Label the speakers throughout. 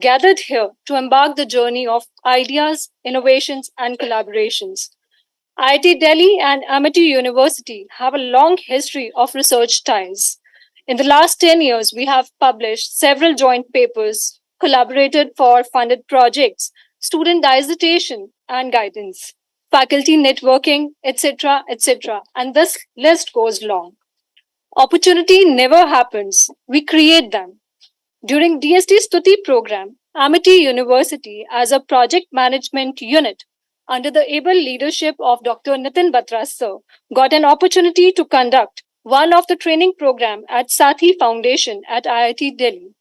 Speaker 1: gathered here to embark the journey of ideas, innovations, and collaborations. IIT Delhi and Amity University have a long history of research ties. In the last 10 years, we have published several joint papers, collaborated for funded projects, student dissertation and guidance, faculty networking, etc., etc. And this list goes long. Opportunity never happens, we create them. During DST Stuti program, Amity University, as a project management unit under the able leadership of Dr. Nitin Batra sir, got an opportunity to conduct one of the training program at SATHI Foundation at IIT Delhi.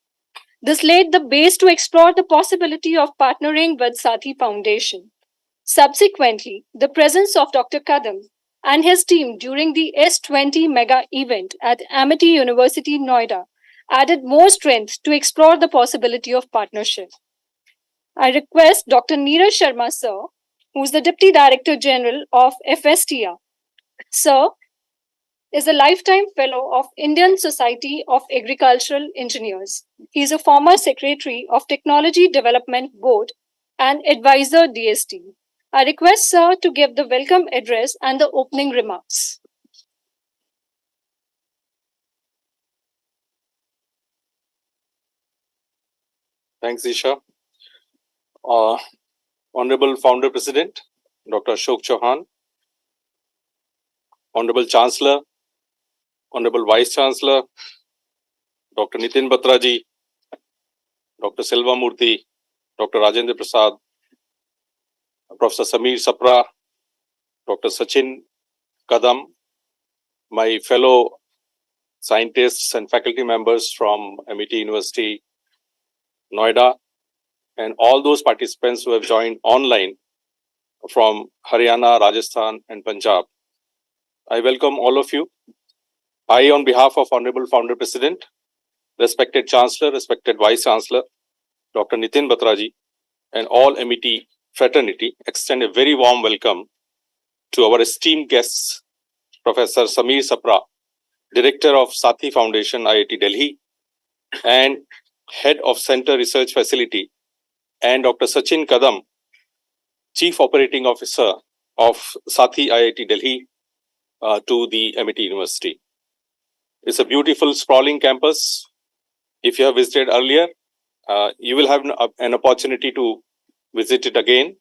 Speaker 1: This laid the base to explore the possibility of partnering with SATHI Foundation. Subsequently, the presence of Dr. Kadam and his team during the S20 mega event at Amity University, Noida, added more strength to explore the possibility of partnership. I request Dr. Neeraj Sharma, sir, who is the Deputy Director General of FSTR. Sir is a lifetime fellow of Indian Society of Agricultural Engineers. He is a former Secretary of Technology Development Board and advisor DST. I request sir to give the welcome address and the opening remarks.
Speaker 2: Thanks, Isha. Honorable Founder President, Dr. Ashok Chauhan, Honorable Chancellor, Honorable Vice Chancellor, Dr. Nitin Batra ji, Dr. Selva Murthy, Dr. Rajendra Prasad, Professor Sameer Sapra, Dr. Sachin Kadam, my fellow scientists and faculty members from MIT University, Noida, and all those participants who have joined online from Haryana, Rajasthan, and Punjab. I welcome all of you. I, on behalf of Honorable Founder President, respected Chancellor, respected Vice Chancellor, Dr. Nitin Batra ji, and all MIT fraternity, extend a very warm welcome to our esteemed guests, Professor Sameer Sapra, Director of SATHI Foundation, IIT Delhi, and Head of Center Research Facility, and Dr. Sachin Kadam, Chief Operating Officer of SATHI IIT Delhi, to the MIT University. It's a beautiful sprawling campus. If you have visited earlier, you will have an opportunity to visit it again.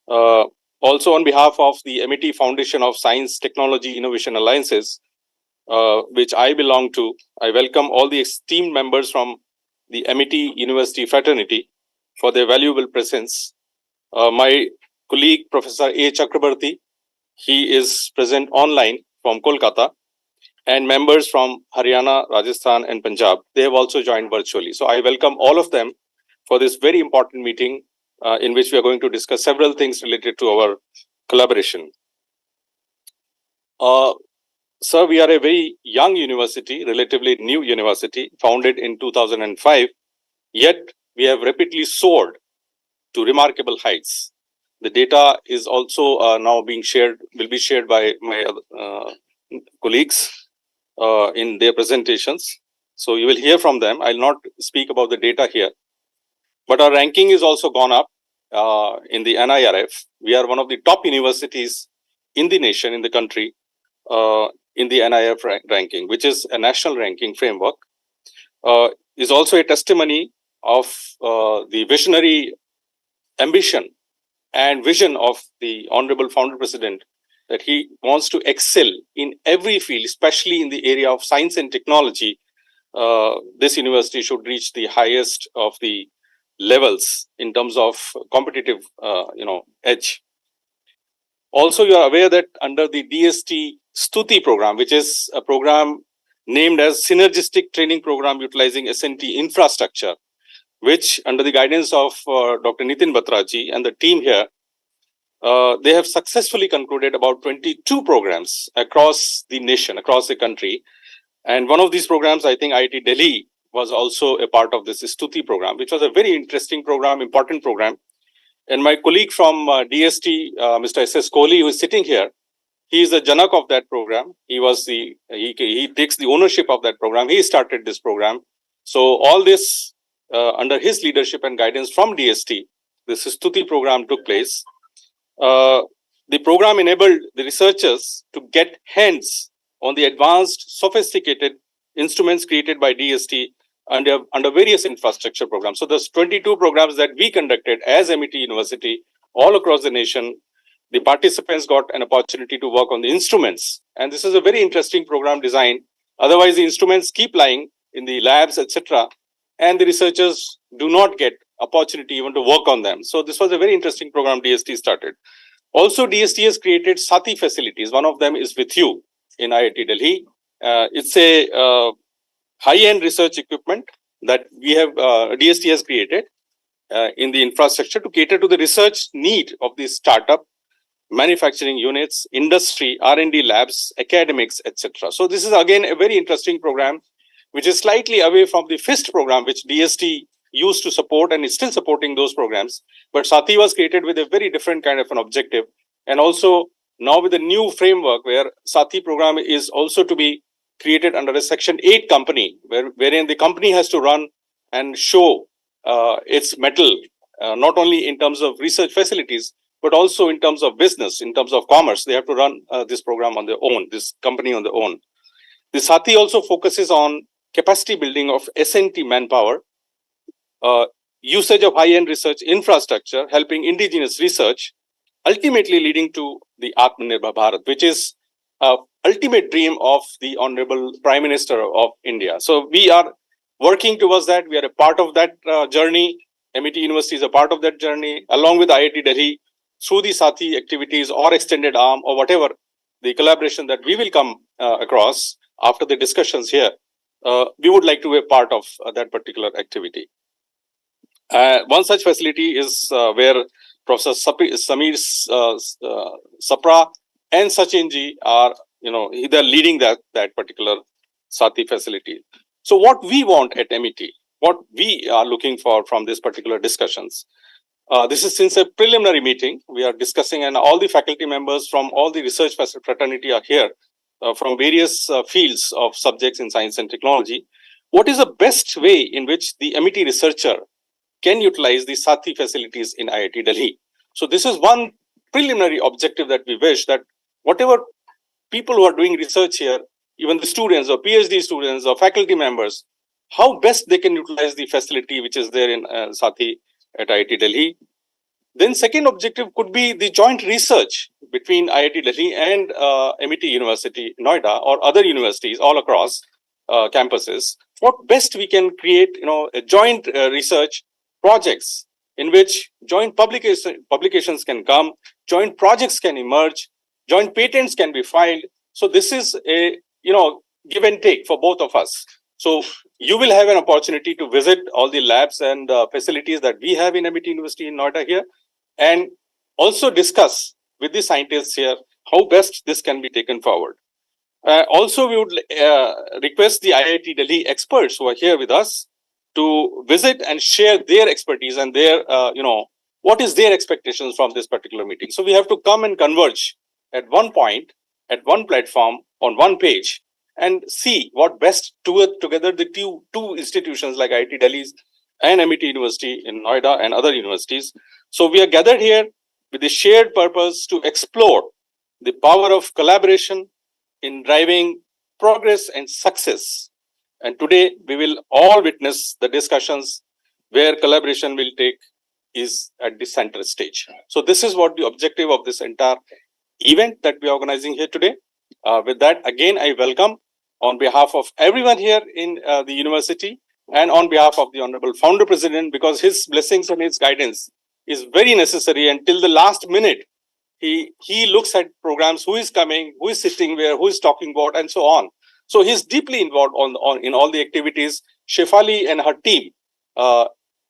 Speaker 2: Also, on behalf of the MIT Foundation of Science, Technology, Innovation Alliances, which I belong to, I welcome all the esteemed members from the MIT University fraternity for their valuable presence. My colleague, Professor A. Chakrabarti, he is present online from Kolkata, and members from Haryana, Rajasthan, and Punjab, they have also joined virtually. So I welcome all of them for this very important meeting in which we are going to discuss several things related to our collaboration. Sir, we are a very young university, relatively new university, founded in 2005, yet we have rapidly soared to remarkable heights. The data is also now being shared, will be shared by my colleagues in their presentations. So you will hear from them. I'll not speak about the data here. But our ranking is also gone up in the NIRF. We are one of the top universities in the nation, in the country, in the NIRF ranking, which is a national ranking framework, is also a testimony of the visionary ambition and vision of the Honorable Founder President, that he wants to excel in every field, especially in the area of science and technology. This university should reach the highest of the levels in terms of competitive, edge. Also, you are aware that under the DST Stuti program, which is a program named as Synergistic Training Program Utilizing SNT Infrastructure, which under the guidance of Dr. Nitin Batra ji and the team here, they have successfully concluded about 22 programs across the nation, across the country. And one of these programs, I think IIT Delhi was also a part of this Stuti program, which was a very interesting program, important program. And my colleague from DST, Mr. S.S. Kohli, who is sitting here, he is the Janak of that program. He takes the ownership of that program. He started this program. So all this under his leadership and guidance from DST, this SATHI program took place. The program enabled the researchers to get hands on the advanced, sophisticated instruments created by DST under various infrastructure programs. So there's 22 programs that we conducted as MIT University all across the nation. The participants got an opportunity to work on the instruments. And this is a very interesting program design. Otherwise, the instruments keep lying in the labs, etc. And the researchers do not get opportunity even to work on them. So this was a very interesting program DST started. Also, DST has created SATHI facilities. One of them is with you in IIT Delhi. It's a high-end research equipment that we have DST has created in the infrastructure to cater to the research need of the startup, manufacturing units, industry, R&D labs, academics, etc. So this is again a very interesting program, which is slightly away from the FIST program, which DST used to support and is still supporting those programs. But SATHI was created with a very different kind of an objective. And also now with a new framework where SATHI program is also to be created under a Section 8 company, wherein the company has to run and show its mettle, not only in terms of research facilities, but also in terms of business, in terms of commerce. They have to run this program on their own, this company on their own. The SATHI also focuses on capacity building of S&T manpower, usage of high-end research infrastructure, helping indigenous research, ultimately leading to the Atmanirbhar Bharat, which is ultimate dream of the Honorable Prime Minister of India. So we are working towards that. We are a part of that journey. MIT University is a part of that journey, along with IIT Delhi, through the SATHI activities or extended arm or whatever the collaboration that we will come across after the discussions here. We would like to be a part of that particular activity. One such facility is where Professor Samir Sapra and Sachinji are, they're leading that particular SATHI facility. So what we want at MIT, what we are looking for from these particular discussions, this is since a preliminary meeting, we are discussing, and all the faculty members from all the research fraternity are here from various fields of subjects in science and technology. What is the best way in which the MIT researcher can utilize the SATHI facilities in IIT Delhi? So this is one preliminary objective that we wish, that whatever people who are doing research here, even the students or PhD students or faculty members, how best they can utilize the facility which is there in SATHI at IIT Delhi. Then second objective could be the joint research between IIT Delhi and MIT University, Noida, or other universities all across campuses. What best we can create, a joint research projects in which joint publications can come, joint projects can emerge, joint patents can be filed. So this is a, give and take for both of us. So you will have an opportunity to visit all the labs and facilities that we have in MIT University in Noida here, and also discuss with the scientists here how best this can be taken forward. Also, we would request the IIT Delhi experts who are here with us to visit and share their expertise and their, what is their expectations from this particular meeting. So we have to come and converge at one point, at one platform, on one page, and see what best together the two institutions like IIT Delhi and MIT University in Noida and other universities. So we are gathered here with the shared purpose to explore the power of collaboration in driving progress and success. And today we will all witness the discussions where collaboration will take is at the center stage. So this is what the objective of this entire event that we are organizing here today. With that, again, I welcome on behalf of everyone here in the university and on behalf of the Honorable Founder President, because his blessings and his guidance is very necessary. Until the last minute, he looks at programs, who is coming, who is sitting where, who is talking what, and so on. So he's deeply involved in all the activities. Shefali and her team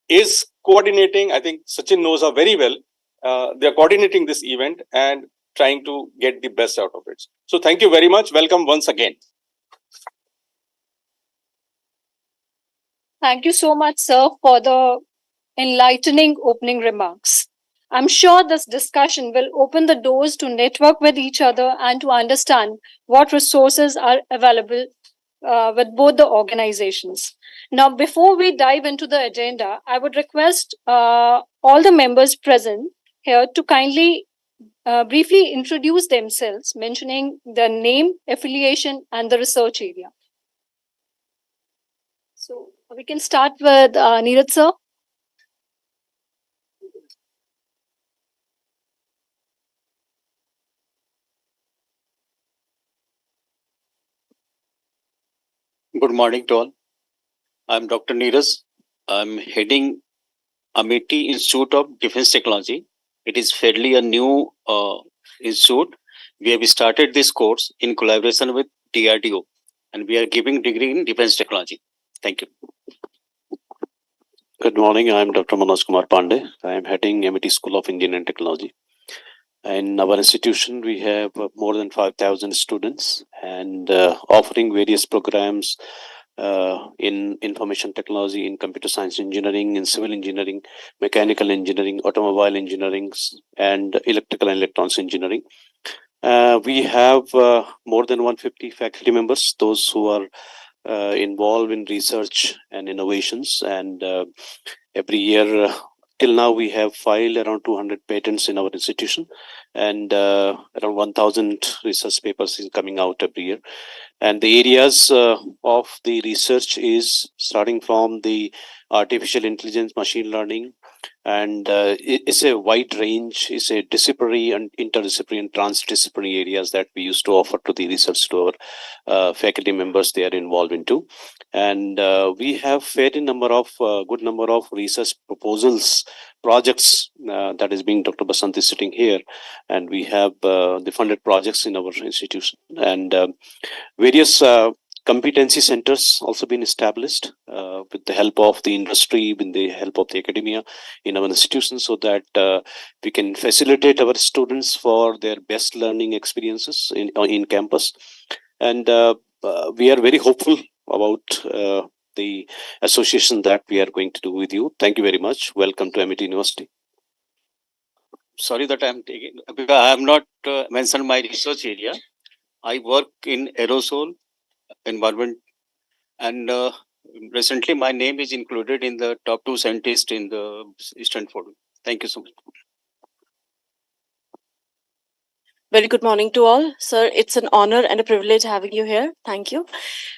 Speaker 2: is coordinating. I think Sachin knows her very well. They're coordinating this event and trying to get the best out of it. So thank you very much. Welcome once again.
Speaker 1: Thank you so much, sir, for the enlightening opening remarks. I'm sure this discussion will open the doors to network with each other and to understand what resources are available with both the organizations. Now, before we dive into the agenda, I would request all the members present here to kindly briefly introduce themselves, mentioning their name, affiliation, and the research area. So we can start with Neeraj sir.
Speaker 3: Good morning to all. I'm Dr. Neeraj. I'm heading IIT Institute of Defense Technology. It is fairly a new institute. We have started this course in collaboration with DRDO, and we are giving degree in defense technology. Thank you.
Speaker 4: Good morning. I'm Dr. Manoj Kumar Pandey. I am heading MIT School of Engineering and Technology. In our institution, we have more than 5,000 students and offering various programs in information technology, in computer science engineering, in civil engineering, mechanical engineering, automobile engineering, and electrical and electronics engineering. We have more than 150 faculty members, those who are involved in research and innovations, and every year till now we have filed around 200 patents in our institution, and around 1,000 research papers is coming out every year. And the areas of the research is starting from the artificial intelligence, machine learning, and it's a wide range. It's a disciplinary and interdisciplinary and transdisciplinary areas that we used to offer to the research to our faculty members they are involved into. And we have fairly good number of research proposals, projects that is being, Dr. Basant is sitting here, and we have the funded projects in our institution, and various competency centers also been established with the help of the industry, with the help of the academia in our institution, so that we can facilitate our students for their best learning experiences in campus. And we are very hopeful about the association that we are going to do with you. Thank you very much. Welcome to MIT University.
Speaker 3: Sorry that I'm taking, because I have not mentioned my research area. I work in aerosol environment, and recently my name is included in the top 2 scientists in the Eastern Forum. Thank you so much.
Speaker 5: Very good morning to all. Sir, it's an honor and a privilege having you here. Thank you.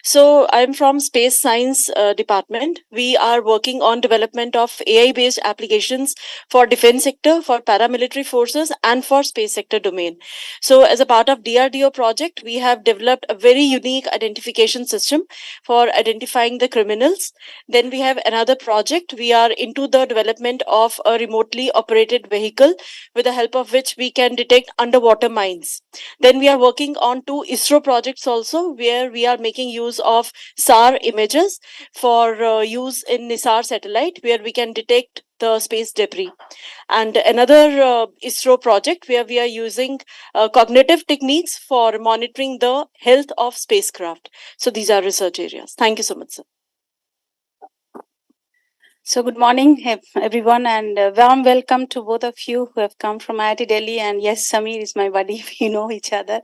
Speaker 5: So I'm from Space Science Department. We are working on development of AI-based applications for defense sector, for paramilitary forces, and for space sector domain. So as a part of DRDO project, we have developed a very unique identification system for identifying the criminals. Then we have another project. We are into the development of a remotely operated vehicle with the help of which we can detect underwater mines. Then we are working on 2 ISRO projects also, where we are making use of SAR images for use in NISAR satellite, where we can detect the space debris. And another ISRO project where we are using cognitive techniques for monitoring the health of spacecraft. So these are research areas. Thank you so much, sir.
Speaker 6: So good morning, everyone, and warm welcome to both of you who have come from IIT Delhi. And yes, Samir is my buddy. We know each other.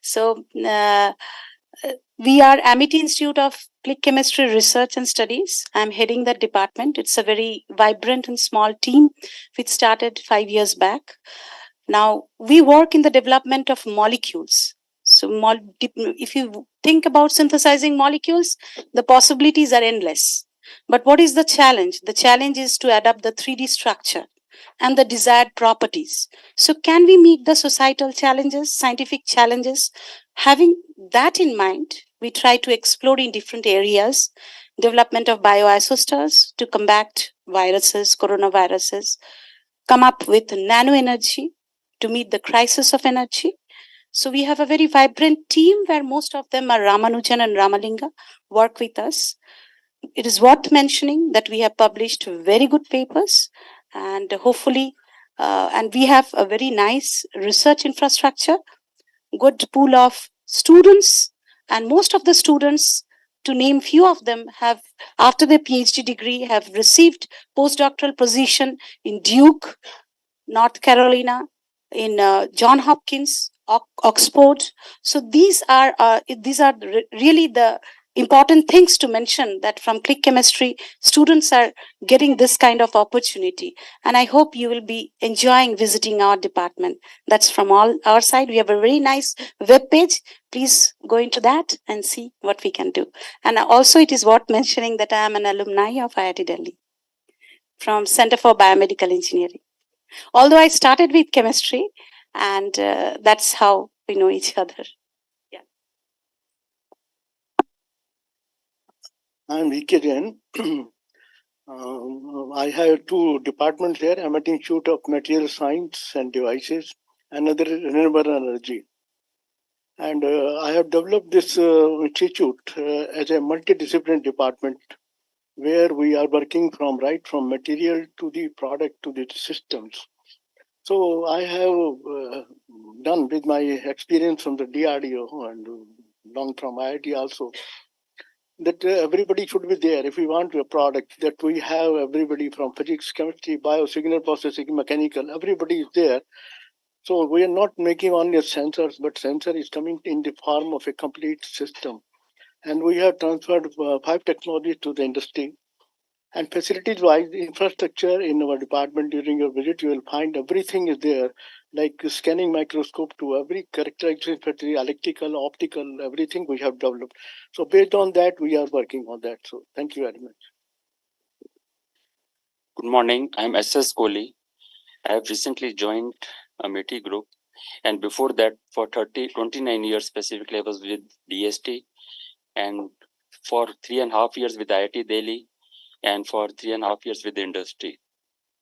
Speaker 6: So we are MIT Institute of Click Chemistry Research and Studies. I'm heading that department. It's a very vibrant and small team which started 5 years back. Now, we work in the development of molecules. So if you think about synthesizing molecules, the possibilities are endless. But what is the challenge? The challenge is to adapt the 3D structure and the desired properties. So can we meet the societal challenges, scientific challenges? Having that in mind, we try to explore in different areas, development of bioisotopes to combat viruses, coronaviruses, come up with nano energy to meet the crisis of energy. So we have a very vibrant team where most of them are Ramanujan and Ramalinga work with us. It is worth mentioning that we have published very good papers, and hopefully, and we have a very nice research infrastructure, good pool of students, and most of the students, to name few of them, have after their PhD degree have received postdoctoral position in Duke, North Carolina, in John Hopkins, Oxford. So these are really the important things to mention that from click chemistry, students are getting this kind of opportunity. And I hope you will be enjoying visiting our department. That's from all our side. We have a very nice web page. Please go into that and see what we can do. And also it is worth mentioning that I am an alumni of IIT Delhi from Center for Biomedical Engineering. Although I started with chemistry, and that's how we know each other. Yeah.
Speaker 7: I'm VK Jain. I have two departments here. I'm at Institute of Material Science and Devices, another renewable energy. And I have developed this institute as a multidisciplinary department where we are working from material to the product to the systems. So I have done with my experience from the DRDO and long from IIT also, that everybody should be there. If we want a product, that we have everybody from physics, chemistry, bio, signal processing, mechanical, everybody is there. So we are not making only sensors, but sensor is coming in the form of a complete system. And we have transferred 5 technologies to the industry. And facilities-wise, the infrastructure in our department during your visit, you will find everything is there, like scanning microscope to every characteristic, electrical, optical, everything we have developed. So based on that, we are working on that. So thank you very much.
Speaker 8: Good morning. I'm SS Kohli. I have recently joined Amity Group, and before that, for 29 years specifically, I was with DST, and for 3.5 years with IIT Delhi, and for 3.5 years with the industry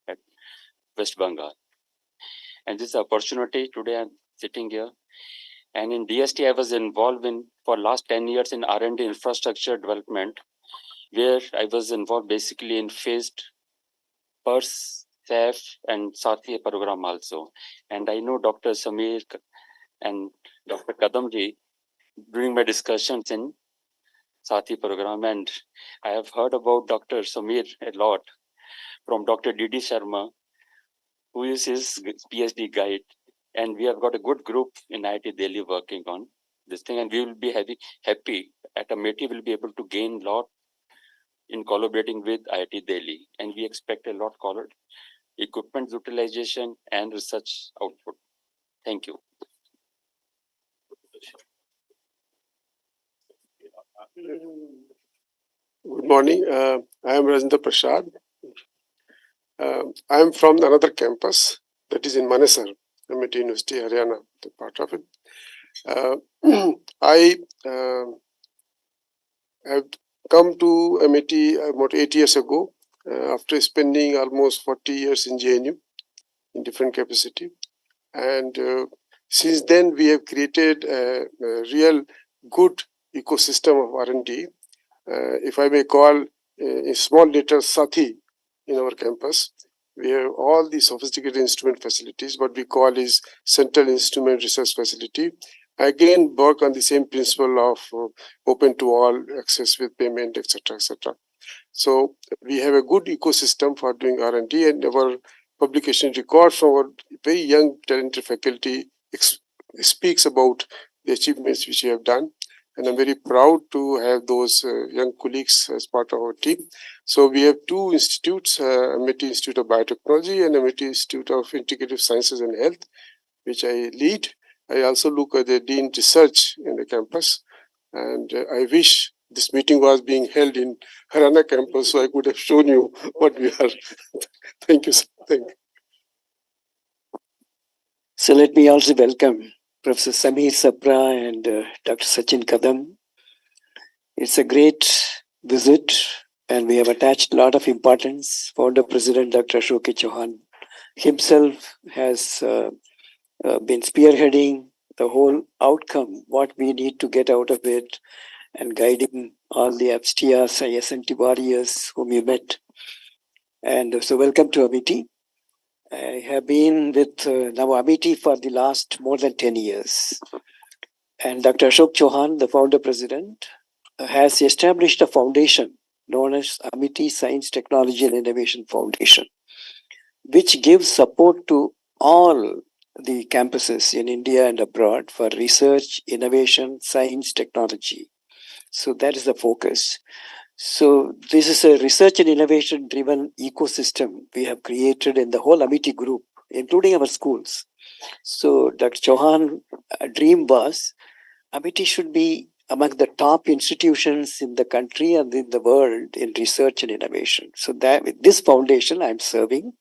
Speaker 8: at West Bengal. And this opportunity today, I'm sitting here. And in DST, I was involved in for last 10 years in R&D infrastructure development, where I was involved basically in phased PERS, SAF, and SATHI program also. And I know Dr. Samir and Dr. Kadamji during my discussions in SATHI program, and I have heard about Dr. Samir a lot from Dr. D.D. Sharma, who is his PhD guide, and we have got a good group in IIT Delhi working on this thing, and we will be happy at Amity will be able to gain a lot in collaborating with IIT Delhi, and we expect a lot of equipment utilization and research output. Thank you.
Speaker 9: Good morning. I am Rajendra Prasad. I am from another campus that is in Manesar, Amity University, Haryana, the part of it. I have come to Amity about 8 years ago after spending almost 40 years in JNU in different capacity. And since then, we have created a real good ecosystem of R&D. If I may call a small letter SATHI in our campus, we have all the sophisticated instrument facilities. What we call is Central Instrument Research Facility. Again, work on the same principle of open to all access with payment, etc., etc. So we have a good ecosystem for doing R&D, and our publication record from our very young talented faculty speaks about the achievements which we have done. And I'm very proud to have those young colleagues as part of our team. So we have two institutes, Amity Institute of Biotechnology and Amity Institute of Integrative Sciences and Health, which I lead. I also look at the Dean Research in the campus. And I wish this meeting was being held in Haryana campus, so I could have shown you what we are. Thank you, sir. Thank you.
Speaker 10: So let me also welcome Professor Samir Sapra and Dr. Sachin Kadam. It's a great visit, and we have attached a lot of importance. Founder President Dr. Ashok Chauhan himself has been spearheading the whole outcome, what we need to get out of it, and guiding all the abstias, ISNT warriors whom you met. And so welcome to Amity. I have been with now Amity for the last more than 10 years. And Dr. Ashok Chauhan, the founder president, has established a foundation known as Amity Science, Technology and Innovation Foundation, which gives support to all the campuses in India and abroad for research, innovation, science, technology. So that is the focus. So this is a research and innovation driven ecosystem we have created in the whole Amity group, including our schools. So Dr. Chauhan dream was Amity should be among the top institutions in the country and in the world in research and innovation. So that with this foundation, I'm serving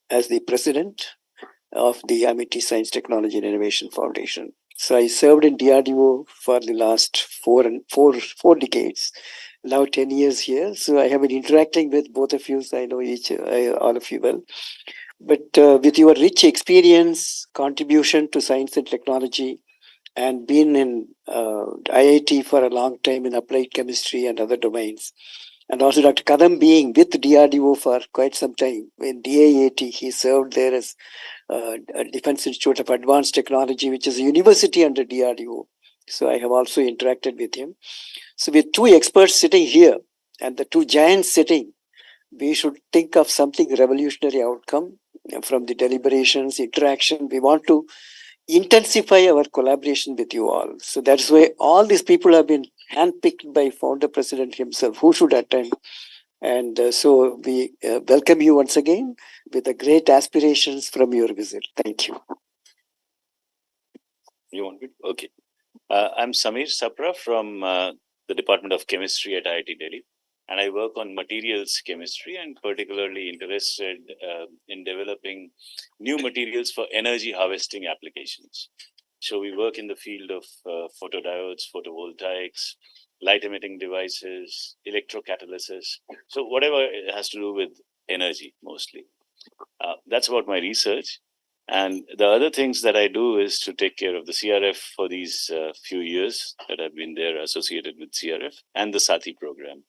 Speaker 10: as the president of the Amity Science, Technology and Innovation Foundation. So I served in DRDO for the last four decades. Now 10 years here. So I have been interacting with both of you. So I know all of you well. But with your rich experience, contribution to science and technology, and been in IIT for a long time in applied chemistry and other domains. And also Dr. Kadam being with DRDO for quite some time. In DIIT, he served there as Defense Institute of Advanced Technology, which is a university under DRDO. So I have also interacted with him. So with two experts sitting here and the two giants sitting, we should think of something revolutionary outcome from the deliberations, interaction. We want to intensify our collaboration with you all. So that's why all these people have been handpicked by founder president himself who should attend. And so we welcome you once again with the great aspirations from your visit. Thank you.
Speaker 3: You want me? Okay. I'm Samir Sapra from the Department of Chemistry at IIT Delhi. And I work on materials chemistry and particularly interested in developing new materials for energy harvesting applications. So we work in the field of photodiodes, photovoltaics, light emitting devices, electrocatalysis. So whatever it has to do with energy mostly. That's about my research. And the other things that I do is to take care of the CRF for these few years that I've been there associated with CRF and the SATHI program.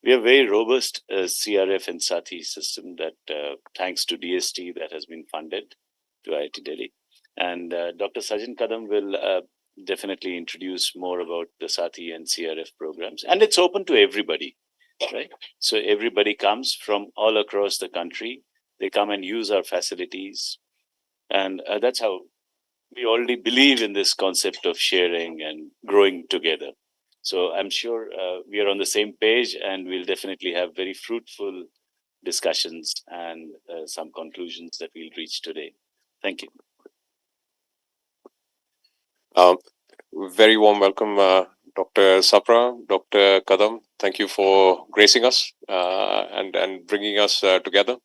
Speaker 3: We have very robust CRF and SATHI system that thanks to DST that has been funded to IIT Delhi. And Dr. Sajjan Kadam will definitely introduce more about the SATHI and CRF programs. And it's open to everybody, right? So everybody comes from all across the country. They come and use our facilities. And that's how we already believe in this concept of sharing and growing together. So I'm sure we are on the same page and we'll definitely have very fruitful discussions and some conclusions that we'll reach today. Thank you.
Speaker 2: Very warm welcome, Dr. Sapra, Dr. Kadam. Thank you for gracing us and bringing us together.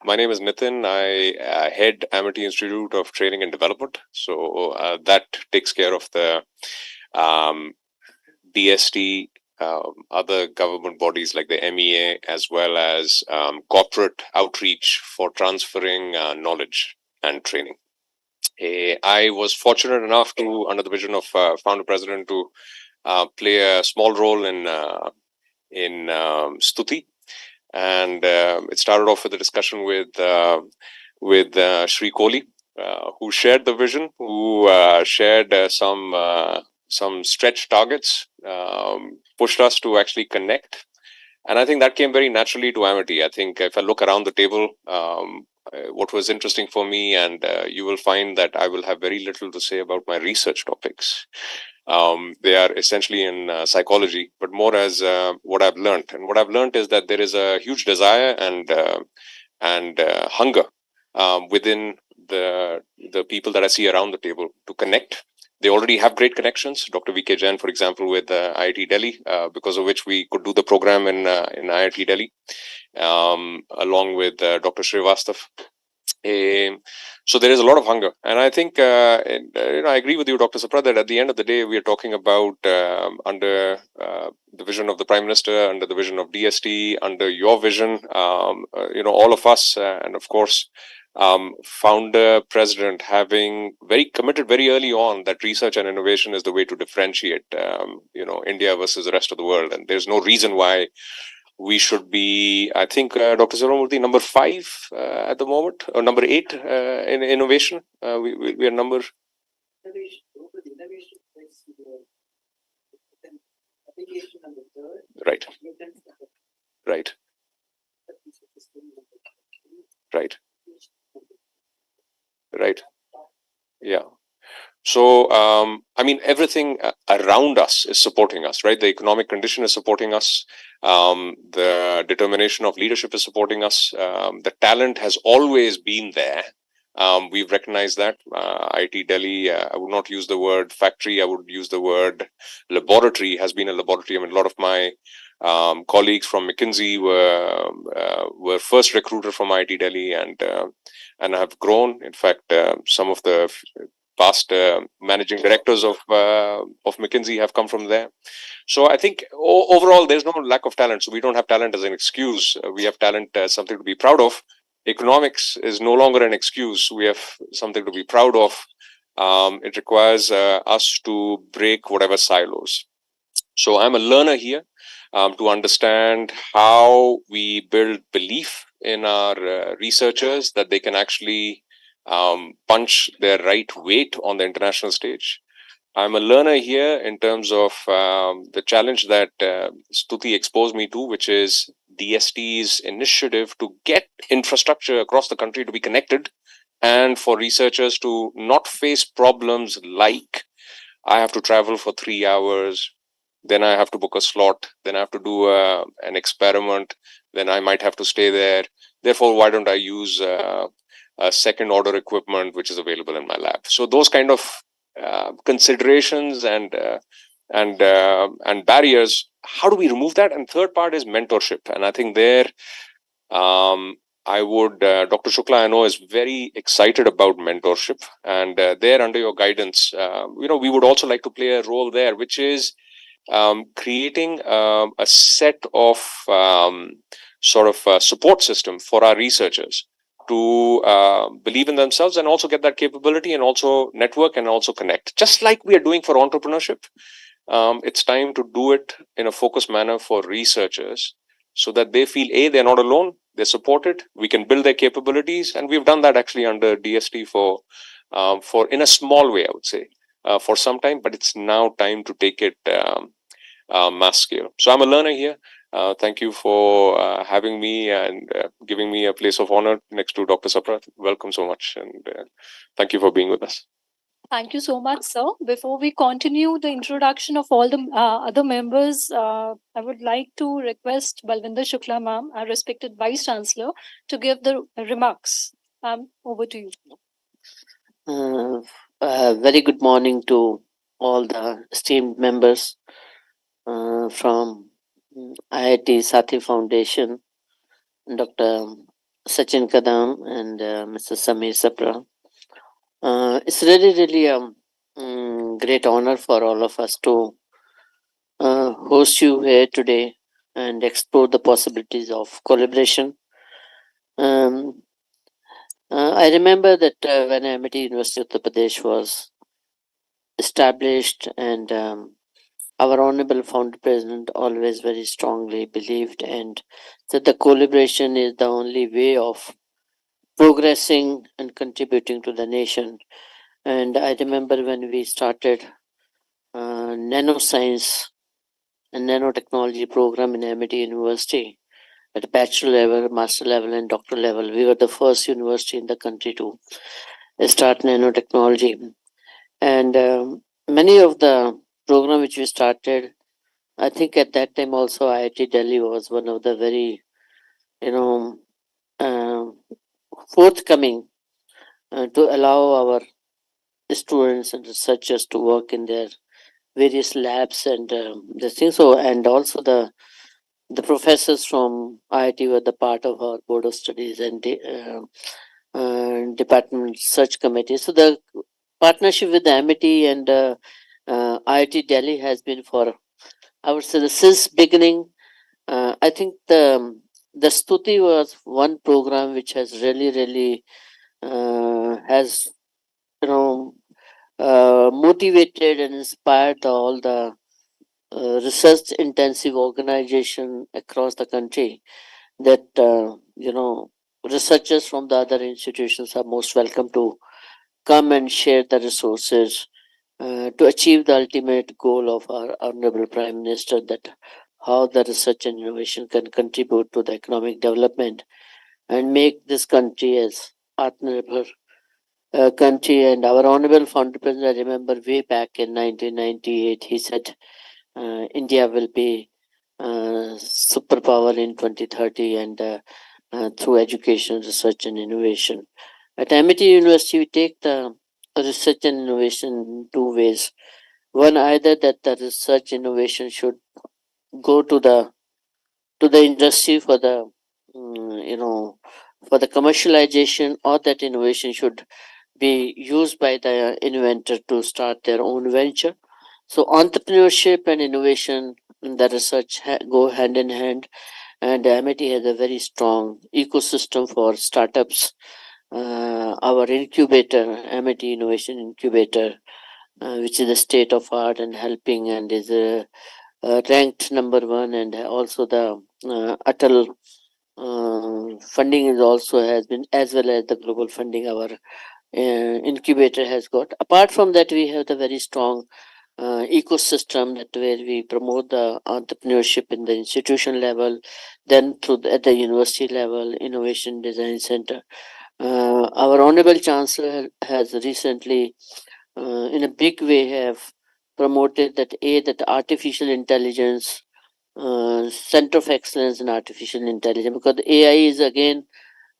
Speaker 2: My name is Nitin. I head Amity Institute of Training and Development. So that takes care of the DST, other government bodies like the MEA, as well as corporate outreach for transferring knowledge and training. I was fortunate enough to, under the vision of founder president, to play a small role in Stuti, and it started off with a discussion with Shri Kohli, who shared the vision, who shared some stretch targets, pushed us to actually connect. And I think that came very naturally to Amity. I think if I look around the table, what was interesting for me, and you will find that I will have very little to say about my research topics. They are essentially in psychology, but more as what I've learned. And what I've learned is that there is a huge desire and hunger within the people that I see around the table to connect. They already have great connections. Dr. V.K. Jain, for example, with IIT Delhi, because of which we could do the program in IIT Delhi, along with Dr. Srivastav. So there is a lot of hunger. And I think, I agree with you, Dr. Sapra, that at the end of the day, we are talking about under the vision of the Prime Minister, under the vision of DST, under your vision, all of us, and of course, founder, president, having very committed very early on that research and innovation is the way to differentiate, India versus the rest of the world. And there's no reason why we should be, I think, Dr. Sarvamurthy, number 5 at the moment, or number 8 in innovation. We are number. Right. Right. Right. Right. Yeah. So, I mean, everything around us is supporting us, right? The economic condition is supporting us. The determination of leadership is supporting us. The talent has always been there. We've recognized that. IIT Delhi, I would not use the word factory, I would use the word laboratory, has been a laboratory. I mean, a lot of my colleagues from McKinsey were first recruited from IIT Delhi and have grown. In fact, some of the past managing directors of McKinsey have come from there. So I think overall there's no lack of talent. So we don't have talent as an excuse. We have talent as something to be proud of. Economics is no longer an excuse. We have something to be proud of. It requires us to break whatever silos. So I'm a learner here to understand how we build belief in our researchers that they can actually punch their right weight on the international stage. I'm a learner here in terms of the challenge that Stuti exposed me to, which is DST's initiative to get infrastructure across the country to be connected and for researchers to not face problems like I have to travel for 3 hours, then I have to book a slot, then I have to do an experiment, then I might have to stay there. Therefore, why don't I use second order equipment which is available in my lab? So those kind of considerations and barriers, how do we remove that? And third part is mentorship. And I think there I would, Dr. Shukla, I know, is very excited about mentorship, and there under your guidance, we would also like to play a role there, which is creating a set of support system for our researchers to believe in themselves and also get that capability and also network and also connect. Just like we are doing for entrepreneurship, it's time to do it in a focused manner for researchers so that they feel, A, they're not alone, they're supported, we can build their capabilities. And we've done that actually under DST for in a small way, I would say, for some time, but it's now time to take it mass scale. So I'm a learner here. Thank you for having me and giving me a place of honor next to Dr. Sapra. Welcome so much, and thank you for being with us.
Speaker 1: Thank you so much, sir. Before we continue the introduction of all the other members, I would like to request Balvinder Shukla ma'am, our respected Vice Chancellor, to give the remarks. Over to you.
Speaker 11: Very good morning to all the esteemed members from IIT SATHI Foundation, Dr. Sachin Kadam and Mr. Sameer Sapra. It's really a great honor for all of us to host you here today and explore the possibilities of collaboration. I remember that when IIT University of Uttar Pradesh was established, and our Honorable Founder President always very strongly believed and said the collaboration is the only way of progressing and contributing to the nation. And I remember when we started nanoscience and nanotechnology program in IIT University at bachelor level, master level, and doctor level, we were the first university in the country to start nanotechnology. And many of the program which we started, I think at that time also IIT Delhi was one of the very, forthcoming to allow our students and researchers to work in their various labs and the thing. So, and also the professors from IIT were the part of our board of studies and department research committee. So the partnership with the MIT and IIT Delhi has been for, I would say, since beginning. I think the Stuti was one program which has really has motivated and inspired all the research intensive organization across the country, that researchers from the other institutions are most welcome to come and share the resources to achieve the ultimate goal of our Honorable Prime Minister, that how the research and innovation can contribute to the economic development and make this country as Atmanirbhar country. And our honorable founder president, I remember way back in 1998, he said India will be superpower in 2030 and through education, research and innovation. At MIT University, we take the research and innovation in two ways. One, either that the research innovation should go to the industry for the for the commercialization, or that innovation should be used by the inventor to start their own venture. So entrepreneurship and innovation in the research go hand in hand, and MIT has a very strong ecosystem for startups. Our incubator, MIT Innovation Incubator, which is a state of art and helping, and is ranked number one, and also the Atal funding is also has been, as well as the global funding our incubator has got. Apart from that, we have the very strong ecosystem that where we promote the entrepreneurship in the institution level, then through at the university level, innovation design center. Our honorable chancellor has recently, in a big way, have promoted that artificial intelligence center of excellence in artificial intelligence, because the AI is again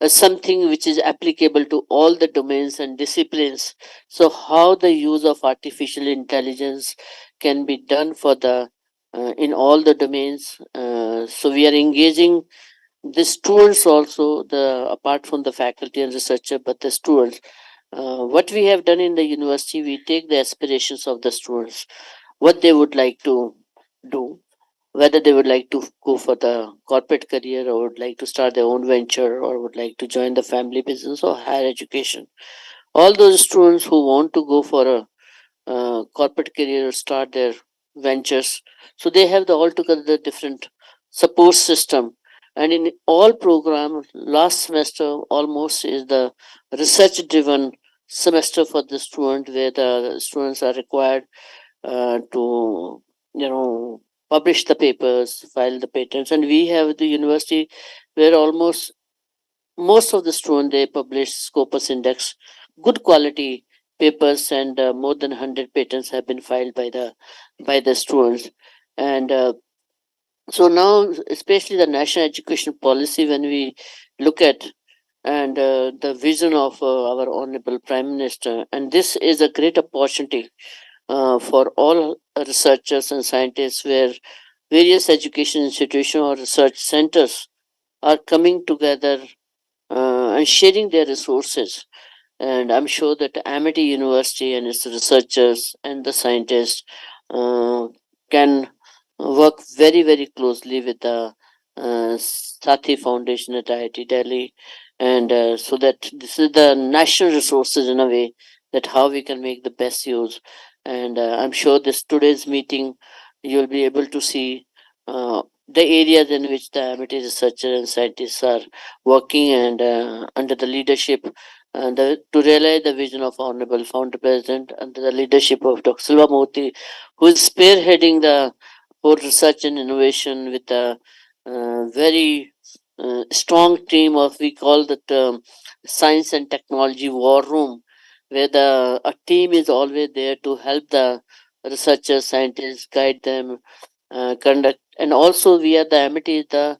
Speaker 11: something which is applicable to all the domains and disciplines. So how the use of artificial intelligence can be done for the in all the domains. So we are engaging the students also, the apart from the faculty and researcher, but the students. What we have done in the university, we take the aspirations of the students, what they would like to do, whether they would like to go for the corporate career, or would like to start their own venture, or would like to join the family business or higher education. All those students who want to go for a corporate career or start their ventures, so they have the altogether different support system. And in all program, last semester almost is the research driven semester for the student, where the students are required to publish the papers, file the patents. And we have the university where almost most of the students, they publish Scopus Index, good quality papers, and more than 100 patents have been filed by the students. And so now, especially the national education policy, when we look at, and the vision of our honorable prime minister, and this is a great opportunity for all researchers and scientists, where various education institutions or research centers are coming together and sharing their resources. And I'm sure that Amity University and its researchers and the scientists can work very, very closely with the SATHI Foundation at IIT Delhi. And so that this is the national resources in a way, that how we can make the best use. And I'm sure this today's meeting, you'll be able to see the areas in which the Amity researchers and scientists are working, and under the leadership and to realize the vision of Honorable Founder President, under the leadership of Dr. Silva Murthy, who is spearheading the whole research and innovation with a very strong team of, we call the term, science and technology war room, where a team is always there to help the researchers, scientists, guide them, conduct. And also we are the Amity, the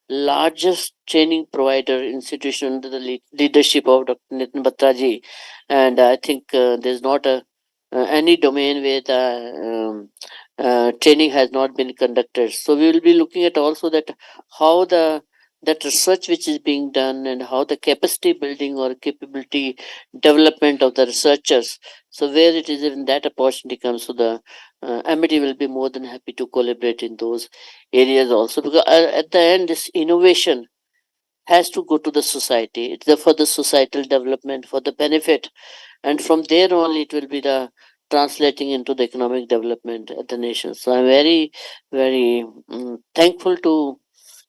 Speaker 11: largest training provider institution under the leadership of Dr. Nitin Batraji. And I think there's not any domain where the training has not been conducted. So we will be looking at also that how that research which is being done, and how the capacity building or capability development of the researchers. So where it is, in that opportunity comes, so the MIT will be more than happy to collaborate in those areas also, because at the end, this innovation has to go to the society. It's for the societal development, for the benefit, and from there only it will be the translating into the economic development at the nation. So I'm very, very thankful to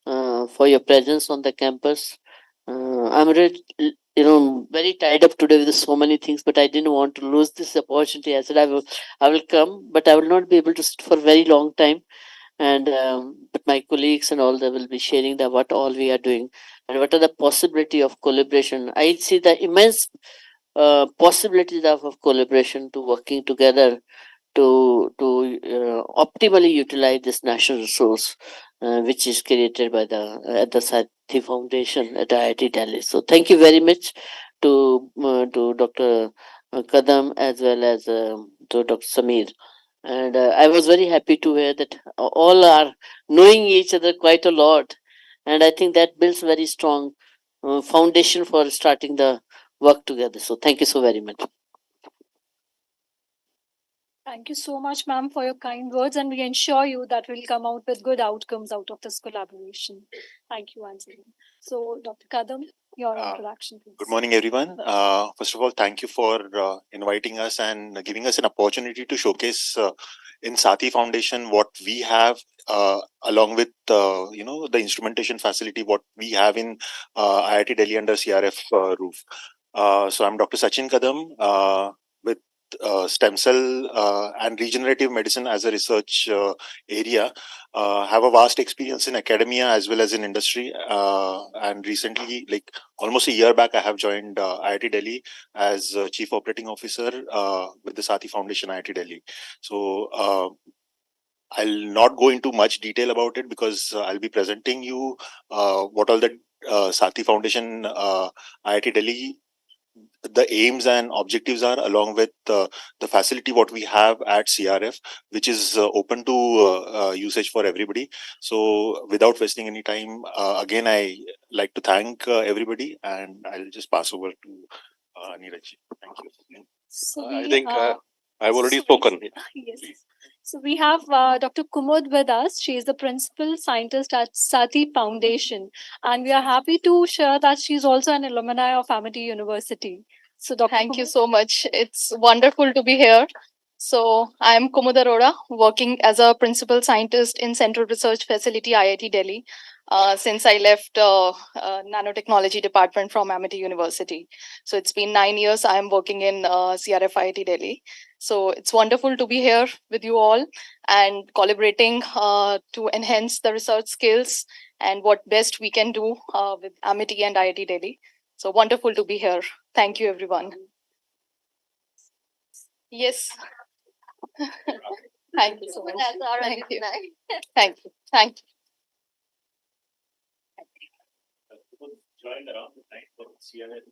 Speaker 11: for your presence on the campus. I'm really, very tied up today with so many things, but I didn't want to lose this opportunity. I said I will come, but I will not be able to sit for a very long time. And but my colleagues and all, they will be sharing what all we are doing, and what are the possibility of collaboration. I see the immense possibilities of collaboration to working together to optimally utilize this national resource which is created by the at the SATHI Foundation at IIT Delhi. So thank you very much to Dr. Kadam as well as to Dr. Samir. And I was very happy to hear that all are knowing each other quite a lot, and I think that builds very strong foundation for starting the work together. So thank you so very much.
Speaker 1: Thank you so much, ma'am, for your kind words, and we ensure you that we'll come out with good outcomes out of this collaboration. Thank you once again. So, Dr. Kadam, your introduction, please.
Speaker 12: Good morning, everyone. First of all, thank you for inviting us and giving us an opportunity to showcase in SATHI Foundation what we have, along with the instrumentation facility what we have in IIT Delhi under CRF roof. So I'm Dr. Sachin Kadam with stem cell and regenerative medicine as a research area. Have a vast experience in academia as well as in industry, and recently, like almost a year back, I have joined IIT Delhi as Chief Operating Officer with the SATHI Foundation IIT Delhi. So I'll not go into much detail about it because I'll be presenting you what all the SATHI Foundation IIT Delhi, the aims and objectives are, along with the facility what we have at CRF, which is open to usage for everybody. So without wasting any time, again, I like to thank everybody, and I'll just pass over to Neeraj. Thank you.
Speaker 1: So
Speaker 2: I think I've already spoken.
Speaker 1: Yes. So we have Dr. Kumud with us. She is the principal scientist at SATHI Foundation, and we are happy to share that she's also an alumni of Amity University. So, Dr.
Speaker 13: Thank you so much. It's wonderful to be here. So, I'm Kumud Arora, working as a principal scientist in Central Research Facility IIT Delhi since I left nanotechnology department from Amity University. So, it's been 9 years I am working in CRF IIT Delhi. So, it's wonderful to be here with you all and collaborating to enhance the research skills and what best we can do with Amity and IIT Delhi. So wonderful to be here. Thank you, everyone. Yes. Thank you so much. Thank you. Thank you. Thank you.
Speaker 3: Joined around the time when CRF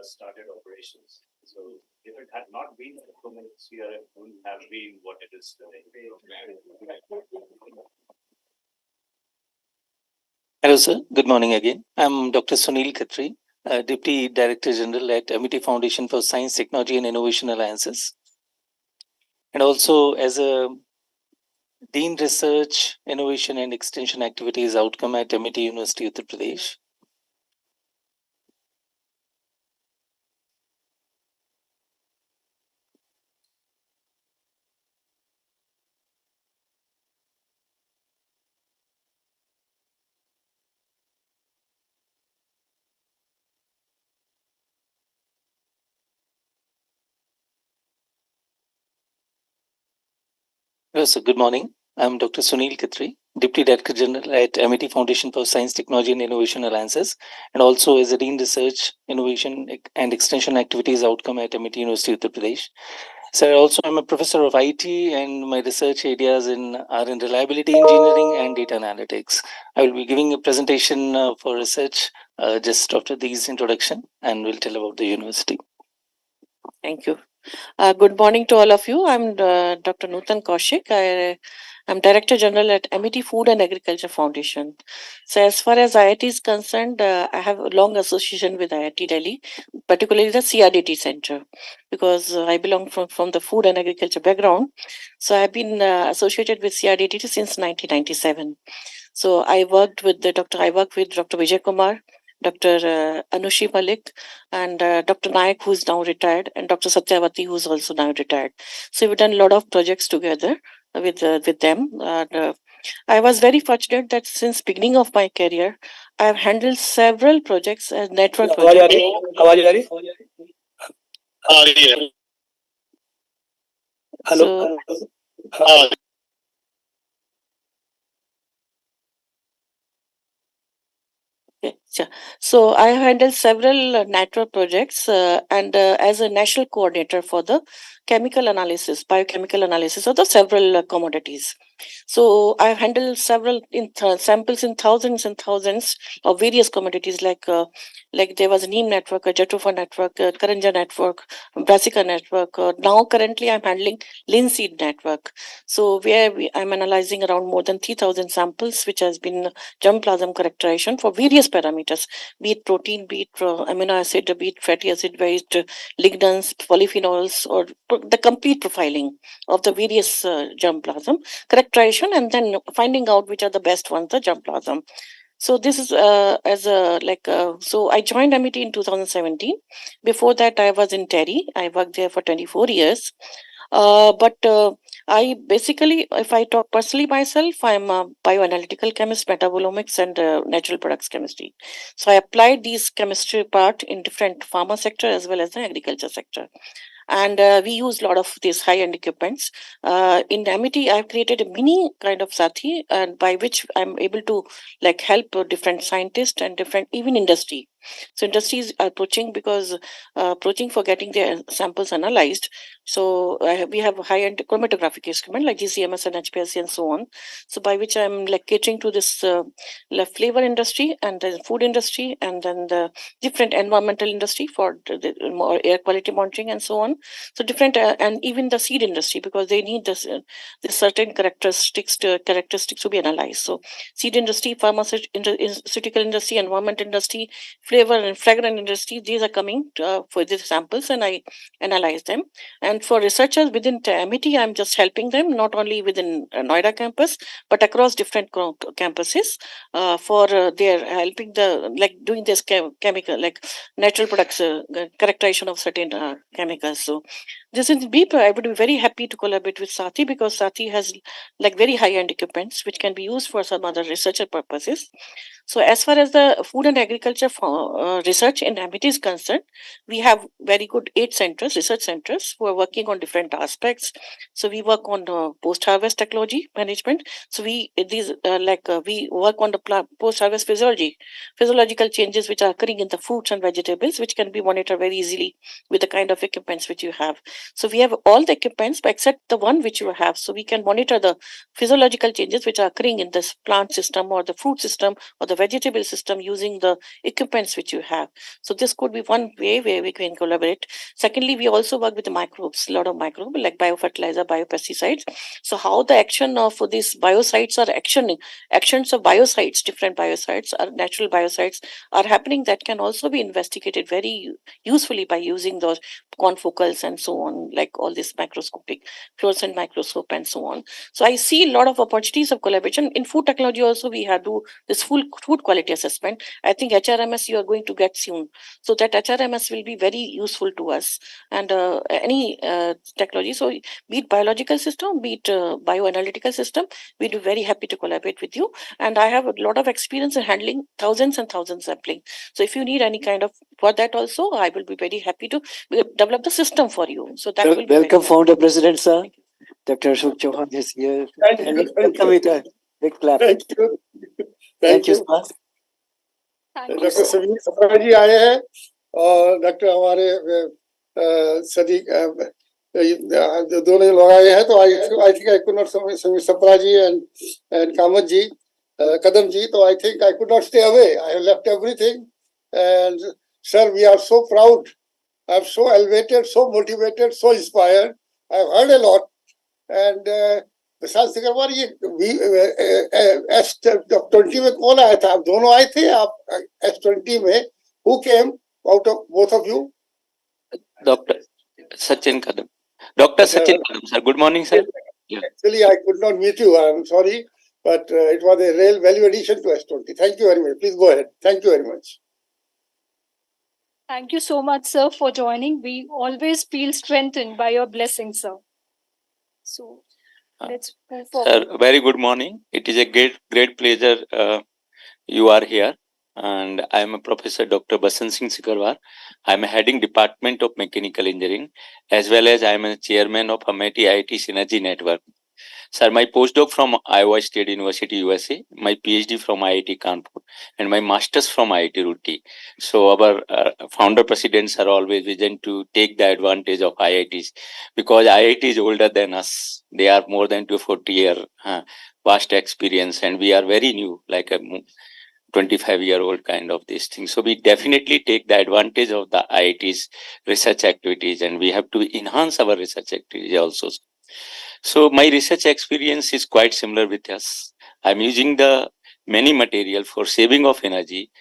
Speaker 3: started operations. So if it had not been for CRF, wouldn't have been what it is today.
Speaker 14: Hello, sir. Good morning again. I'm Dr. Sunil Khatri, Deputy Director General at Amity Foundation for Science, Technology and Innovation Alliances, and also as a Dean Research, Innovation and Extension Activities Outcome at Amity University, Uttar Pradesh. Hello, sir. Good morning. I'm Dr. Sunil Khatri, Deputy Director General at Amity Foundation for Science, Technology and Innovation Alliances, and also as a Dean Research, Innovation and Extension Activities Outcome at Amity University, Uttar Pradesh. So also I'm a professor of IT, and my research areas are in reliability engineering and data analytics. I will be giving a presentation for research just after these introduction, and we'll tell about the university.
Speaker 5: Thank you. Good morning to all of you. I'm Dr. Nutan Kaushik. I'm Director General at Amity Food and Agriculture Foundation. So as far as IIT is concerned, I have a long association with IIT Delhi, particularly the CRDT Center, because I belong from the food and agriculture background. So I've been associated with CRDT since 1997. So I worked with Dr. Vijay Kumar, Dr. Anushi Malik, and Dr. Nayak, who is now retired, and Dr. Satyavati, who is also now retired. So we've done a lot of projects together with them. And, I was very fortunate that since beginning of my career, I have handled several projects as network projects. Hello. Sure. So I handle several network projects and as a national coordinator for the chemical analysis, biochemical analysis of the several commodities. So I handle several samples in thousands and thousands of various commodities like there was a Neem network, a Jatropha network, a Karanja network, Brassica network. Now currently I'm handling linseed network. So I'm analyzing around more than 3,000 samples, which has been germplasm characterization for various parameters, be it protein, be it amino acid, be it fatty acid, be it lignans, polyphenols, or the complete profiling of the various germplasm characterization, and then finding out which are the best ones, the germplasm. So this is so I joined MIT in 2017. Before that, I was in Terry. I worked there for 24 years. But I basically, if I talk personally myself, I'm a bioanalytical chemist, metabolomics, and natural products chemistry. So I applied these chemistry part in different pharma sector as well as the agriculture sector. And we use a lot of these high-end equipments. In MIT, I've created a mini kind of SATHI, and by which I'm able to help different scientists and different even industry. So industries are approaching for getting their samples analyzed. So we have a high-end chromatographic instrument like GCMS and HPLC and so on. So by which I'm catering to this flavor industry and the food industry and then the different environmental industry for the more air quality monitoring and so on. So different and even the seed industry because they need this certain characteristics to be analyzed. So seed industry, pharmaceutical industry, environment industry, flavor and fragrance industry, these are coming for these samples and I analyze them. And for researchers within MIT, I'm just helping them not only within Noida campus but across different campuses for their helping doing this chemical natural products characterization of certain chemicals. So this is deep. I would be very happy to collaborate with SATHI because SATHI has very high-end equipments which can be used for some other researcher purposes. So as far as the food and agriculture research in MIT is concerned, we have very good 8 centers, research centers, who are working on different aspects. So we work on post-harvest technology management. So we work on the post-harvest physiological changes which are occurring in the fruits and vegetables, which can be monitored very easily with the kind of equipments which you have. So we have all the equipments, but except the one which you have. So we can monitor the physiological changes which are occurring in this plant system or the fruit system or the vegetable system using the equipments which you have. So this could be one way where we can collaborate. Secondly, we also work with the microbes, a lot of microbes like biofertilizer, biopesticides. So how the action of these biocides are actions of biocides, different biocides or natural biocides are happening, that can also be investigated very usefully by using those confocals and so on, like all this microscopic fluorescent microscope and so on. So I see a lot of opportunities of collaboration. In food technology also, we have to this full food quality assessment. I think HRMS you are going to get soon. So that HRMS will be very useful to us. And any technology, so be it biological system, be it bioanalytical system, we'd be very happy to collaborate with you. And I have a lot of experience in handling thousands and thousands sampling. So if you need any kind of for that also, I will be very happy to develop the system for you. So that will be
Speaker 10: welcome, founder president, sir. Dr. Ashok Chauhan is here. And welcome with a big clap.
Speaker 7: Thank you.
Speaker 10: Thank you, sir.
Speaker 7: Doctor Sameer Sapra ji आए हैं और doctor हमारे सदी दोनों लोग आए हैं. तो I think I could not Sameer Sapra ji and Kamat ji Kadam ji. तो I think I could not stay away. I have left everything and sir we are so proud. I am so elevated, so motivated, so inspired. I have heard a lot and Vishal Sikarwar ये S20 में कौन आया था? आप दोनों आए थे? आप S20 में who came out of both of you?
Speaker 8: Dr. Sachin Kadam. Dr. Sachin Kadam, sir. Good morning, sir.
Speaker 7: Actually, I could not meet you. I'm sorry, but it was a real value addition to S20. Thank you very much. Please go ahead. Thank you very much.
Speaker 1: Thank you so much, sir, for joining. We always feel strengthened by your blessings, sir. So let's move forward.
Speaker 8: Sir, very good morning. It is a great pleasure you are here. And I am a Professor Dr. Basant Singh Sikarwar. I am heading Department of Mechanical Engineering, as well as I am a chairman of MIT IIT Synergy Network. Sir, my postdoc from Iowa State University, USA, my PhD from IIT Kanpur, and my master's from IIT Roorkee. So our founder presidents are always vision to take the advantage of IITs, because IIT is older than us. They are more than 240-year vast experience, and we are very new, like a 25-year-old kind of this thing. So we definitely take the advantage of the IIT's research activities, and we have to enhance our research activities also. So my research experience is quite similar with us. I'm using the many material for saving of energy,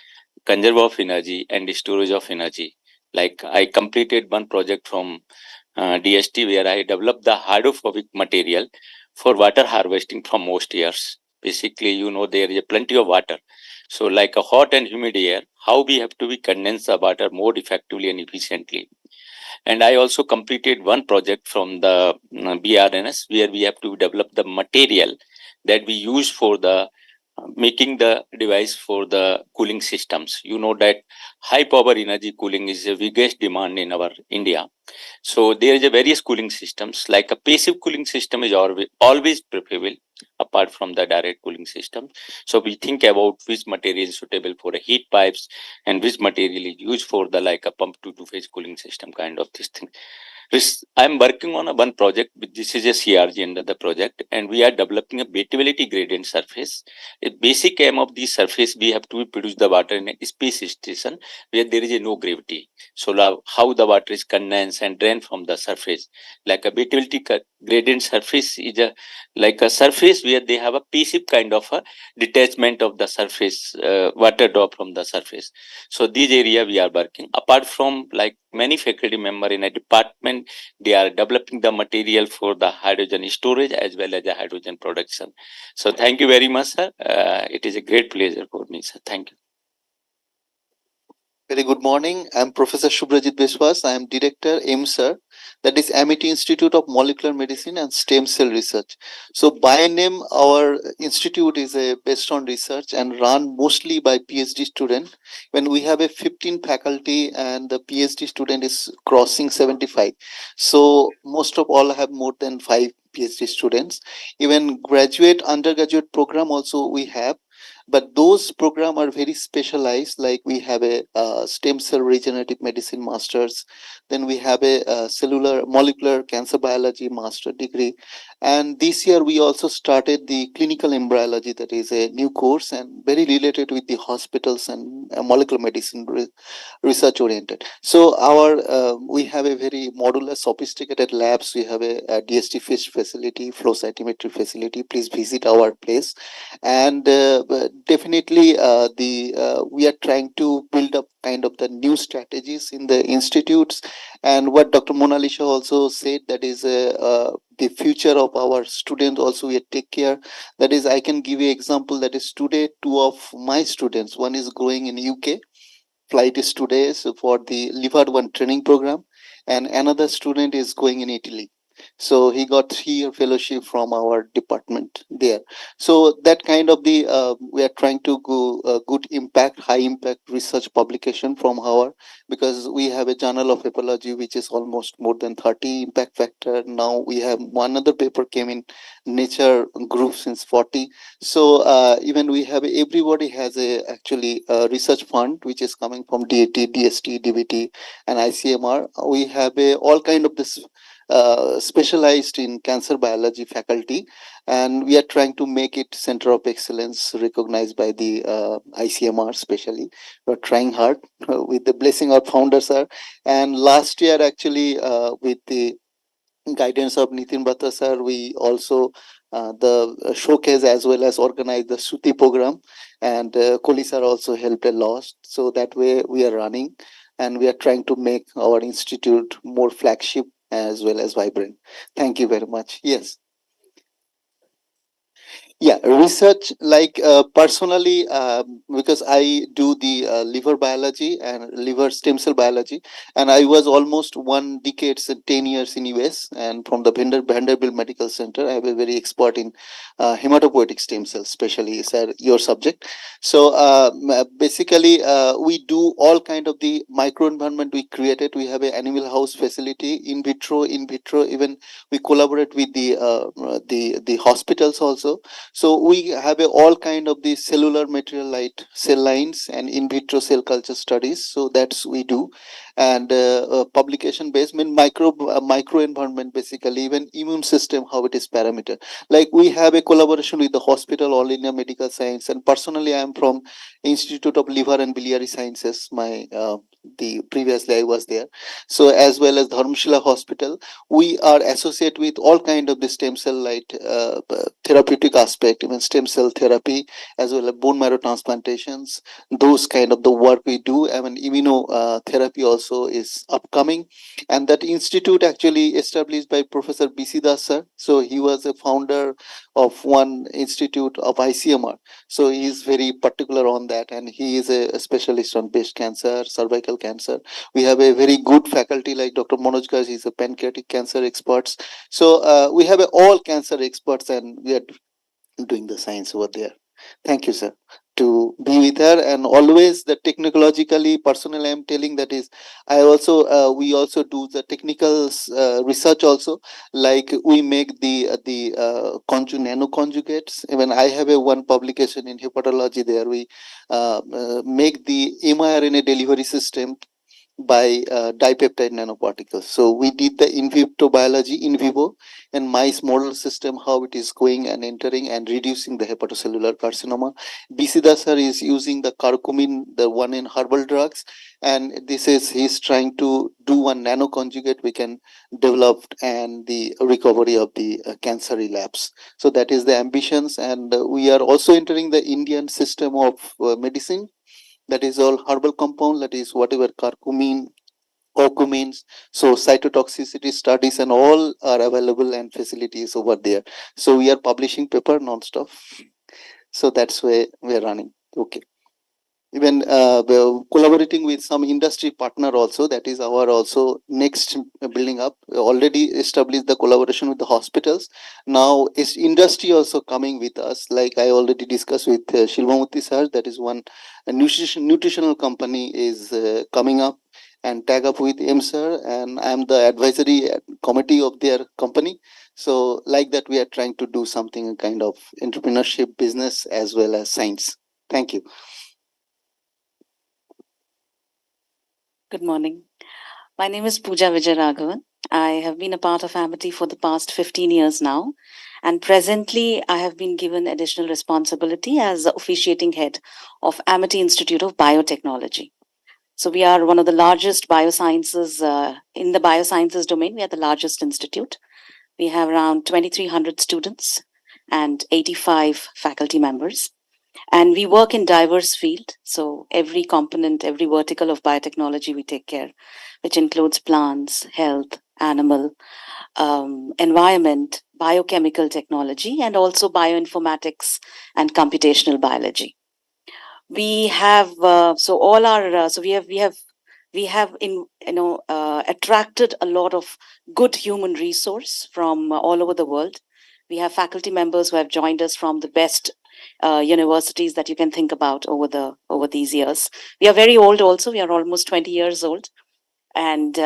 Speaker 8: conserve of energy, and storage of energy. Like I completed one project from DST where I developed the hydrophobic material for water harvesting from most years. Basically, there is plenty of water. So like a hot and humid air, how we have to condense the water more effectively and efficiently. And I also completed one project from the BRNS where we have to develop the material that we use for the making the device for the cooling systems. You know that high power energy cooling is the biggest demand in our India. So there is a various cooling systems, like a passive cooling system is always preferable apart from the direct cooling system. So we think about which material is suitable for the heat pipes and which material is used for the like a pump to two-phase cooling system kind of this thing. I'm working on one project. This is a CRG under the project, and we are developing a batability gradient surface. A basic aim of this surface, we have to produce the water in a space station where there is no gravity. So now how the water is condensed and drained from the surface. Like a batability gradient surface is like a surface where they have a passive kind of a detachment of the surface, water drop from the surface. So this area we are working. Apart from like many faculty member in a department, they are developing the material for the hydrogen storage as well as the hydrogen production. So thank you very much, sir. It is a great pleasure for me, sir. Thank you.
Speaker 15: Very good morning. I'm Professor Subrajit Biswas. I am Director, AIMSR, that is Amity Institute of Molecular Medicine and Stem Cell Research. So by name, our institute is based on research and run mostly by PhD student. When we have a 15 faculty and the PhD student is crossing 75. So most of all have more than 5 PhD students. Even graduate, undergraduate program also we have. But those programs are very specialized, like we have a stem cell regenerative medicine masters, then we have a cellular molecular cancer biology master degree, and this year we also started the clinical embryology, that is a new course and very related with the hospitals and molecular medicine research oriented. So our we have a very modular sophisticated labs. We have a DST fish facility, flow cytometry facility. Please visit our place. And definitely we are trying to build up kind of the new strategies in the institutes. And what Dr. Mona Lisa also said, that is the future of our students also we take care. That is, I can give you example, that is today 2 of my students, one is going in UK, flight is today for the Liver 1 training program, and another student is going in Italy. So he got 3-year fellowship from our department there. So that kind of the we are trying to go good impact, high impact research publication from our, because we have a journal of pathology which is almost more than 30 impact factor. Now we have one other paper came in Nature group since 40. So even we have everybody has a actually a research fund which is coming from DAT, DST, DBT, and ICMR. We have a all kind of this specialized in cancer biology faculty, and we are trying to make it center of excellence recognized by the ICMR. Especially we're trying hard with the blessing our founders sir. And last year actually with the guidance of Nitin Bhatta sir, we also the showcase as well as organize the SUTI program, and Kohli sir also helped a lot. So that way we are running, and we are trying to make our institute more flagship as well as vibrant. Thank you very much. Yes. Yeah, research like personally, because I do the liver biology and liver stem cell biology, and I was almost 1 decade, so 10 years in US, and from the Vanderbilt Medical Center, I have a very expert in hematopoietic stem cells, especially sir, your subject. So basically, we do all kind of the microenvironment we created. We have an animal house facility, in vitro, even we collaborate with the hospitals also. So we have all kind of the cellular material like cell lines and in vitro cell culture studies. So that's we do, and publication based mean micro environment, basically even immune system, how it is parameter. Like we have a collaboration with the hospital, All India Medical Science, and personally I am from Institute of Liver and Biliary Sciences. My the previously I was there. So as well as Dharmshala Hospital, we are associated with all kind of the stem cell like therapeutic aspect, even stem cell therapy, as well as bone marrow transplantations. Those kind of the work we do. I mean, immunotherapy also is upcoming, and that institute actually established by Professor BC Das sir. So he was a founder of one institute of ICMR. So he is very particular on that, and he is a specialist on breast cancer, cervical cancer. We have a very good faculty like Dr. Manoj Garg, he's a pancreatic cancer experts. So we have all cancer experts, and we are doing the science over there. Thank you, sir, to be with her. And always the technologically, personally, I'm telling that is, I also we also do the technical research also. Like we make the nano conjugates. Even I have a one publication in hepatology there. We make the mRNA delivery system by dipeptide nanoparticles. So we did the in vitro biology in vivo and mice model system, how it is going and entering and reducing the hepatocellular carcinoma. BC Das sir is using the curcumin, the one in herbal drugs, and this is he's trying to do one nano conjugate we can develop and the recovery of the cancer relapse. So that is the ambitions, and we are also entering the Indian system of medicine. That is all herbal compound, that is whatever curcumin, curcumins. So cytotoxicity studies and all are available and facilities over there. So we are publishing paper non-stop. So that's where we are running. Okay. Even we're collaborating with some industry partner also. That is our also next building up. We already established the collaboration with the hospitals. Now is industry also coming with us. Like I already discussed with Shilvamurthy sir. That is one nutritional company is coming up and tag up with IMSR, and I am the advisory committee of their company. So like that, we are trying to do something kind of entrepreneurship, business as well as science. Thank you.
Speaker 6: Good morning. My name is Pooja Vijayaraghavan. I have been a part of Amity for the past 15 years now. And presently, I have been given additional responsibility as the officiating head of Amity Institute of Biotechnology. So we are one of the largest biosciences, in the biosciences domain, we are the largest institute. We have around 2,300 students and 85 faculty members. And we work in diverse field. So every component, every vertical of biotechnology we take care, which includes plants, health, animal, environment, biochemical technology, and also bioinformatics and computational biology. We have so all our so we have attracted a lot of good human resource from all over the world. We have faculty members who have joined us from the best universities that you can think about over these years. We are very old also. We are almost 20 years old, and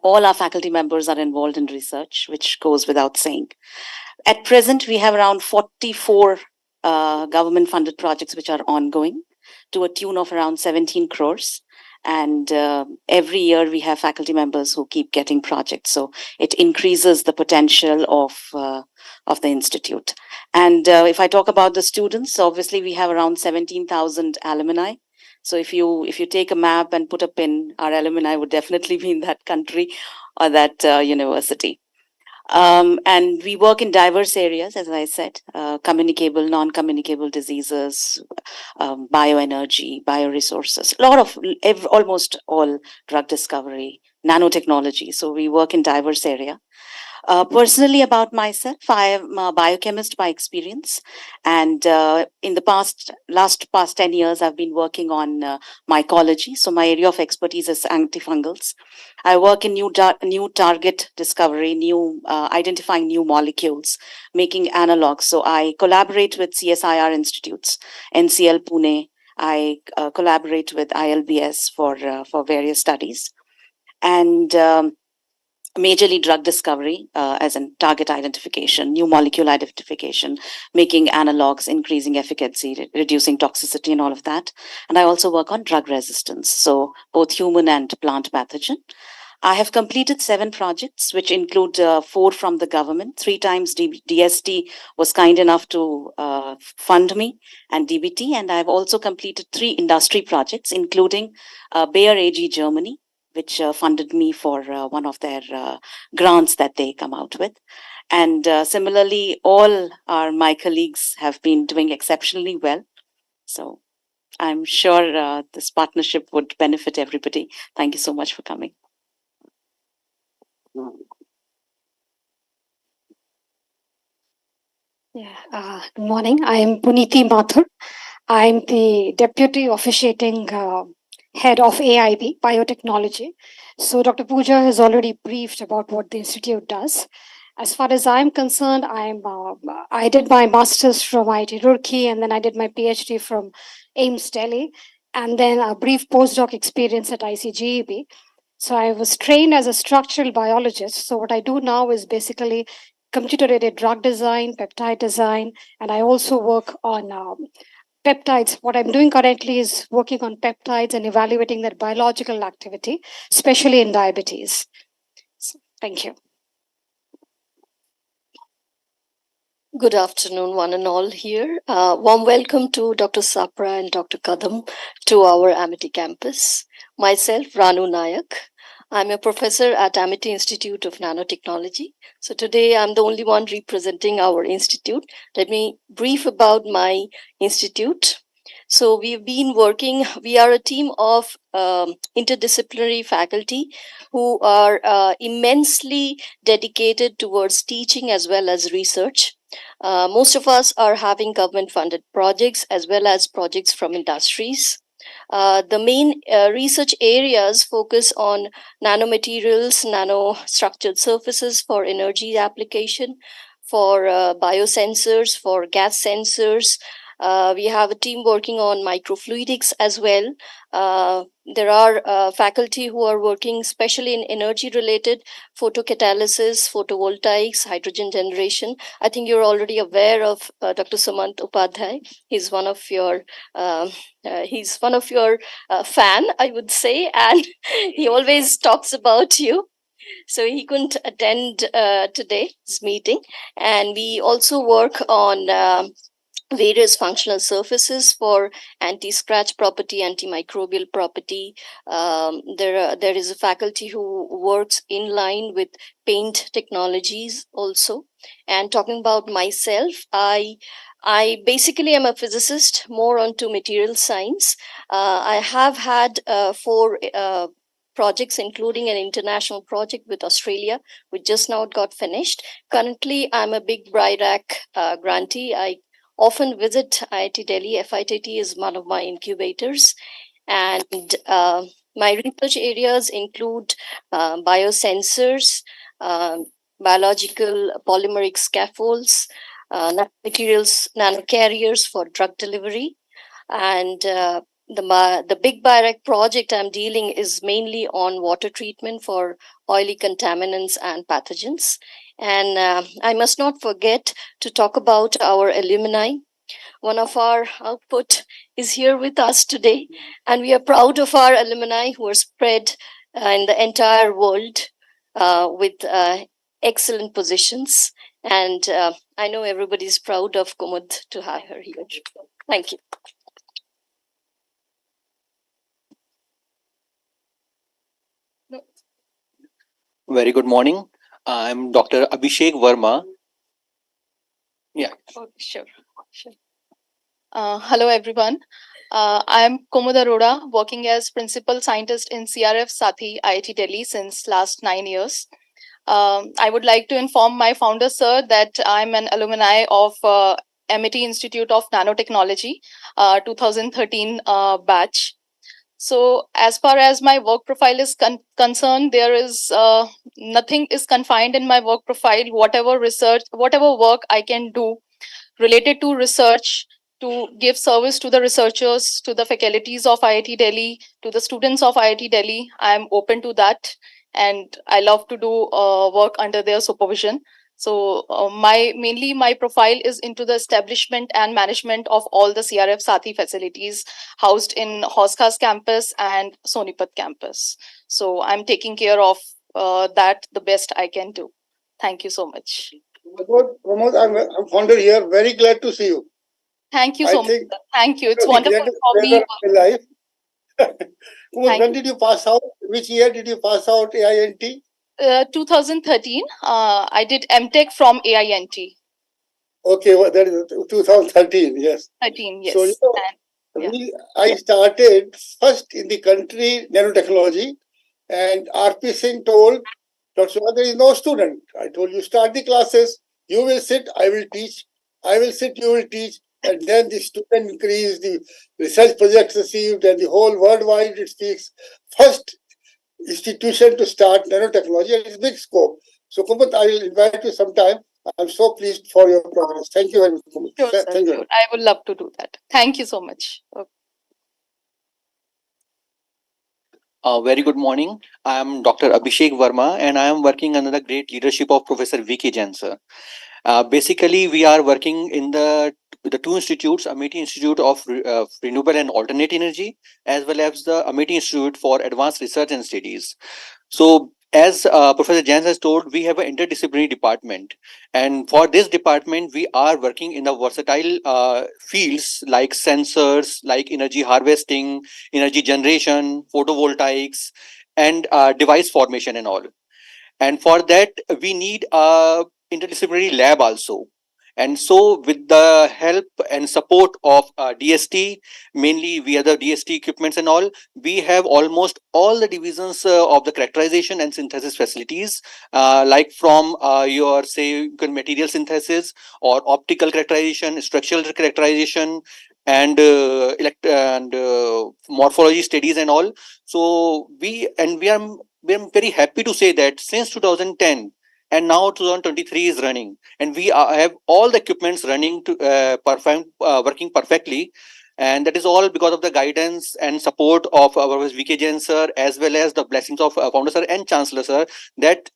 Speaker 6: all our faculty members are involved in research, which goes without saying. At present, we have around 44 government-funded projects which are ongoing to a tune of around 17 crores. And every year we have faculty members who keep getting projects. So it increases the potential of the institute. And if I talk about the students, obviously we have around 17,000 alumni. So if you take a map and put a pin, our alumni would definitely be in that country or that university. And we work in diverse areas, as I said, communicable, non-communicable diseases, bioenergy, bioresources, almost all drug discovery, nanotechnology. So we work in diverse area. Personally, about myself, I am a biochemist by experience, and in the past 10 years, I've been working on mycology. So my area of expertise is antifungals. I work in new target discovery, new identifying new molecules, making analogs. So I collaborate with CSIR institutes, NCL Pune. I collaborate with ILBS for various studies, and majorly drug discovery, as in target identification, new molecule identification, making analogs, increasing efficacy, reducing toxicity, and all of that. And I also work on drug resistance, so both human and plant pathogen. I have completed 7 projects, which include 4 from the government. 3 times DST was kind enough to fund me, and DBT. And I've also completed 3 industry projects, including Bayer AG Germany, which funded me for one of their grants that they come out with. And similarly, all my colleagues have been doing exceptionally well. So I'm sure this partnership would benefit everybody. Thank you so much for coming.
Speaker 16: Yeah, good morning. I am Puniti Mathur. I am the Deputy Officiating Head of AIB, Biotechnology. So Dr. Pooja has already briefed about what the institute does. As far as I'm concerned, I did my master's from IIT Roorkee, and then I did my PhD from AIMS Delhi, and then a brief postdoc experience at ICGEB. So I was trained as a structural biologist. So what I do now is basically computer-aided drug design, peptide design, and I also work on peptides. What I'm doing currently is working on peptides and evaluating their biological activity, especially in diabetes. So, thank you.
Speaker 17: Good afternoon, one and all here. Warm welcome to Dr. Sapra and Dr. Kadam to our Amity campus. Myself, Ranu Nayak. I'm a professor at Amity Institute of Nanotechnology. So today I'm the only one representing our institute. Let me brief about my institute. So we've been working, we are a team of interdisciplinary faculty who are immensely dedicated towards teaching as well as research. Most of us are having government funded projects as well as projects from industries. The main research areas focus on nanomaterials, nanostructured surfaces for energy application, for biosensors, for gas sensors. We have a team working on microfluidics as well. There are faculty who are working especially in energy related photocatalysis, photovoltaics, hydrogen generation. I think you're already aware of Dr. Sumant Upadhyay. He's one of your fan, I would say, and he always talks about you. So he couldn't attend today's meeting. And we also work on various functional surfaces for anti-scratch property, antimicrobial property. There is a faculty who works in line with paint technologies also. And talking about myself, I basically am a physicist, more onto material science. I have had 4 projects, including an international project with Australia, which just now got finished. Currently, I'm a big BRIDAC grantee. I often visit IIT Delhi. FITT is one of my incubators. And my research areas include biosensors, biological polymeric scaffolds, nanomaterials, nanocarriers for drug delivery. And the big BIRAC project I'm dealing is mainly on water treatment for oily contaminants and pathogens. And I must not forget to talk about our alumni. One of our output is here with us today, and we are proud of our alumni who are spread in the entire world with excellent positions. And I know everybody's proud of Kumud to have her here. Thank you.
Speaker 18: Very good morning. I'm Dr. Abhishek Verma. Yeah.
Speaker 13: Okay, sure. Hello, everyone. I'm Kumud Arora, working as Principal Scientist in CRF SATHI, IIT Delhi since last 9 years. I would like to inform my founder, sir, that I'm an alumni of MIT Institute of Nanotechnology, 2013 batch. So, as far as my work profile is concerned, there is nothing is confined in my work profile. Whatever research, whatever work I can do related to research, to give service to the researchers, to the faculties of IIT Delhi, to the students of IIT Delhi, I'm open to that, and I love to do work under their supervision. So mainly my profile is into the establishment and management of all the CRF SATHI facilities housed in Hoskas campus and Sonipat campus. So I'm taking care of that the best I can do. Thank you so much.
Speaker 19: Pramod, I'm founder here. Very glad to see you.
Speaker 13: Thank you so much. Sir. Thank you. It's wonderful for me.
Speaker 19: Life. When did you pass out? Which year did you pass out AINT?
Speaker 13: 2013. I did MTech from AINT.
Speaker 19: Okay, well, that is 2013. Yes.
Speaker 13: 13. Yes.
Speaker 19: So you know, I started first in the country nanotechnology, and RP Singh told, Dr. There is no student. I told you start the classes. You will sit. I will teach. I will sit. You will teach. And then the student increased, the research projects received, and the whole worldwide it speaks. First institution to start nanotechnology, and it's big scope. So, Kumut, I will invite you sometime. I'm so pleased for your progress. Thank you very much, Kumut.
Speaker 13: Sure, sir,
Speaker 19: Thank you.
Speaker 13: Sure. I would love to do that. Thank you so much. Okay.
Speaker 18: Very good morning. I am Dr. Abhishek Verma, and I am working under the great leadership of Professor V.K. Jain, sir. Basically, we are working in the two institutes, Amity Institute of Renewable and Alternate Energy, as well as the Amity Institute for Advanced Research and Studies. So, as Professor Jain has told, we have an interdisciplinary department, and for this department, we are working in the versatile fields like sensors, like energy harvesting, energy generation, photovoltaics, and device formation and all. And for that, we need a interdisciplinary lab also. And so with the help and support of DST, mainly via the DST equipments and all, we have almost all the divisions of the characterization and synthesis facilities, like from your, say, material synthesis or optical characterization, structural characterization, and morphology studies and all. So we are very happy to say that since 2010 and now 2023 is running, and we have all the equipments running to working perfectly, and that is all because of the guidance and support of our VK Jain sir, as well as the blessings of founder sir and chancellor sir, that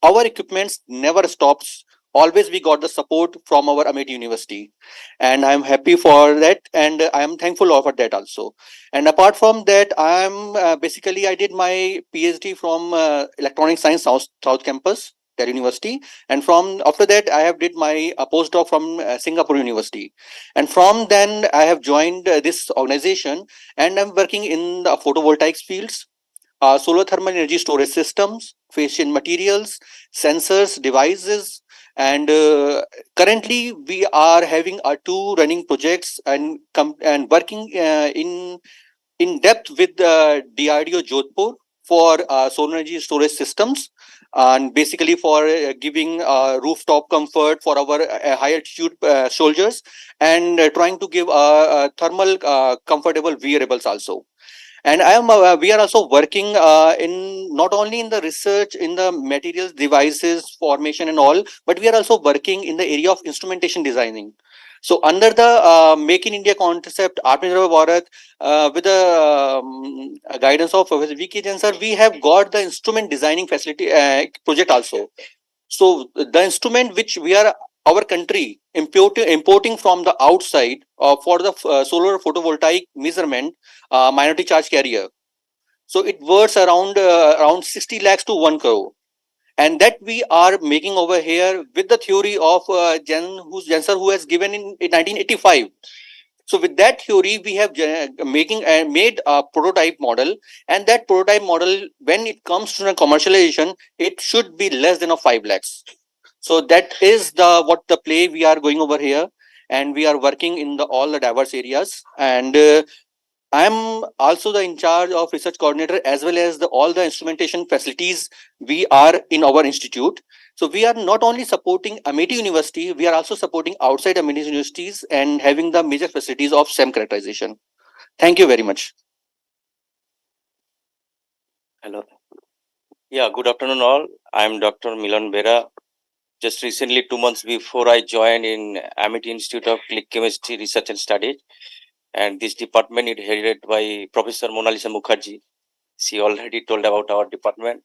Speaker 18: our equipments never stops. Always we got the support from our Amity University, and I'm happy for that, and I'm thankful for that also. And apart from that, I'm basically I did my PhD from Electronic Science South Campus, Delhi University, and from after that I have did my postdoc from Singapore University, and from then I have joined this organization, and I'm working in the photovoltaics fields, solar thermal energy storage systems, phase change materials, sensors, devices, and currently we are having two running projects and working in depth with DRDO Jodhpur for solar energy storage systems, and basically for giving rooftop comfort for our high altitude soldiers, and trying to give thermal comfortable wearables also. And we are also working in not only in the research in the materials, devices, formation and all, but we are also working in the area of instrumentation designing. So under the Make in India concept, Atmanirbhar Bharat, with the guidance of Professor V.K. Jain sir, we have got the instrument designing facility project also. So the instrument which we are our country importing from the outside for the solar photovoltaic measurement, minority charge carrier. So it worth around 60 lakhs to 1 crore. And that we are making over here with the theory of Jain sir, who has given in 1985. So with that theory, we have made a prototype model, and that prototype model, when it comes to the commercialization, it should be less than 5 lakhs. So that is what the play we are going over here, and we are working in all the diverse areas. And I am also the in charge of research coordinator as well as all the instrumentation facilities we are in our institute. So we are not only supporting Amity University, we are also supporting outside Amity universities and having the major facilities of SEM characterization. Thank you very much.
Speaker 20: Hello. Yeah, good afternoon all. I'm Dr. Milan Bera. Just recently, 2 months before, I joined in Amity Institute of Click Chemistry Research and Studies. And this department is headed by Professor Monalisa Mukherjee. She already told about our department.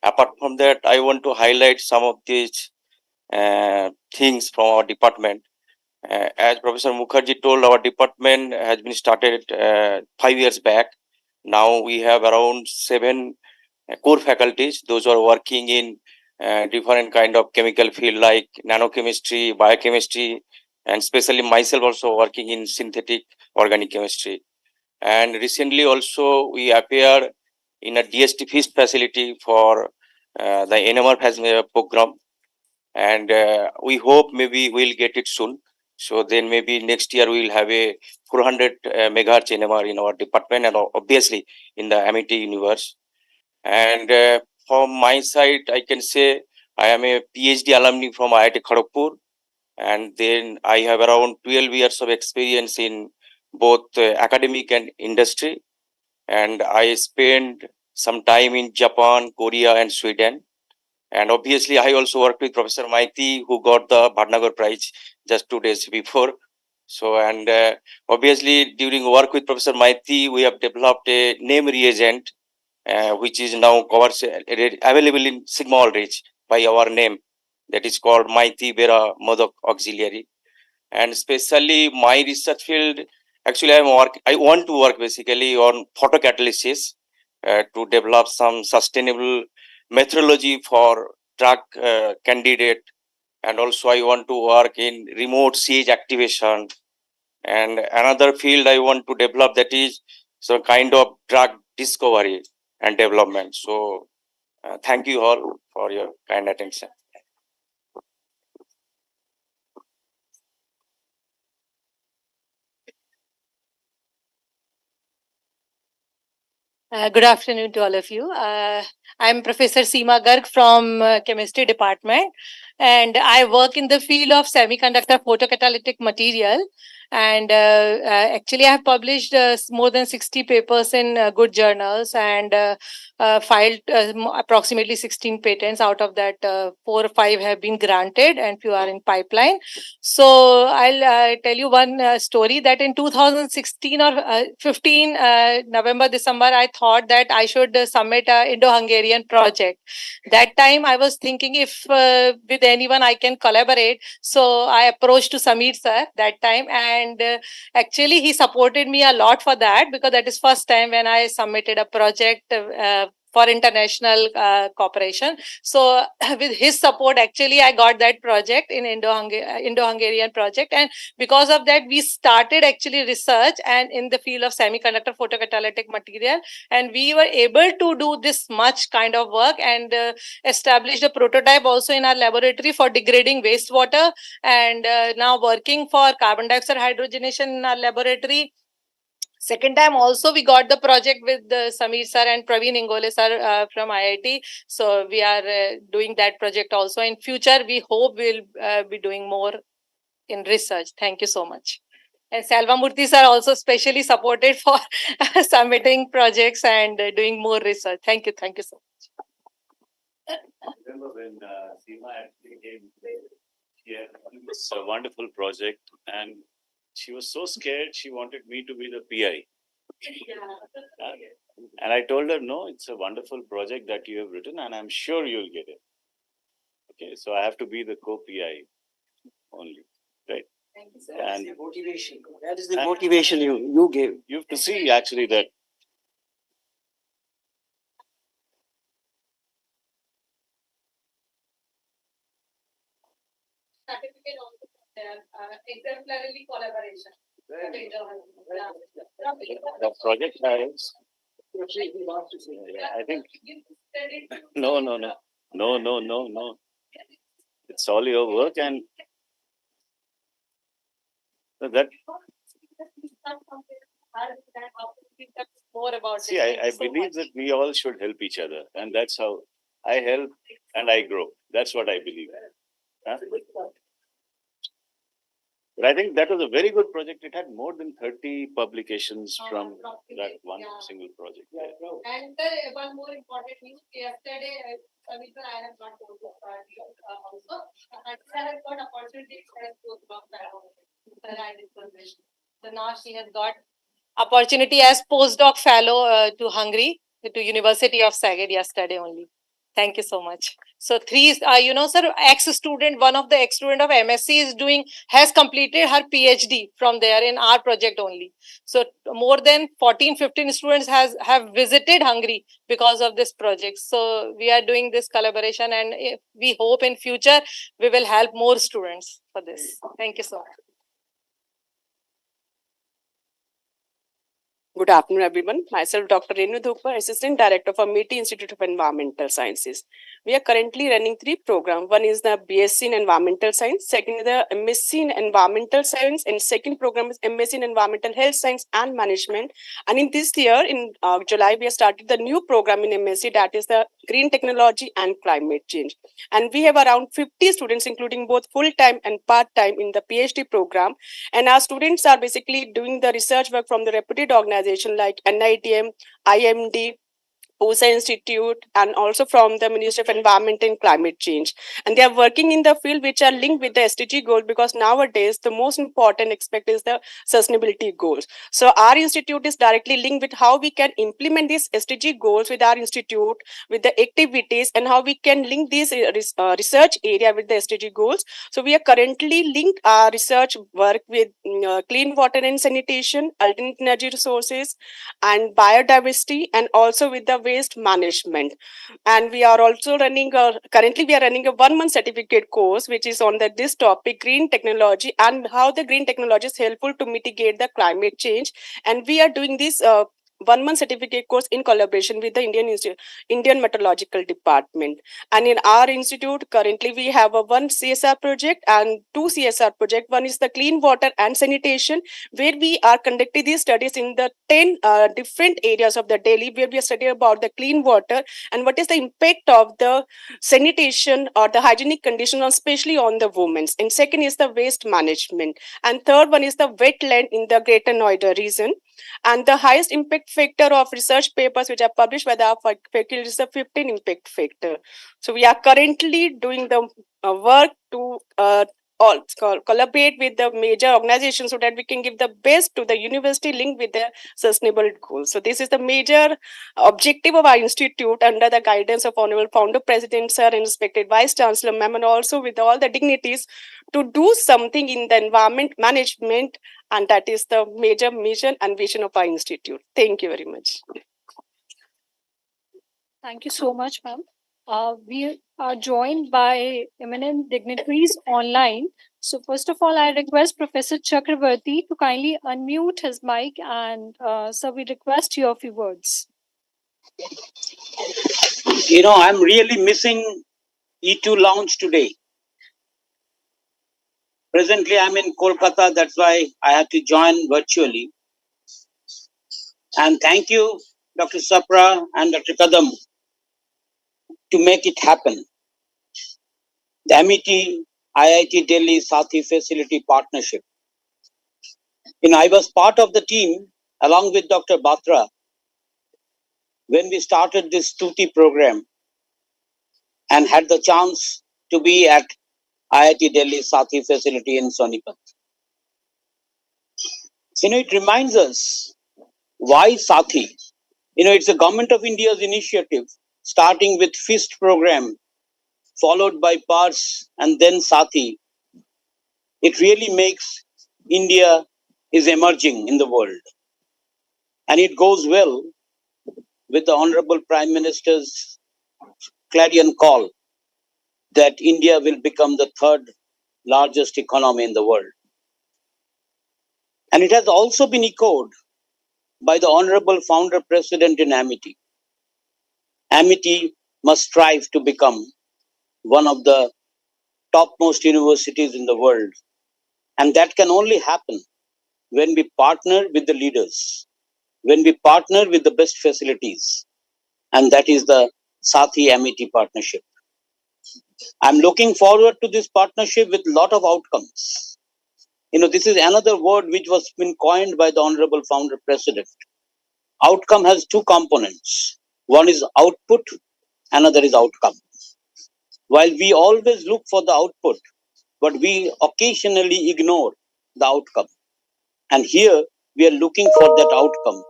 Speaker 20: Apart from that, I want to highlight some of these things from our department. As Professor Mukherjee told, our department has been started 5 years back. Now we have around 7 core faculties, those who are working in different kind of chemical field like nanochemistry, biochemistry, and especially myself also working in synthetic organic chemistry. And recently also we appeared in a DST feast facility for the NMR program, and we hope maybe we'll get it soon. So then maybe next year we'll have a 400 megahertz NMR in our department and obviously in the Amity universe. And from my side, I can say I am a PhD alumni from IIT Kharagpur, and then I have around 12 years of experience in both academic and industry. And I spent some time in Japan, Korea, and Sweden. And obviously, I also worked with Professor Maiti, who got the Bhatnagar Prize just 2 days before. So, and obviously, during work with Professor Maiti, we have developed a name reagent, which is now available in Sigma Aldrich by our name. That is called Maiti Bera Mode Auxiliary. And especially my research field, actually, I want to work basically on photocatalysis to develop some sustainable methodology for drug candidate. And also I want to work in remote siege activation. And another field I want to develop, that is some kind of drug discovery and development. So thank you all for your kind attention.
Speaker 21: Good afternoon to all of you. I'm Professor Seema Garg from Chemistry Department, and I work in the field of semiconductor photocatalytic material. And actually, I have published more than 60 papers in good journals and filed approximately 16 patents. Out of that, 4 or 5 have been granted and few are in pipeline. So I'll tell you one story that in 2016 or 15, November, December, I thought that I should submit an Indo-Hungarian project. That time I was thinking if with anyone I can collaborate. So I approached to Samir sir that time, and actually he supported me a lot for that, because that is first time when I submitted a project for international cooperation. So with his support, actually I got that project in Indo-Hungarian project, and because of that we started actually research and in the field of semiconductor photocatalytic material, and we were able to do this much kind of work and established a prototype also in our laboratory for degrading wastewater, and now working for carbon dioxide hydrogenation in our laboratory. Second time also we got the project with Samir sir and Praveen Ingole sir from IIT. So we are doing that project also. In future, we hope we'll be doing more in research. Thank you so much. And Salva Murthy sir also specially supported for submitting projects and doing more research. Thank you. Thank you so much.
Speaker 22: Remember when Seema actually came, she had this wonderful project, and she was so scared she wanted me to be the PI. And I told her, no, it's a wonderful project that you have written, and I'm sure you'll get it. Okay, so I have to be the co-PI only, right?
Speaker 10: Thank you, sir. That's the motivation. That is the motivation you gave.
Speaker 22: You have to see actually that
Speaker 21: Certificate also there, exemplarily collaboration.
Speaker 22: the project has. I think no. It's all your work, and that
Speaker 21: More about
Speaker 22: See,
Speaker 21: it.
Speaker 22: I believe that we all should help each other, and that's how I help and I grow. That's what I believe. Huh? But I think that was a very good project. It had more than 30 publications from that one single project.
Speaker 21: And one more important news. Yesterday, Savita, I have got also. And I have got opportunity as postdoc fellow. So now she has got opportunity as postdoc fellow to Hungary, to University of Szeged yesterday only. Thank you so much. So three, sir, ex-student, one of the ex-student of MSc has completed her PhD from there in our project only. So more than 14, 15 students have visited Hungary because of this project. So we are doing this collaboration and we hope in future we will help more students for this. Thank you so much.
Speaker 4: Good afternoon, everyone. Myself, Dr. Renu Dhupar, Assistant Director for MITI Institute of Environmental Sciences. We are currently running 3 programs. One is the BSc in Environmental Science, second is the MSc in Environmental Science, and second program is MSc in Environmental Health Science and Management. And in this year, in July, we have started the new program in MSc, that is the Green Technology and Climate Change. And we have around 50 students, including both full-time and part-time in the PhD program. And our students are basically doing the research work from the reputed organization like NITM, IMD, POSA Institute, and also from the Ministry of Environment and Climate Change. And they are working in the field which are linked with the SDG goal, because nowadays the most important aspect is the sustainability goals. So our institute is directly linked with how we can implement these SDG goals with our institute, with the activities, and how we can link this research area with the SDG goals. So we are currently linked our research work with clean water and sanitation, alternate energy resources, and biodiversity, and also with the waste management. And we are also running currently we are running a 1-month certificate course which is on this topic, green technology, and how the green technology is helpful to mitigate the climate change. And we are doing this 1-month certificate course in collaboration with the Indian Meteorological Department. And in our institute, currently we have a 1 CSR project and 2 CSR project. One is the clean water and sanitation, where we are conducting these studies in the 10 different areas of the Delhi, where we are studying about the clean water and what is the impact of the sanitation or the hygienic condition, especially on the women. And second is the waste management. And third one is the wetland in the Greater Noida region. And the highest impact factor of research papers which are published by the faculty is the 15 impact factor. So we are currently doing the work to collaborate with the major organizations so that we can give the best to the university linked with the sustainable goals. So this is the major objective of our institute under the guidance of Honorable Founder President Sir and respected Vice Chancellor Ma'am, and also with all the dignities to do something in the environment management, and that is the major mission and vision of our institute. Thank you very much.
Speaker 1: Thank you so much, ma'am. We are joined by eminent dignitaries online. So first of all, I request Professor Chakravarti to kindly unmute his mic, and so we request your few words.
Speaker 9: I'm really missing E2 Lounge today. Presently, I'm in Kolkata. That's why I had to join virtually. And thank you, Dr. Sapra and Dr. Kadam, to make it happen. The MIT IIT Delhi SATHI Facility Partnership. I was part of the team along with Dr. Batra when we started this 2T program and had the chance to be at IIT Delhi SATHI facility in Sonipat. It reminds us why SATHI. It's a Government of India's initiative, starting with FIST program, followed by PARS and then SATHI. It really makes India is emerging in the world. And it goes well with the Honorable Prime Minister's clarion call that India will become the 3rd largest economy in the world. And it has also been echoed by the Honorable Founder President in Amity. Amity must strive to become one of the topmost universities in the world. And that can only happen when we partner with the leaders, when we partner with the best facilities, and that is the SATHI MET partnership. I'm looking forward to this partnership with a lot of outcomes. This is another word which was been coined by the Honorable Founder President. Outcome has two components. One is output, another is outcome. While we always look for the output, but we occasionally ignore the outcome. And here we are looking for that outcome,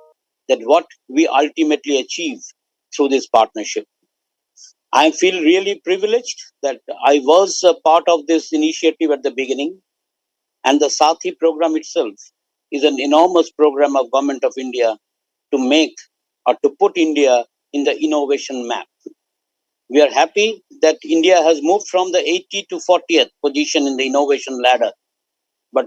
Speaker 9: that what we ultimately achieve through this partnership. I feel really privileged that I was a part of this initiative at the beginning, and the SATHI program itself is an enormous program of Government of India to make or to put India in the innovation map. We are happy that India has moved from the 80th to 40th position in the innovation ladder. But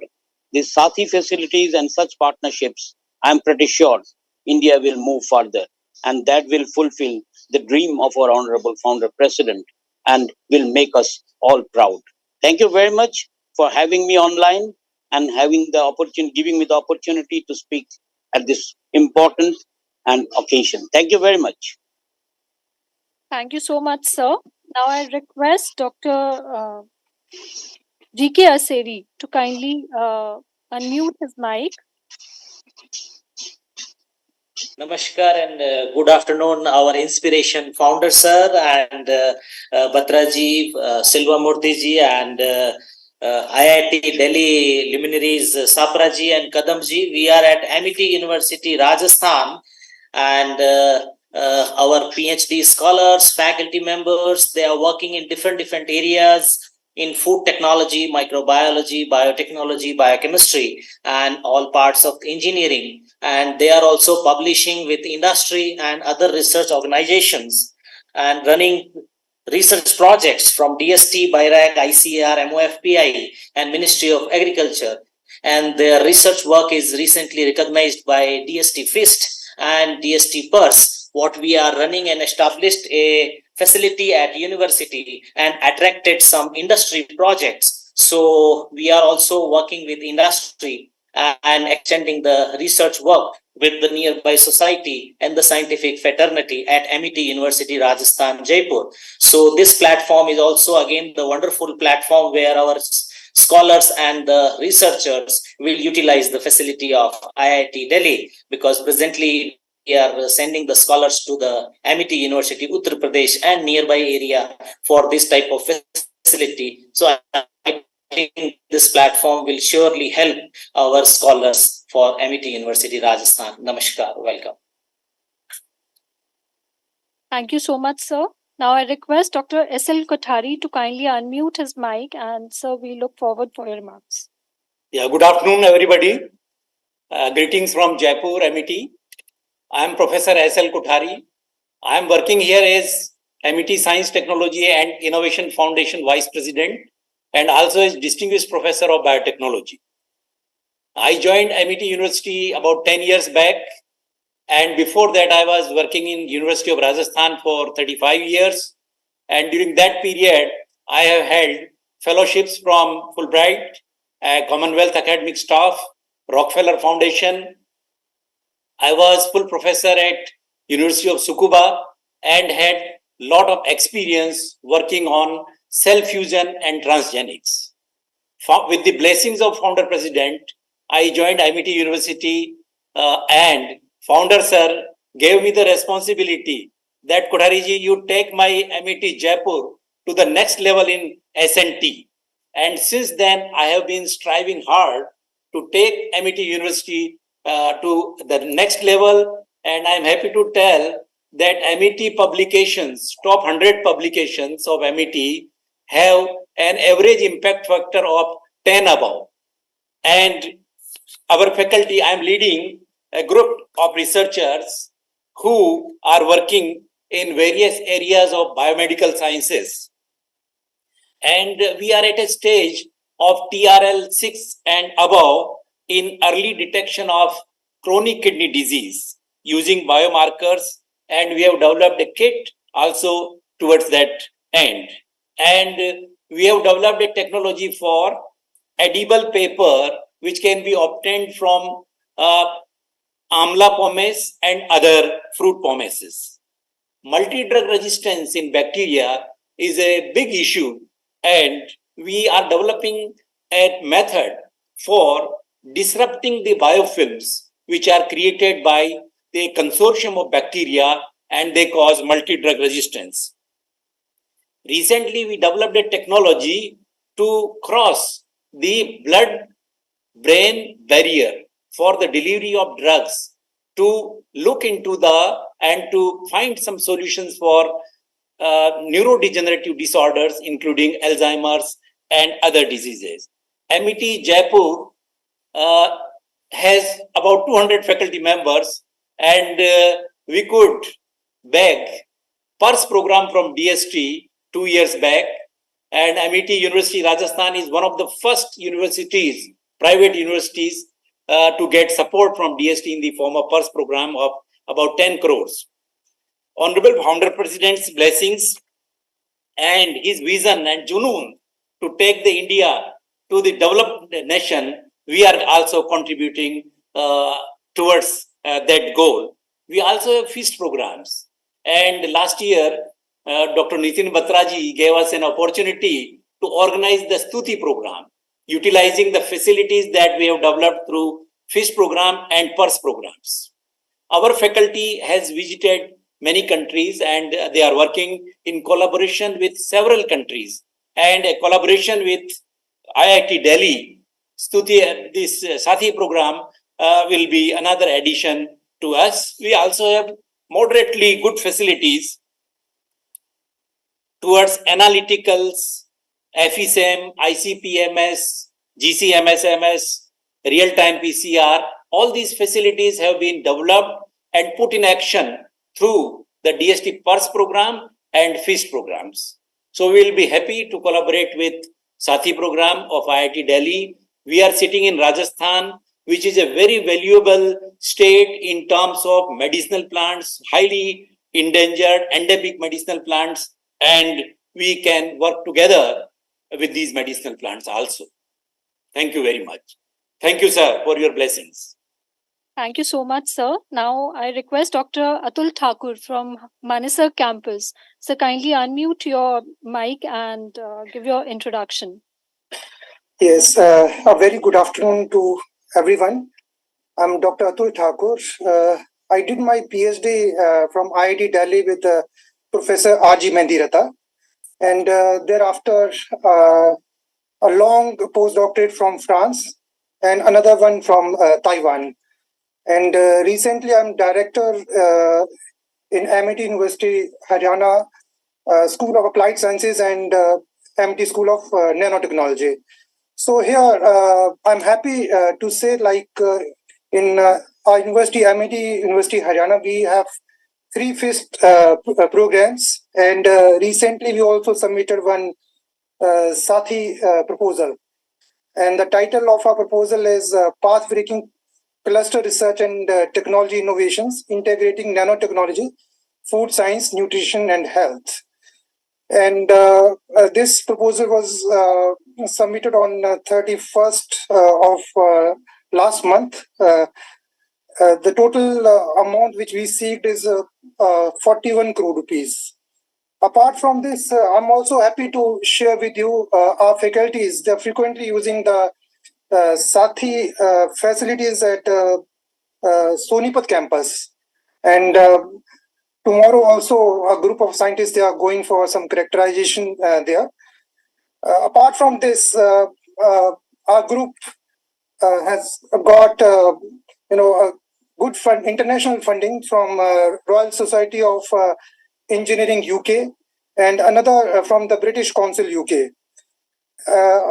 Speaker 9: these SATHI facilities and such partnerships, I am pretty sure India will move further, and that will fulfill the dream of our Honorable Founder President and will make us all proud. Thank you very much for having me online and giving me the opportunity to speak at this important and occasion. Thank you very much.
Speaker 1: Thank you so much, sir. Now I request Dr. G.K. Aseri to kindly unmute his mic.
Speaker 11: Namaskar and good afternoon, our inspiration founder, sir, and Batraji, Silva Murthy and IIT Delhi luminaries Sapraji and Kadamji. We are at MET University, Rajasthan, and our PhD scholars, faculty members, they are working in different areas in food technology, microbiology, biotechnology, biochemistry, and all parts of engineering. And they are also publishing with industry and other research organizations and running research projects from DST, BIRAC, ICAR, MOFPI, and Ministry of Agriculture. And their research work is recently recognized by DST FIST and DST PERS. What we are running and established a facility at university and attracted some industry projects. So we are also working with industry and extending the research work with the nearby society and the scientific fraternity at MET University, Rajasthan, Jaipur. So this platform is also again the wonderful platform where our scholars and the researchers will utilize the facility of IIT Delhi, because presently we are sending the scholars to the MET University, Uttar Pradesh and nearby area for this type of facility. So I think this platform will surely help our scholars for MET University, Rajasthan. Namaskar. Welcome.
Speaker 1: Thank you so much, sir. Now I request Dr. S.L. Kothari to kindly unmute his mic, and sir, we look forward for your remarks.
Speaker 12: Yeah, good afternoon, everybody. Greetings from Jaipur, MET. I am Professor S.L. Kothari. I am working here as MET Science, Technology and Innovation Foundation Vice President and also as Distinguished Professor of Biotechnology. I joined MET University about 10 years back, and before that I was working in University of Rajasthan for 35 years, and during that period I have held fellowships from Fulbright, Commonwealth Academic Staff, Rockefeller Foundation. I was full professor at University of Tsukuba and had lot of experience working on cell fusion and transgenics. With the blessings of Founder President, I joined MET University and Founder Sir gave me the responsibility that Kothari-ji, you take my MET Jaipur to the next level in S&T. And since then, I have been striving hard to take MET University to the next level, and I'm happy to tell that MET publications, top 100 publications of MET have an average impact factor of 10 above. And our faculty, I'm leading a group of researchers who are working in various areas of biomedical sciences. And we are at a stage of TRL6 and above in early detection of chronic kidney disease using biomarkers, and we have developed a kit also towards that end. And we have developed a technology for edible paper which can be obtained from amla pomace and other fruit pomaces. Multi-drug resistance in bacteria is a big issue, and we are developing a method for disrupting the biofilms which are created by the consortium of bacteria, and they cause multi-drug resistance. Recently, we developed a technology to cross the blood-brain barrier for the delivery of drugs, to look into and to find some solutions for neurodegenerative disorders, including Alzheimer's and other diseases. MIT Jaipur has about 200 faculty members, and we could beg PERS program from DST 2 years back, and MIT University Rajasthan is one of the first universities, private universities, to get support from DST in the form of PERS program of about 10 crores. Honorable Founder President's blessings and his vision and junoon to take the India to the developed nation, we are also contributing towards that goal. We also have feast programs. And last year, Dr. Nitin Batraji gave us an opportunity to organize the STUTI program, utilizing the facilities that we have developed through feast program and PERS programs. Our faculty has visited many countries, and they are working in collaboration with several countries, and a collaboration with IIT Delhi. STUTI, this SATHI program will be another addition to us. We also have moderately good facilities towards analyticals, FESM, ICP-MS, GC-MS-MS, real-time PCR. All these facilities have been developed and put in action through the DST PERS program and FEAST programs. So we will be happy to collaborate with SATHI program of IIT Delhi. We are sitting in Rajasthan, which is a very valuable state in terms of medicinal plants, highly endangered endemic medicinal plants, and we can work together with these medicinal plants also. Thank you very much. Thank you, sir, for your blessings.
Speaker 1: Thank you so much, sir. Now I request Dr. Atul Thakur from Manesar campus. So kindly unmute your mic and give your introduction.
Speaker 2: Yes, a very good afternoon to everyone. I'm Dr. Atul Thakur. I did my PhD from IIT Delhi with Professor R.G. Mendirata, and thereafter a long postdoctorate from France and another one from Taiwan. And recently I'm director in MIT University, Haryana, School of Applied Sciences, and MIT School of Nanotechnology. So here I'm happy to say, like in our university, MIT University, Haryana, we have 3 FIST programs, and recently we also submitted one SATHI proposal. And the title of our proposal is Path-Breaking Cluster Research and Technology Innovations, Integrating Nanotechnology, Food Science, Nutrition, and Health. And this proposal was submitted on 31st of last month. The total amount which we seeked is 41 crore rupees. Apart from this, I'm also happy to share with you our faculties. They're frequently using the SATHI facilities at Sonipat campus. And tomorrow also a group of scientists, they are going for some characterization there. Apart from this, our group has got a good international funding from Royal Society of Engineering UK and another from the British Council UK.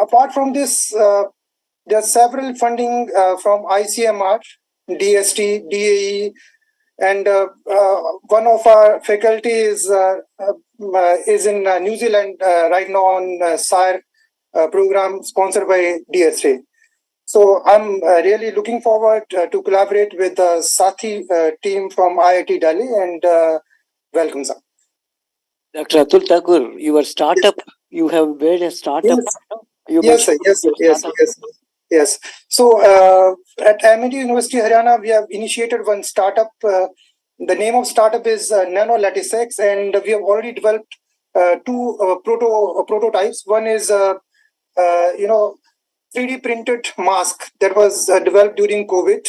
Speaker 2: Apart from this, there are several funding from ICMR, DST, DAE, and one of our faculty is in New Zealand right now on SIRE program sponsored by DSA. So I'm really looking forward to collaborate with the SATHI team from IIT Delhi, and welcome, sir.
Speaker 10: Dr. Atul Thakur, your startup, you have made a startup.
Speaker 2: Yes, yes, sir. Yes, Yes. So at MIT University, Haryana, we have initiated one startup. The name of startup is Nano Latticex, and we have already developed two prototypes. One is 3D printed mask that was developed during COVID,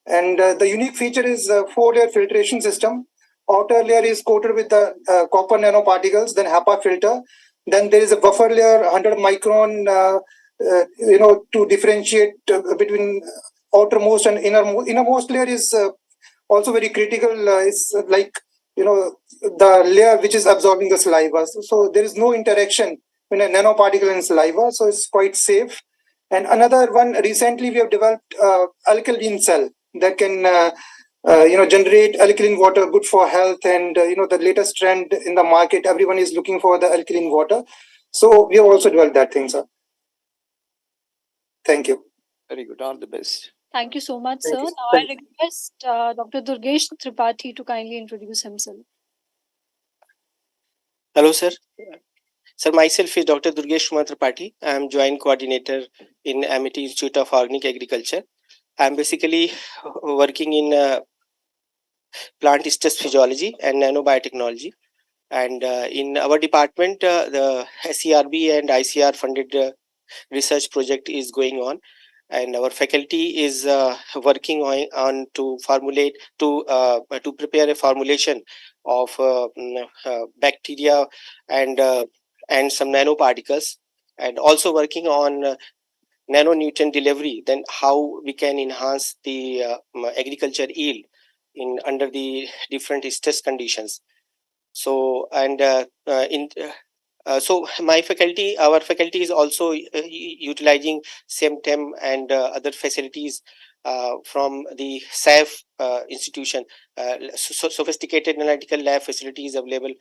Speaker 2: and the unique feature is a 4-layer filtration system. Outer layer is coated with the copper nanoparticles, then HEPA filter. Then there is a buffer layer, 100 micron, to differentiate between outermost and innermost. Innermost layer is also very critical. It's like the layer which is absorbing the saliva. So there is no interaction between a nanoparticle and saliva. So it's quite safe. And another one, recently we have developed alkaline cell that can generate alkaline water, good for health, and the latest trend in the market, everyone is looking for the alkaline water. So we have also developed that thing, sir. Thank you.
Speaker 10: Very good. All the best.
Speaker 1: Thank you so much,
Speaker 2: Thank
Speaker 1: sir.
Speaker 2: you.
Speaker 1: Now I request Dr. Durgesh Tripathi to kindly introduce himself.
Speaker 3: Hello, sir. Sir, myself is Dr. Durgesh Kumar Tripathi. I am Joint Coordinator in MIT Institute of Organic Agriculture. I am basically working in plant stress physiology and nanobiotechnology. And in our department, the SERB and ICR funded research project is going on. And our faculty is working on to formulate, to prepare a formulation of bacteria and some nanoparticles, and also working on nanonutrient delivery, then how we can enhance the agriculture yield in under the different stress conditions. So so our faculty is also utilizing SEMTEM and other facilities from the SAF institution, sophisticated analytical lab facilities available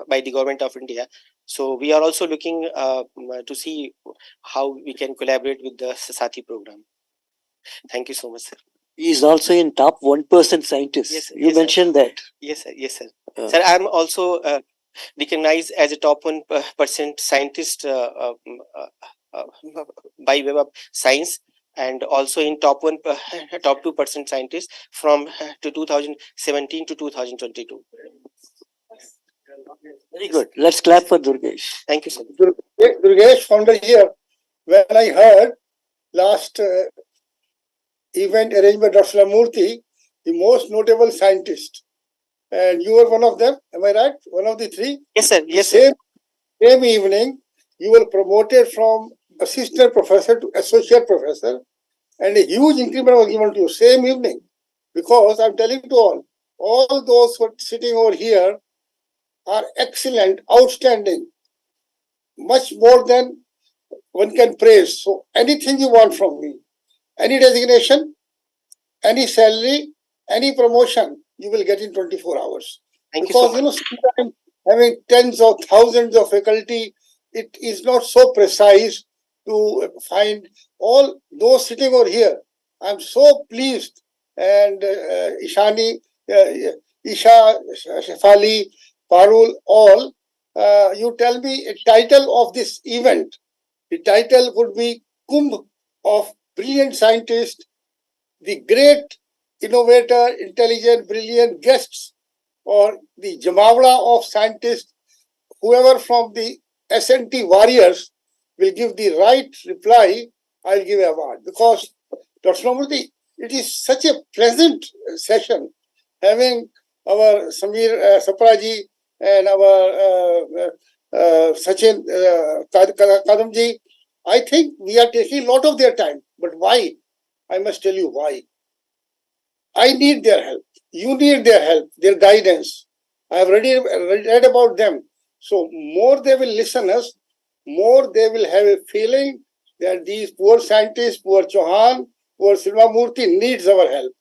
Speaker 3: by the government of India. So we are also looking to see how we can collaborate with the SATHI program. Thank you so much, sir.
Speaker 10: He is also in top 1% scientist.
Speaker 3: Yes,
Speaker 10: You
Speaker 3: yes,
Speaker 10: mentioned
Speaker 3: sir.
Speaker 10: that.
Speaker 3: Yes, sir. Yes, sir. Sir, I am also recognized as a top 1% scientist by Web of Science, and also in top 2% scientist from 2017 to 2022.
Speaker 10: Very good. Let's clap for Durgesh.
Speaker 3: Thank you, sir.
Speaker 19: Durgesh, founder here. When I heard last event arranged by Dr. Murthy, the most notable scientist, and you were one of them, am I right? One of the three?
Speaker 3: Yes, sir. Yes, sir.
Speaker 19: Same evening, you were promoted from assistant professor to associate professor, and a huge increment was given to you same evening. Because I'm telling to all those who are sitting over here are excellent, outstanding, much more than one can praise. So anything you want from me, any designation, any salary, any promotion, you will get in 24 hours.
Speaker 3: Thank
Speaker 19: because
Speaker 3: you so much.
Speaker 19: Sometimes having tens of thousands of faculty, it is not so precise to find all those sitting over here. I'm so pleased. And Ishani, Isha, Shefali, Parul, all, you tell me a title of this event. The title would be Kumbh of Brilliant Scientists, the great innovator, intelligent, brilliant guests, or the Jamavla of scientists, whoever from the S&T warriors will give the right reply, I'll give an award. Because, Dr. Murthy, it is such a pleasant session having our Samir Sapraji and our Sachin Kadamji. I think we are taking a lot of their time. But why? I must tell you why. I need their help. You need their help, their guidance. I have already read about them. So more they will listen us, more they will have a feeling that these poor scientists, poor Chauhan, poor Silva Murthy needs our help.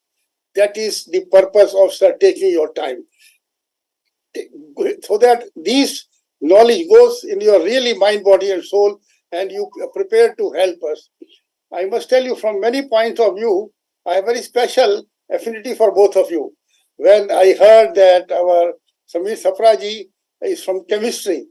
Speaker 19: That is the purpose of sir taking your time. So that this knowledge goes in your really mind, body and soul, and you are prepared to help us. I must tell you from many points of view, I have very special affinity for both of you. When I heard that our Samir Sapraji is from chemistry,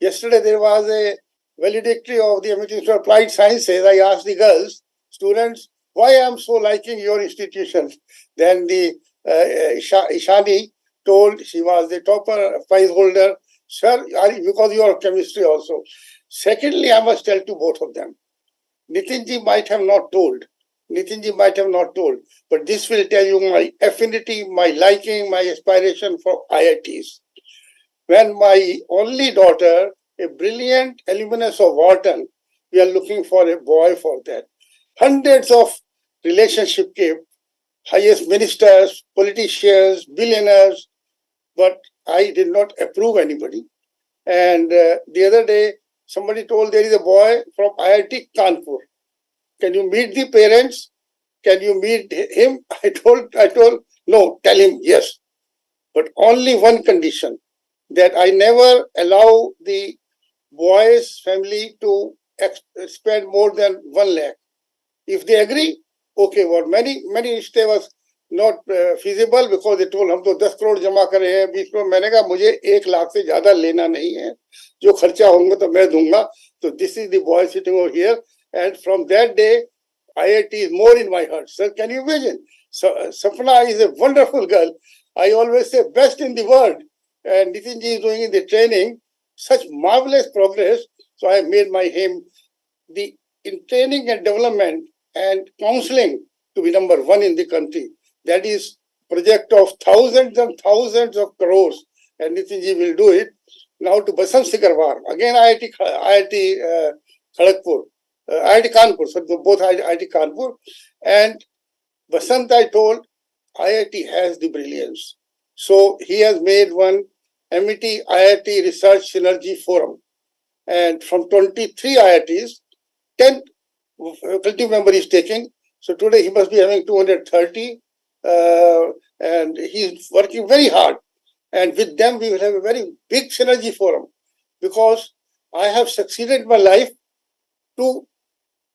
Speaker 19: yesterday there was a valedictory of the Amity Institute of Applied Sciences, I asked the girls, students, why I am so liking your institution. Then the Ishani told, she was the topper prize holder, sir, because you are chemistry also. Secondly, I must tell to both of them, Nitinji might have not told. Nitinji might have not told, but this will tell you my affinity, my liking, my aspiration for IITs. When my only daughter, a brilliant alumnus of Wharton, we are looking for a boy for that. Hundreds of relationship came, highest ministers, politicians, billionaires, but I did not approve anybody. And the other day, somebody told there is a boy from IIT Kanpur. Can you meet the parents? Can you meet him? I told, no, tell him yes. But only one condition, that I never allow the boy's family to spend more than 1 lakh. If they agree, okay, but many stay was not feasible because they told हम तो 10 crore जमा करे हैं 20 crore. मैंने कहा मुझे 1 lakh से ज्यादा लेना नहीं है, जो खर्चा होंगे तो मैं दूंगा. So this is the boy sitting over here, and from that day IIT is more in my heart. Sir, can you imagine? So Sapna is a wonderful girl. I always say best in the world, and Nitinji is doing in the training such marvelous progress. So I made my aim in training and development and counseling to be number 1 in the country. That is project of thousands and thousands of crores, and Nitinji will do it. Now to Basant Sikarwar, again IIT Kharagpur, IIT Kanpur, so both IIT Kanpur. And Basant, I told, IIT has the brilliance. So he has made one MET IIT Research Synergy Forum. And from 23 IITs, 10 faculty member is taking. So today he must be having 230. And he's working very hard. And with them, we will have a very big synergy forum, because I have succeeded in my life to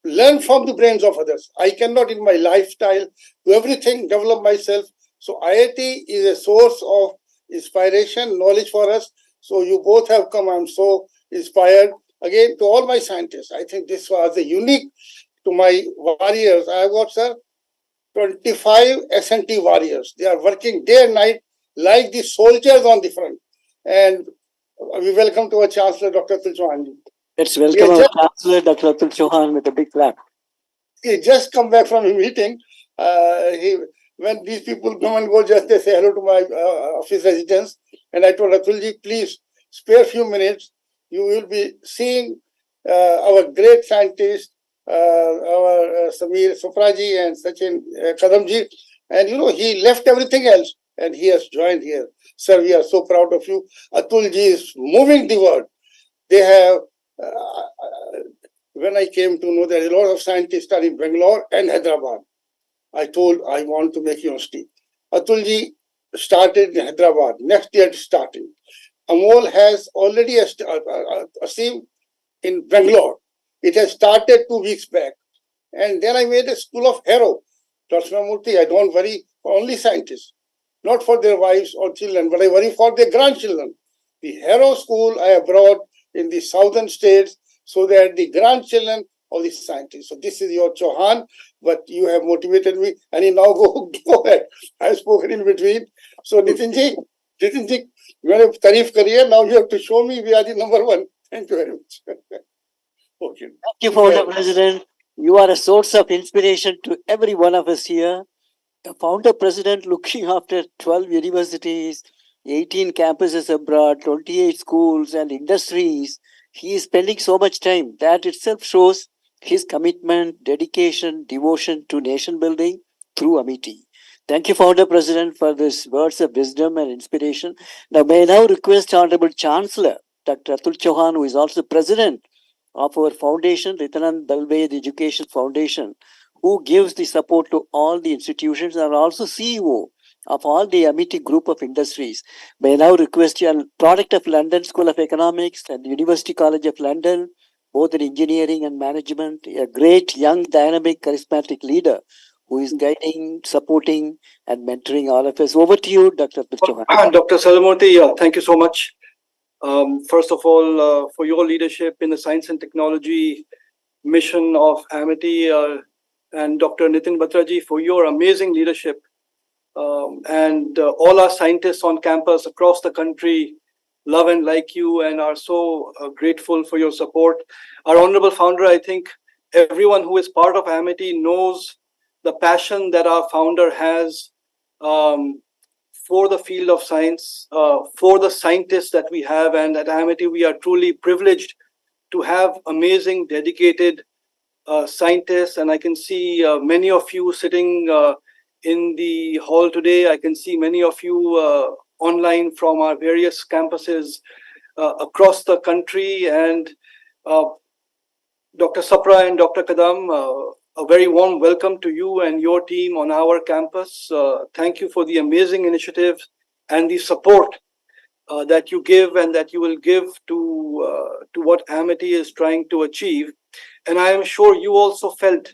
Speaker 19: learn from the brains of others. I cannot in my lifestyle do everything, develop myself. So IIT is a source of inspiration, knowledge for us. So you both have come. I'm so inspired. Again, to all my scientists, I think this was a unique to my warriors. I have got, sir, 25 S&T warriors. They are working day and night like the soldiers on the front. And we welcome to our Chancellor, Dr. Atul Chauhan.
Speaker 10: Let's welcome our Chancellor, Dr. Atul Chauhan, with a big clap.
Speaker 19: He just come back from a meeting. When these people come and go, just they say hello to my office residents. And I told Atulji, please spare a few minutes. You will be seeing our great scientists, our Samir Supraji and Sachin Kadamji. And he left everything else and he has joined here. Sir, we are so proud of you. Atulji is moving the world. They have, when I came to know that a lot of scientists are in Bangalore and Hyderabad, I told I want to make university. Atulji started in Hyderabad. Next year it's starting. Amol has already achieved in Bangalore. It has started 2 weeks back. And then I made a school of Hero. Dr. Murthy, I don't worry for only scientists, not for their wives or children, but I worry for their grandchildren. The Hero school I have brought in the southern states so that the grandchildren of the scientists. So this is your Chauhan, but you have motivated me. And you now go ahead. I have spoken in between. So Nitinji, you have tarif career. Now you have to show me we are the number 1. Thank you very much. Okay.
Speaker 10: Thank you, Founder President. You are a source of inspiration to every one of us here. The Founder President looking after 12 universities, 18 campuses abroad, 28 schools and industries. He is spending so much time. That itself shows his commitment, dedication, devotion to nation building through Amity. Thank you, Founder President, for these words of wisdom and inspiration. Now, may I now request Honorable Chancellor, Dr. Atul Chauhan, who is also President of our foundation, Ritanand Dalved Education Foundation, who gives the support to all the institutions and also CEO of all the Amity group of industries. May I now request you, a product of London School of Economics and University College of London, both in engineering and management, a great, young, dynamic, charismatic leader who is guiding, supporting, and mentoring all of us. Over to you, Dr. Atul Chauhan.
Speaker 5: Dr. Salamurthy, thank you so much. First of all, for your leadership in the science and technology mission of Amity, and Dr. Nitin Batraji for your amazing leadership, and all our scientists on campus across the country love and like you and are so grateful for your support. Our honorable founder, I think everyone who is part of Amity knows the passion that our founder has for the field of science, for the scientists that we have. And at Amity, we are truly privileged to have amazing, dedicated scientists. And I can see many of you sitting in the hall today. I can see many of you online from our various campuses across the country. And Dr. Sapra and Dr. Kadam, a very warm welcome to you and your team on our campus. Thank you for the amazing initiative and the support that you give and that you will give to what Amity is trying to achieve. And I am sure you also felt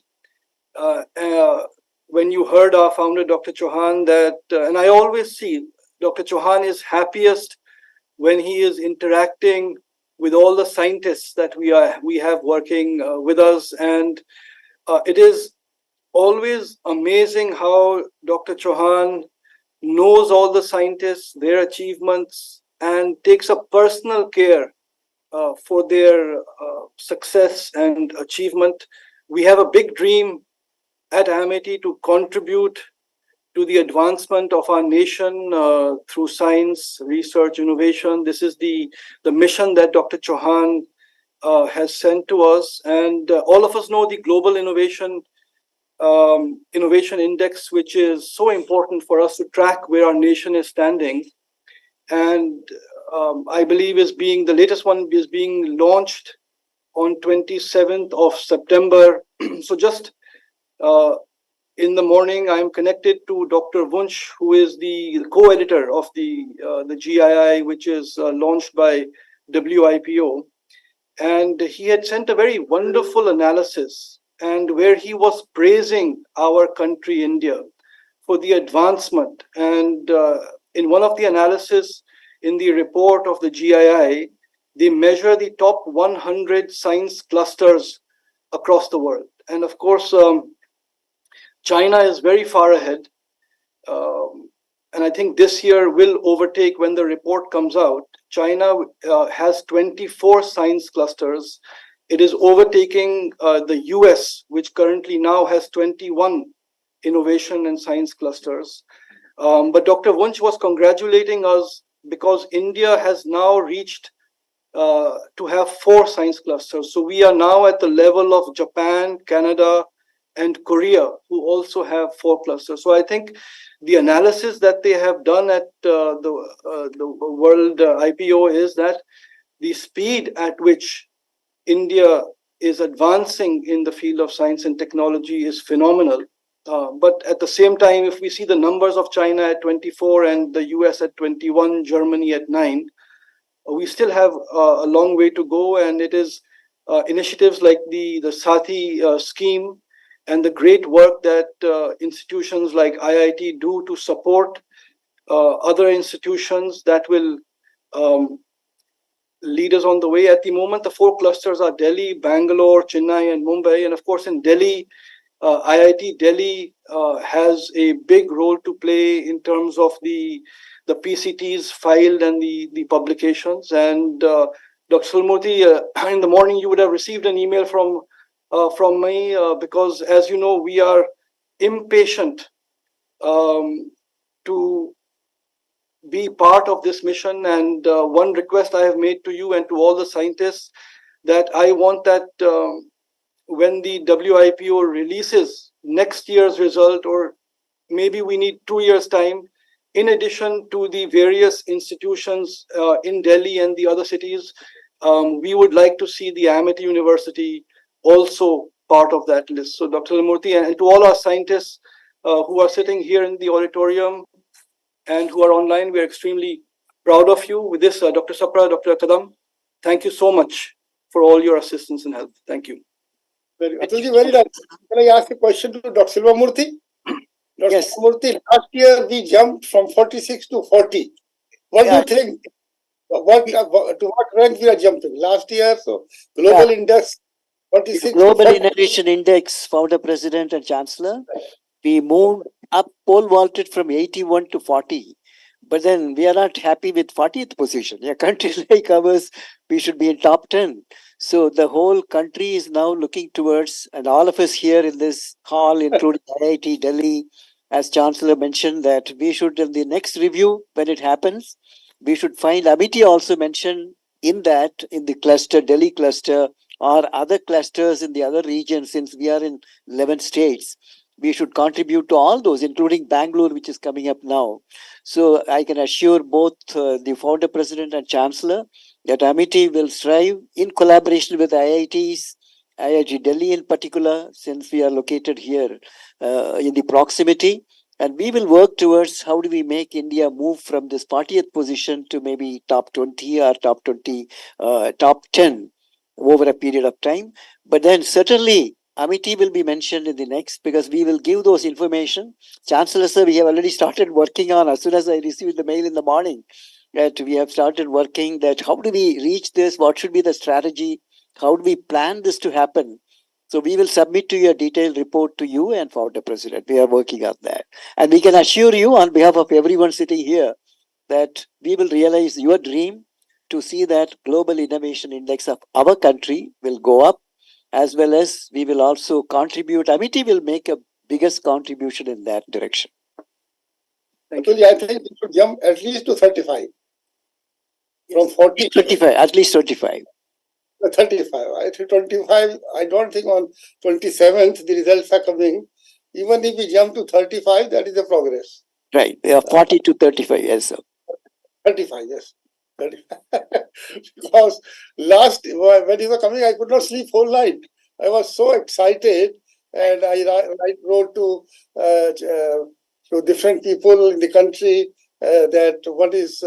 Speaker 5: when you heard our founder, Dr. Chauhan, that, and I always see Dr. Chauhan is happiest when he is interacting with all the scientists that we have working with us. And it is always amazing how Dr. Chauhan knows all the scientists, their achievements, and takes a personal care for their success and achievement. We have a big dream at Amity to contribute to the advancement of our nation through science, research, innovation. This is the mission that Dr. Chauhan has sent to us. And all of us know the Global Innovation Index, which is so important for us to track where our nation is standing. And I believe the latest one is being launched on 27th of September. So just in the morning, I'm connected to Dr. Wunsch, who is the co-editor of the GII, which is launched by WIPO. And he had sent a very wonderful analysis, and where he was praising our country, India, for the advancement. And in one of the analysis in the report of the GII, they measure the top 100 science clusters across the world. And of course, China is very far ahead. And I think this year will overtake when the report comes out. China has 24 science clusters. It is overtaking the US, which currently now has 21 innovation and science clusters. But Dr. Wunsch was congratulating us because India has now reached to have 4 science clusters. So we are now at the level of Japan, Canada, and Korea, who also have 4 clusters. So I think the analysis that they have done at the World IPO is that the speed at which India is advancing in the field of science and technology is phenomenal. But at the same time, if we see the numbers of China at 24 and the US at 21, Germany at 9, we still have a long way to go. And it is initiatives like the SATHI scheme and the great work that institutions like IIT do to support other institutions that will lead us on the way. At the moment, the 4 clusters are Delhi, Bangalore, Chennai, and Mumbai. And of course, in Delhi, IIT Delhi has a big role to play in terms of the PCTs filed and the publications. And Dr. Sulmurthy, in the morning, you would have received an email from me because, as you know, we are impatient to be part of this mission. And one request I have made to you and to all the scientists, that I want that when the WIPO releases next year's result, or maybe we need 2 years' time, in addition to the various institutions in Delhi and the other cities, we would like to see the Amity University also part of that list. So Dr. Murthy, and to all our scientists who are sitting here in the auditorium and who are online, we are extremely proud of you. With this, Dr. Sapra, Dr. Kadam, thank you so much for all your assistance and help. Thank you.
Speaker 19: Atulji, very nice. Can I ask a question to Dr. Silvamurthy? Dr. Silvamurthy, last year we jumped from 46 to 40. What do you think? to what rank we are jumping? Last year, so global index, 46
Speaker 10: Global
Speaker 19: to 40.
Speaker 10: Innovation Index, founder, president, and chancellor. We moved up, pole vaulted from 81 to 40. But then we are not happy with 40th position. A country like ours, we should be in top 10. So the whole country is now looking towards, and all of us here in this hall, including IIT Delhi, as Chancellor mentioned, that we should, in the next review, when it happens, we should find, Amity also mentioned in that, in the cluster, Delhi cluster, or other clusters in the other regions, since we are in 11 states, we should contribute to all those, including Bangalore, which is coming up now. So I can assure both the founder, president, and chancellor that Amity will strive in collaboration with IITs, IIT Delhi in particular, since we are located here in the proximity. And we will work towards how do we make India move from this 40th position to maybe top 20 or top 20, top 10 over a period of time. But then certainly Amity will be mentioned in the next, because we will give those information. Chancellor sir, we have already started working on, as soon as I received the mail in the morning, that we have started working that how do we reach this, what should be the strategy, how do we plan this to happen. So we will submit to you a detailed report to you and founder president. We are working on that. And we can assure you on behalf of everyone sitting here that we will realize your dream to see that global innovation index of our country will go up, as well as we will also contribute. Amity will make a biggest contribution in that direction.
Speaker 19: Actually, I think we should jump at least to 35. From 40.
Speaker 10: 25, at least 25.
Speaker 19: 35. I think 25, I don't think on 27th the results are coming. Even if we jump to 35, that is a progress.
Speaker 10: Right. Yeah, 40 to 35, yes, sir.
Speaker 19: 35, yes. 35. Because last, when you were coming, I could not sleep whole night. I was so excited, and I wrote to different people in the country that what is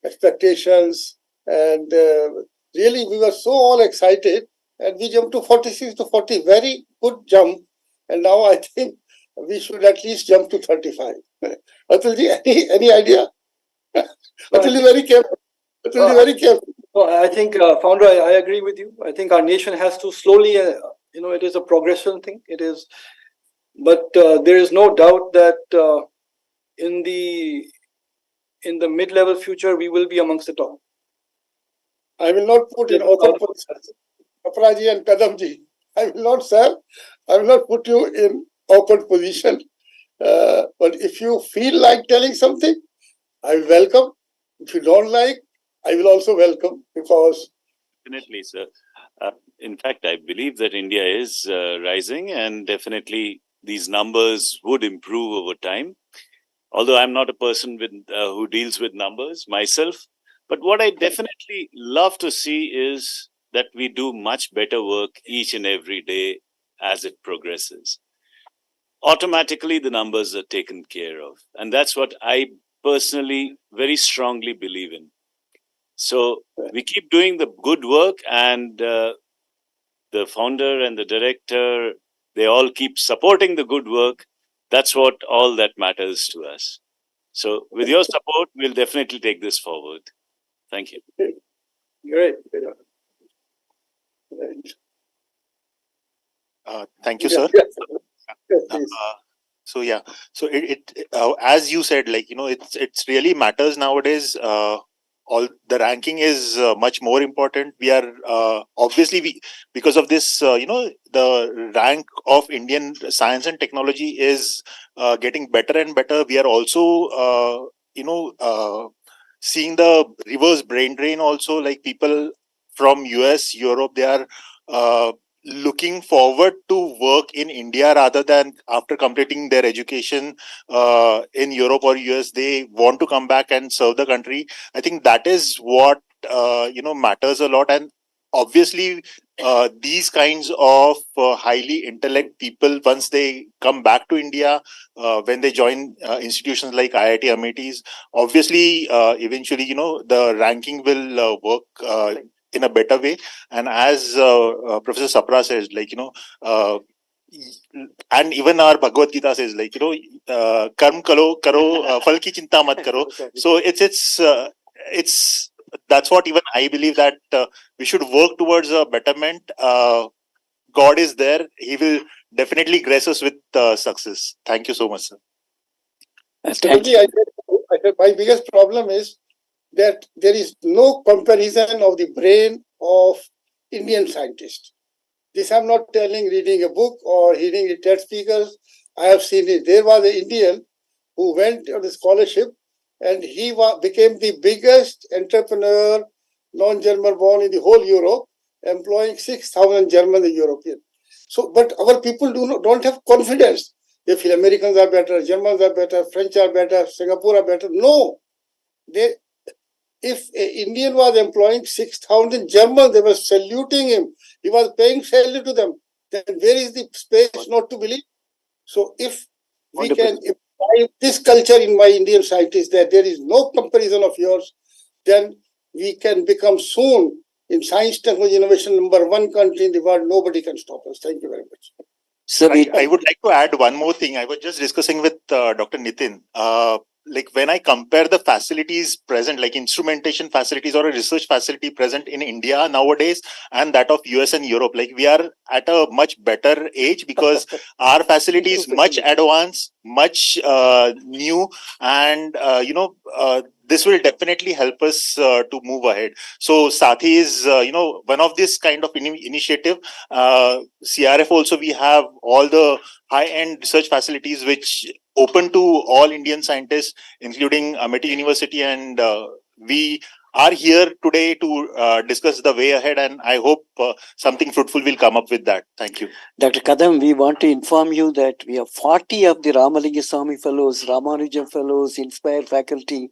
Speaker 19: expectations, and really we were so all excited, and we jumped to 46 to 40, very good jump, and now I think we should at least jump to 35. Atulji, any idea? Atulji, very careful. Atulji, very careful.
Speaker 5: I think, founder, I agree with you. I think our nation has to slowly, it is a progression thing. It is, but there is no doubt that in the mid-level future, we will be amongst the top.
Speaker 19: I will not put in awkward position. Sapraji and Kadamji, I will not, sir. I will not put you in awkward position. But if you feel like telling something, I will welcome. If you don't like, I will also welcome, because
Speaker 22: definitely, sir. In fact, I believe that India is rising, and definitely these numbers would improve over time. Although I'm not a person with who deals with numbers myself, but what I definitely love to see is that we do much better work each and every day as it progresses. Automatically, the numbers are taken care of, and that's what I personally very strongly believe in. So we keep doing the good work, and the founder and the director, they all keep supporting the good work. That's what all that matters to us. So with your support, we'll definitely take this forward. Thank you.
Speaker 19: Great.
Speaker 7: Thank you, sir. So yeah, so as you said, like, it's really matters nowadays. All the ranking is much more important. We are obviously because of this, the rank of Indian science and technology is getting better and better. We are also seeing the reverse brain drain also, like people from US, Europe, they are looking forward to work in India rather than after completing their education in Europe or US, they want to come back and serve the country. I think that is what matters a lot. And obviously these kinds of highly intellect people, once they come back to India, when they join institutions like IIT Amities, obviously eventually the ranking will work in a better way. And as Professor Sapra says, like, and even our Bhagavad Gita says, like, karm karo, phal ki chinta mat karo. So it's that's what even I believe, that we should work towards a betterment. God is there. He will definitely grace us with success. Thank you so much, sir.
Speaker 19: Certainly, I said my biggest problem is that there is no comparison of the brain of Indian scientists. This I'm not telling reading a book or hearing the TED speakers. I have seen it. There was an Indian who went on a scholarship and he became the biggest entrepreneur, non-German born in the whole Europe, employing 6,000 German and European. So, but our people don't have confidence. They feel Americans are better, Germans are better, French are better, Singapore are better. No, if an Indian was employing 6,000 Germans, they were saluting him. He was paying salary to them. Then where is the space not to believe? So if we can imbibe this culture in my Indian scientists that there is no comparison of yours, then we can become soon in science, technology, innovation #1 country in the world. Nobody can stop us. Thank you very much.
Speaker 7: So I would like to add one more thing. I was just discussing with Dr. Nitin. Like when I compare the facilities present, like instrumentation facilities or a research facility present in India nowadays and that of US and Europe, like we are at a much better age because our facility is much advanced, much new, and this will definitely help us to move ahead. So SATHI is, one of this kind of initiative. CRF also, we have all the high-end research facilities which open to all Indian scientists, including Amity University, and we are here today to discuss the way ahead, and I hope something fruitful will come up with that. Thank you.
Speaker 10: Dr. Kadam, we want to inform you that we have 40 of the Ramalinga Swami Fellows, Ramanujan Fellows, Inspire faculty,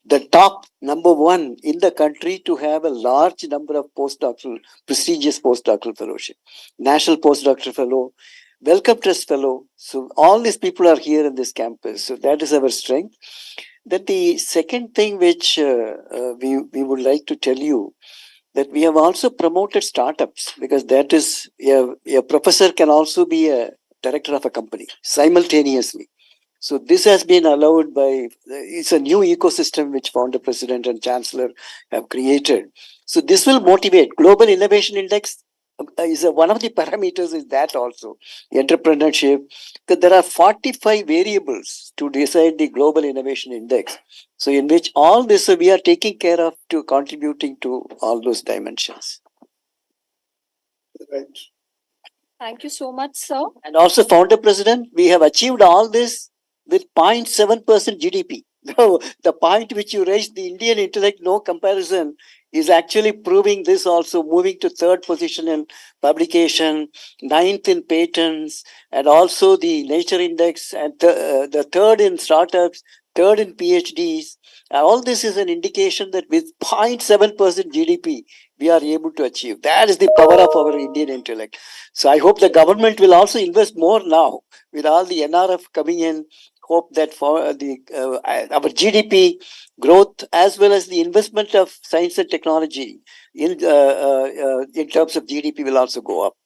Speaker 10: the top #1 in the country to have a large number of postdoctoral, prestigious postdoctoral fellowship, National Postdoctoral Fellow, Welcome Trust Fellow. So all these people are here in this campus. So that is our strength. Then the second thing which we would like to tell you, that we have also promoted startups, because that is, a professor can also be a director of a company simultaneously. So this has been allowed by, it's a new ecosystem which founder, president and chancellor have created. So this will motivate. Global Innovation Index is one of the parameters is that also, entrepreneurship. There are 45 variables to decide the Global Innovation Index. So in which all this we are taking care of to contributing to all those dimensions.
Speaker 19: Right.
Speaker 1: Thank you so much, sir.
Speaker 10: And also, founder president, we have achieved all this with 0.7% GDP. The point which you raised, the Indian intellect, no comparison, is actually proving this also, moving to 3rd position in publication, 9th in patents, and also the Nature Index, and the 3rd in startups, 3rd in PhDs. All this is an indication that with 0.7% GDP, we are able to achieve. That is the power of our Indian intellect. So I hope the government will also invest more now with all the NRF coming in. Hope that for our GDP growth as well as the investment of science and technology in terms of GDP will also go up.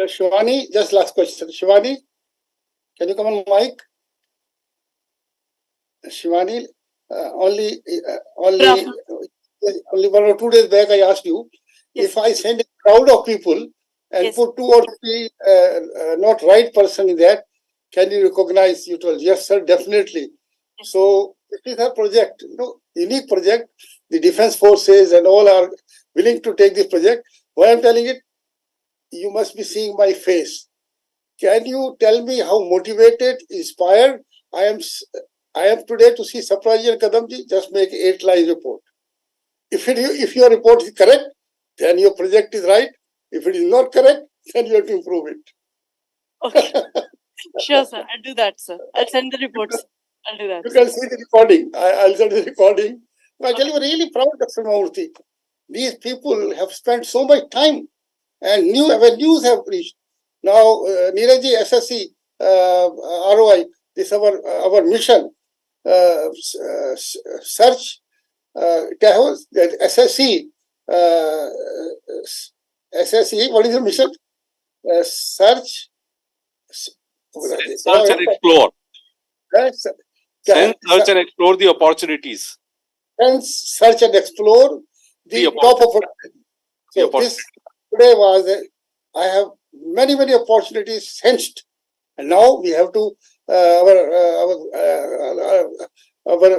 Speaker 19: Shivani, just last question. Shivani, can you come on mic? Shivani, only 1 or 2 days back I asked you, if I send a crowd of people and put 2 or 3 not right person in that, can you recognize? You told yes, sir, definitely. So this is a project, unique project. The defense forces and all are willing to take this project. Why I'm telling it, you must be seeing my face. Can you tell me how motivated, inspired I am today to see Sapraji and Kadamji just make 8-line report. If your report is correct, then your project is right. If it is not correct, then you have to improve it.
Speaker 21: Okay. Sure, sir. I'll do that, sir. I'll send the reports. I'll do that.
Speaker 19: You can see the recording. I'll send the recording. But I'm really proud, Dr. Maurthy. These people have spent so much time and new avenues have reached. Now, Neeraj SSC, ROI, this is our mission. Search, that SSC, SSC, what is the mission? Search
Speaker 8: and explore. Search and explore the opportunities.
Speaker 19: hence search and explore the top opportunity. So this today was I have many opportunities sensed, and now we have to our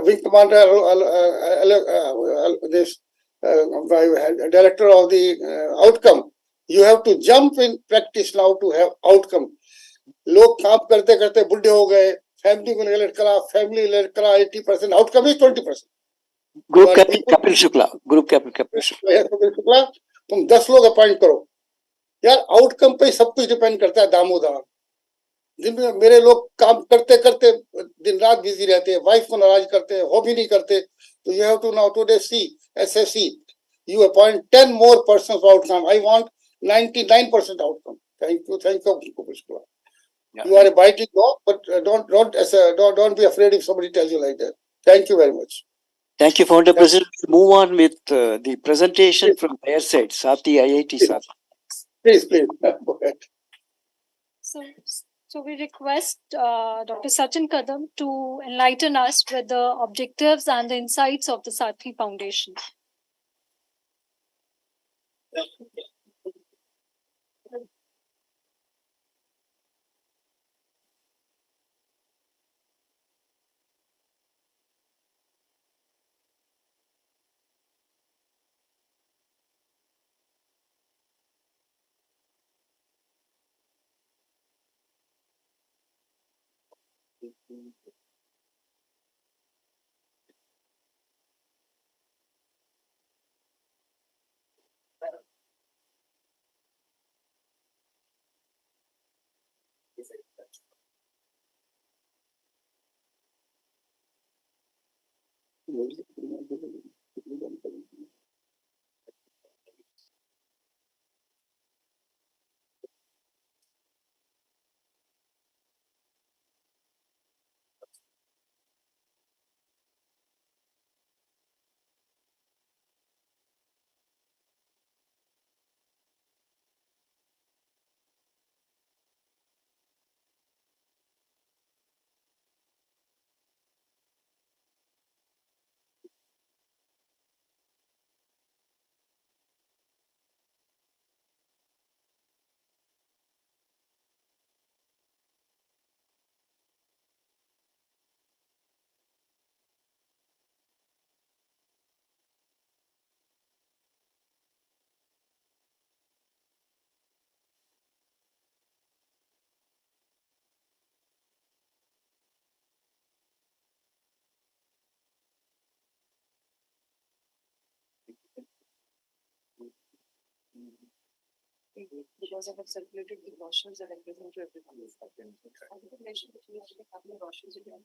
Speaker 19: wing commander, this director of the outcome. You have to jump in practice now to have outcome. लोग काम करते करते बुढ़े हो गए, family को neglect करा, family neglect करा, 80%, outcome is 20%.
Speaker 10: Group captain Kapil Shukla, group captain Kapil
Speaker 19: Shukla, तुम 10 लोग अपॉइंट करो यार, आउटकम पे सब कुछ डिपेंड करता है. दामोदर दिन में मेरे लोग काम करते करते दिन रात बिजी रहते हैं, वाइफ को नाराज करते हैं, हॉबी नहीं करते. तो you have to now today see SSC, you appoint 10 more persons for outcome. I want 99% outcome. Thank you, Kupish Kumar. You are a biting dog, but don't be afraid if somebody tells you like that. Thank you very much.
Speaker 10: Thank you, Founder President. Move on with the presentation from their side, SATHI, IIT SATHI.
Speaker 19: Please, go ahead.
Speaker 1: So we request Dr. Sachin Kadam to enlighten us with the objectives and the insights of the SATHI Foundation. Because I have circulated the brochures that I present to everyone. I think mention that you actually have the brochures in your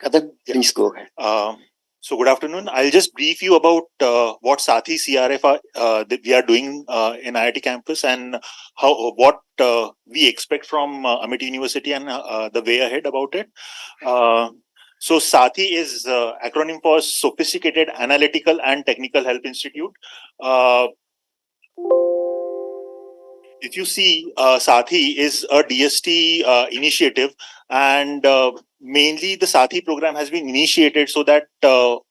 Speaker 10: Kadam, please go ahead.
Speaker 7: So good afternoon. I'll just brief you about what SATHI CRF that we are doing in IIT campus and what we expect from Amity University and the way ahead about it. So SATHI is acronym for Sophisticated Analytical and Technical Help Institute. If you see, SATHI is a DST initiative, and mainly the SATHI program has been initiated so that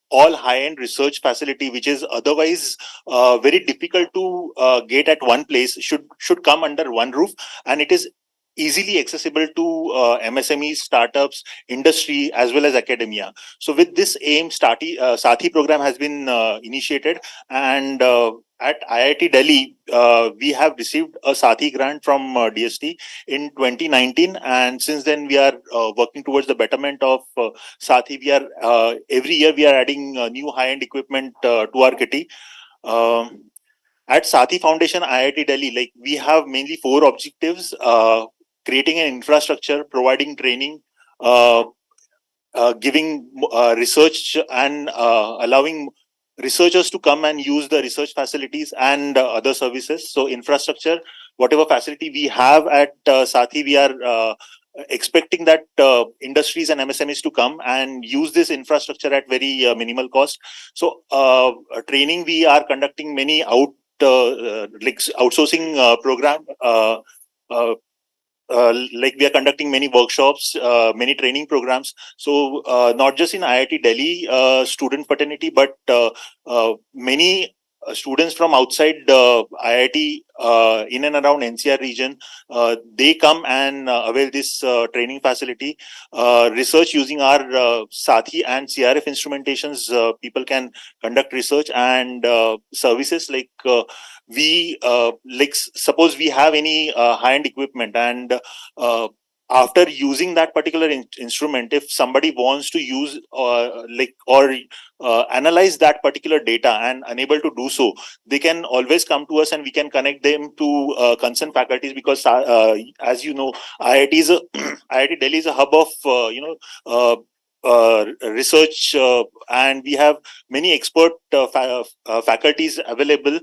Speaker 7: all high-end research facility, which is otherwise very difficult to get at one place, should come under one roof, and it is easily accessible to MSMEs, startups, industry, as well as academia. So with this aim, SATHI program has been initiated, and at IIT Delhi, we have received a SATHI grant from DST in 2019, and since then we are working towards the betterment of SATHI. We are every year we are adding new high-end equipment to our kitty. At SATHI Foundation IIT Delhi, like, we have mainly 4 objectives: creating an infrastructure, providing training, giving research, and allowing researchers to come and use the research facilities and other services. So infrastructure, whatever facility we have at SATHI, we are expecting that industries and MSMEs to come and use this infrastructure at very minimal cost. So training, we are conducting many outsourcing program. Like, we are conducting many workshops, many training programs. So not just in IIT Delhi student fraternity, but many students from outside IIT in and around NCR region, they come and avail this training facility. Research using our SATHI and CRF instrumentations, people can conduct research and services like suppose we have any high-end equipment, and after using that particular instrument, if somebody wants to use analyze that particular data and unable to do so, they can always come to us and we can connect them to concerned faculties, because as you know, IIT Delhi is a hub of research, and we have many expert faculties available.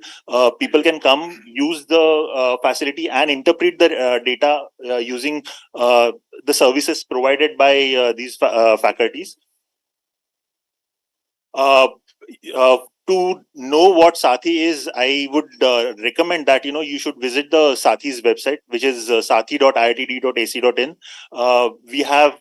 Speaker 7: People can come, use the facility and interpret the data using the services provided by these faculties. To know what SATHI is, I would recommend that you should visit the SATHI's website, which is sathi.iitd.ac.in. We have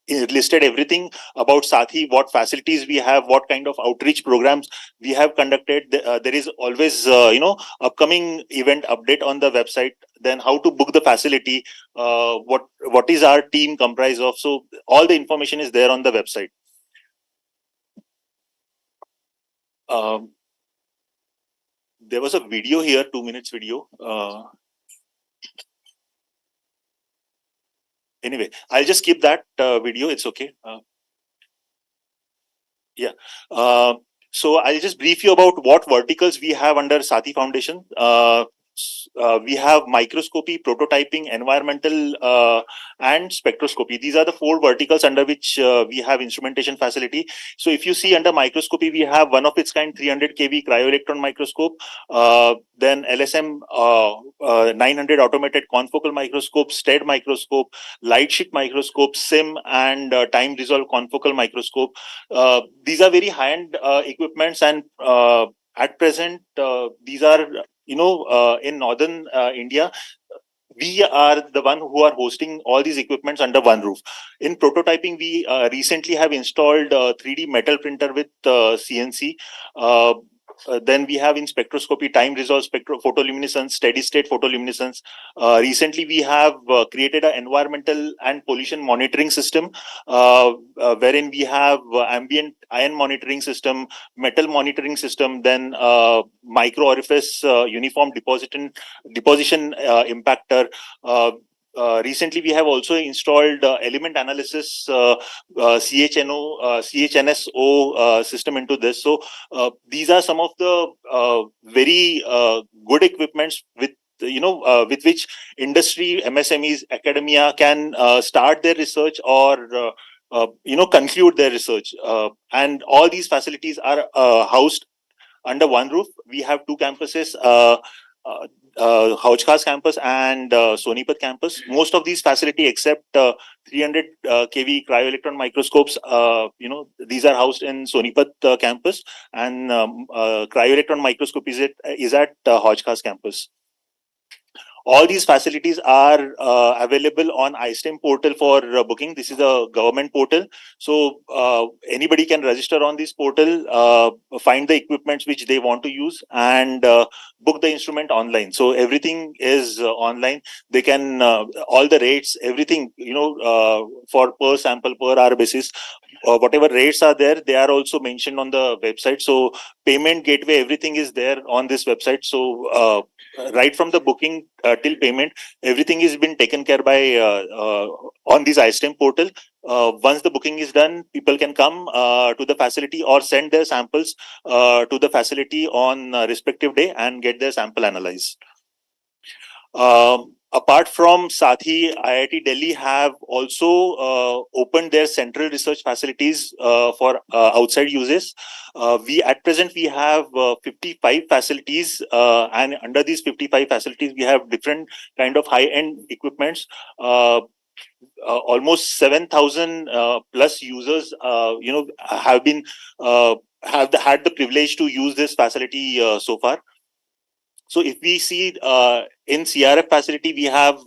Speaker 7: listed everything about SATHI, what facilities we have, what kind of outreach programs we have conducted. There is always upcoming event update on the website. Then how to book the facility, what is our team comprised of. So all the information is there on the website. There was a video here, 2 minutes video. Anyway, I'll just skip that video. It's okay. Yeah. So I'll just brief you about what verticals we have under SATHI Foundation. We have microscopy, prototyping, environmental, and spectroscopy. These are the 4 verticals under which we have instrumentation facility. So if you see under microscopy, we have one of its kind 300 kV cryo-electron microscope, then LSM 900 automated confocal microscope, STED microscope, light sheet microscope, SIM, and time resolved confocal microscope. These are very high-end equipments, and at present, these are in northern India. We are the one who are hosting all these equipments under one roof. In prototyping, we recently have installed a 3D metal printer with CNC. Then we have in spectroscopy, time resolved photoluminescence, steady state photoluminescence. Recently, we have created an environmental and pollution monitoring system, wherein we have ambient ion monitoring system, metal monitoring system, then micro orifice uniform deposition impactor. Recently, we have also installed element analysis CHNSO system into this. So these are some of the very good equipments with with which industry, MSMEs, academia can start their research or conclude their research. And all these facilities are housed under one roof. We have 2 campuses. Hauj Khas campus and Sonipat campus. Most of these facilities, except 300 kV cryo-electron microscopes, these are housed in Sonipat campus, and cryo-electron microscope is at Hauj Khas campus. all these facilities are available on iSTEM portal for booking. This is a government portal. So anybody can register on this portal, find the equipments which they want to use, and book the instrument online. So everything is online. They can, all the rates, everything, for per sample, per hour basis, whatever rates are there, they are also mentioned on the website. So payment gateway, everything is there on this website. So right from the booking till payment, everything is been taken care by on this iSTEM portal. Once the booking is done, people can come to the facility or send their samples to the facility on respective day and get their sample analyzed. Apart from SATHI, IIT Delhi have also opened their central research facilities for outside uses. We at present we have 55 facilities, and under these 55 facilities we have different kind of high-end equipments. Almost 7,000 plus users, have been have had the privilege to use this facility so far. So if we see in CRF facility, we have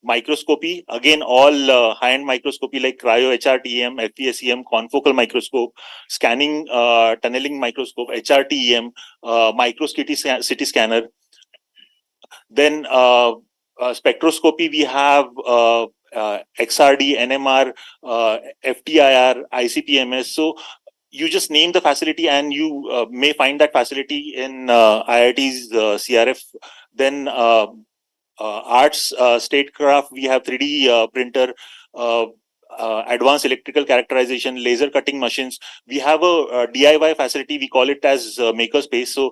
Speaker 7: microscopy, again, all high-end microscopy like cryo, HRTEM, FPSEM, confocal microscope, scanning, tunneling microscope, HRTEM, micro CT scanner. Then spectroscopy, we have XRD, NMR, FTIR, ICP-MS. So you just name the facility and you may find that facility in IIT's CRF. Then arts, statecraft, we have 3D printer, advanced electrical characterization, laser cutting machines. We have a DIY facility, we call it as makerspace. So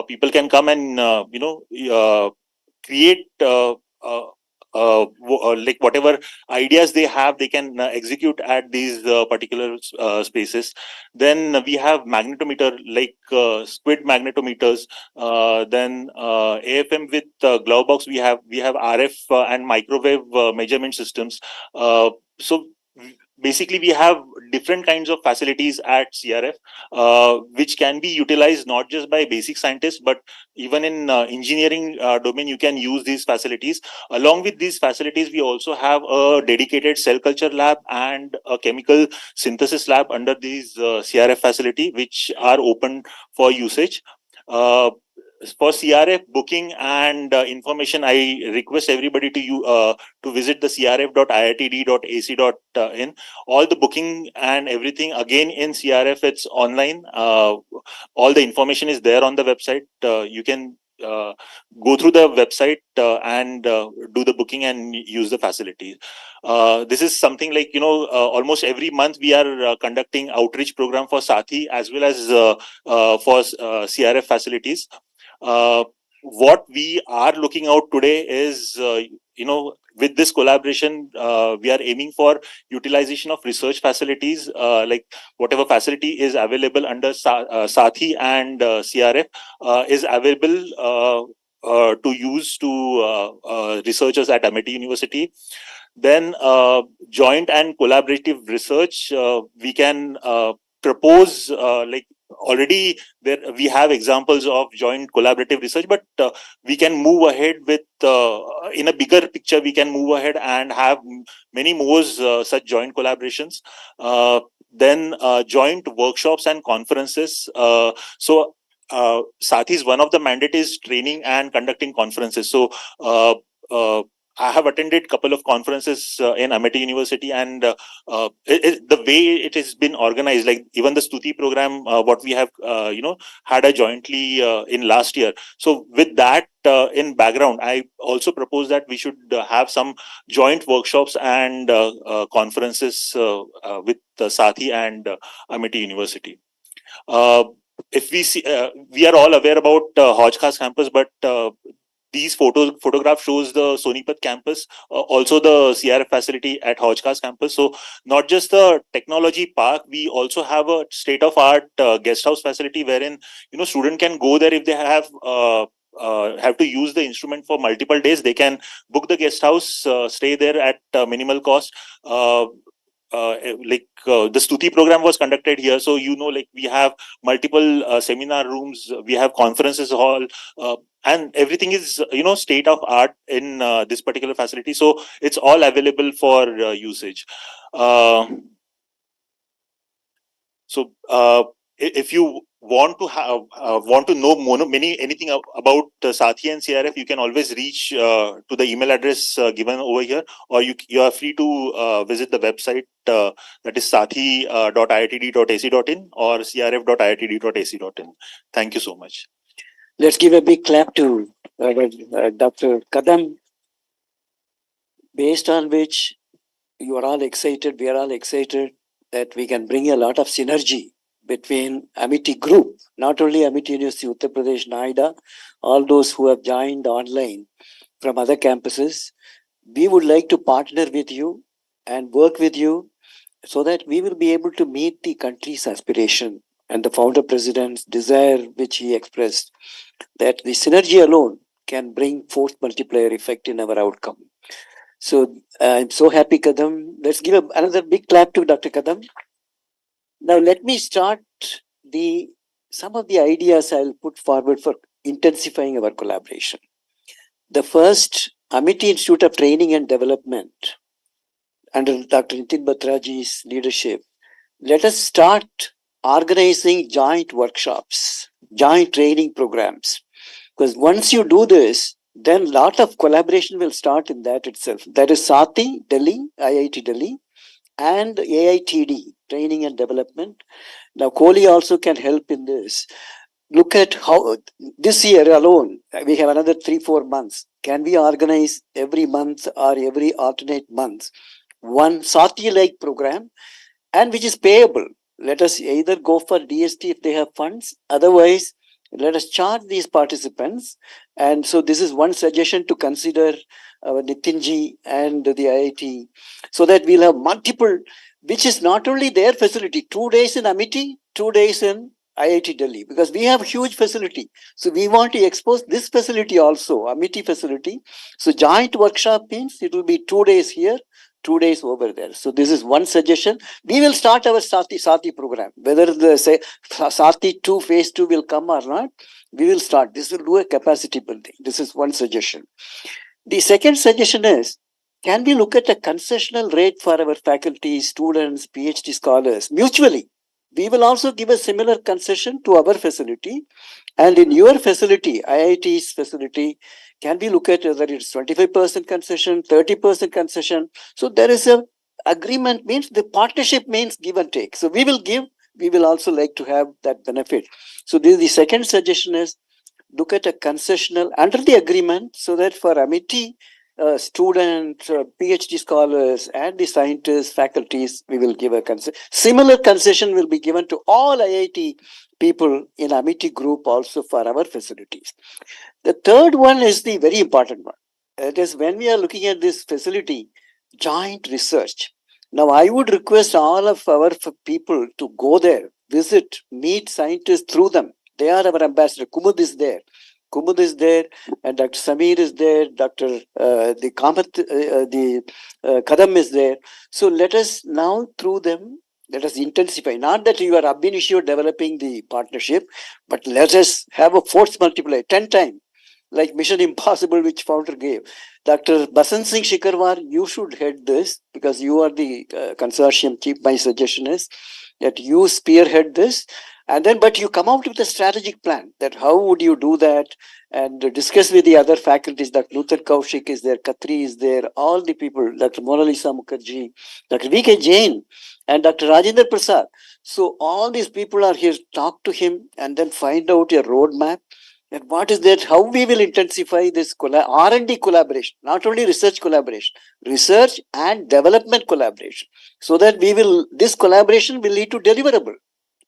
Speaker 7: people can come and create like whatever ideas they have, they can execute at these particular spaces. Then we have magnetometer like squid magnetometers. Then AFM with glove box. We have RF and microwave measurement systems. So basically we have different kinds of facilities at CRF, which can be utilized not just by basic scientists, but even in engineering domain, you can use these facilities. Along with these facilities, we also have a dedicated cell culture lab and a chemical synthesis lab under these CRF facility, which are open for usage. For CRF booking and information, I request everybody to visit the crf.iitd.ac.in. All the booking and everything again in CRF, it's online. All the information is there on the website. You can go through the website and do the booking and use the facilities. This is something like, almost every month we are conducting outreach program for SATHI as well as for CRF facilities. What we are looking out today is, with this collaboration, we are aiming for utilization of research facilities, like whatever facility is available under SATHI and CRF is available to use to researchers at Amity University. Then joint and collaborative research, we can propose like already there we have examples of joint collaborative research, but we can move ahead with in a bigger picture, we can move ahead and have many more such joint collaborations. Then joint workshops and conferences. So SATHI's one of the mandate is training and conducting conferences. So I have attended a couple of conferences in Amity University, and the way it has been organized, like even the Stuti program, what we have, had a jointly in last year. So with that in background, I also propose that we should have some joint workshops and conferences with SATHI and Amity University. If we see, we are all aware about Hodge Khas campus, but these photograph shows the Sonipat campus, also the CRF facility at Hodge Khas campus. So not just the technology park, we also have a state-of-art guest house facility wherein student can go there if they have to use the instrument for multiple days. They can book the guest house, stay there at minimal cost. The Stuti program was conducted here, so like we have multiple seminar rooms, we have conferences hall, and everything is state of art in this particular facility, so it's all available for usage. So if you want to have want to know anything about SATHI and CRF, you can always reach to the email address given over here, or you are free to visit the website that is sathi.iitd.ac.in or crf.iitd.ac.in. Thank you so much.
Speaker 10: Let's give a big clap to Dr. Kadam, based on which you are all excited, we are all excited that we can bring a lot of synergy between Amity Group, not only Amity University, Uttar Pradesh, Noida, all those who have joined online from other campuses. We would like to partner with you and work with you so that we will be able to meet the country's aspiration and the founder president's desire, which he expressed, that the synergy alone can bring force multiplier effect in our outcome. So I'm so happy, Kadam. Let's give another big clap to Dr. Kadam. Now let me start some of the ideas I'll put forward for intensifying our collaboration. The first, Amity Institute of Training and Development, under Dr. Nitin Batraji's leadership, let us start organizing joint workshops, joint training programs. Because once you do this, then a lot of collaboration will start in that itself. That is SATHI, Delhi, IIT Delhi, and AITD, Training and Development. Now, Kohli also can help in this. Look at how this year alone, we have another 3-4 months. Can we organize every month or every alternate month one SATHI-like program, and which is payable? Let us either go for DST if they have funds. Otherwise, let us charge these participants. And so this is one suggestion to consider, Nitinji and the IIT, so that we'll have multiple, which is not only their facility, 2 days in Amity, 2 days in IIT Delhi, because we have huge facility. So we want to expose this facility also, Amity facility. So joint workshop means it will be 2 days here, 2 days over there. So this is one suggestion. We will start our SATHI program. Whether the SATHI 2 phase 2 will come or not, we will start. This will do a capacity building. This is one suggestion. The second suggestion is, can we look at a concessional rate for our faculty, students, PhD scholars mutually? We will also give a similar concession to our facility. And in your facility, IIT's facility, can we look at whether it's 25% concession, 30% concession? So there is a agreement, means the partnership means give and take. So we will give, we will also like to have that benefit. So this, the second suggestion is, look at a concessional under the agreement, so that for Amity students, PhD scholars, and the scientists, faculties, we will give a concession. Similar concession will be given to all IIT people in Amity group also for our facilities. The third one is the very important one. It is when we are looking at this facility, joint research. Now, I would request all of our people to go there, visit, meet scientists through them. They are our ambassador. Kumud is there. Kumud is there, and Dr. Sameer is there, Dr. Kadam is there. So let us now, through them, let us intensify. Not that you are ab initio developing the partnership, but let us have a force multiplier 10 times, like Mission Impossible, which founder gave. Dr. Basant Singh Shikarwar, you should head this, because you are the consortium chief. My suggestion is that you spearhead this. And then, but you come out with a strategic plan, that how would you do that, and discuss with the other faculties. Dr. Nutan Kaushik is there, Khatri is there, all the people, Dr. Mona Lisa Mukherjee, Dr. V.K. Jain, and Dr. Rajendra Prasad. So all these people are here, talk to him, and then find out a roadmap. And what is that, how we will intensify this R&D collaboration, not only research collaboration, research and development collaboration, so that we will, this collaboration will lead to deliverable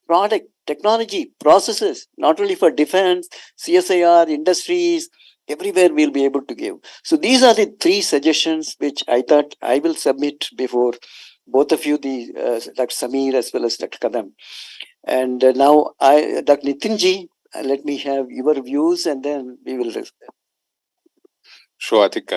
Speaker 10: product, technology, processes, not only for defense, CSIR, industries, everywhere we'll be able to give. So these are the 3 suggestions which I thought I will submit before both of you, the Dr. Sameer as well as Dr. Kadam. And now, Dr. Nitinji, let me have your views, and then we will.
Speaker 8: Sure, I think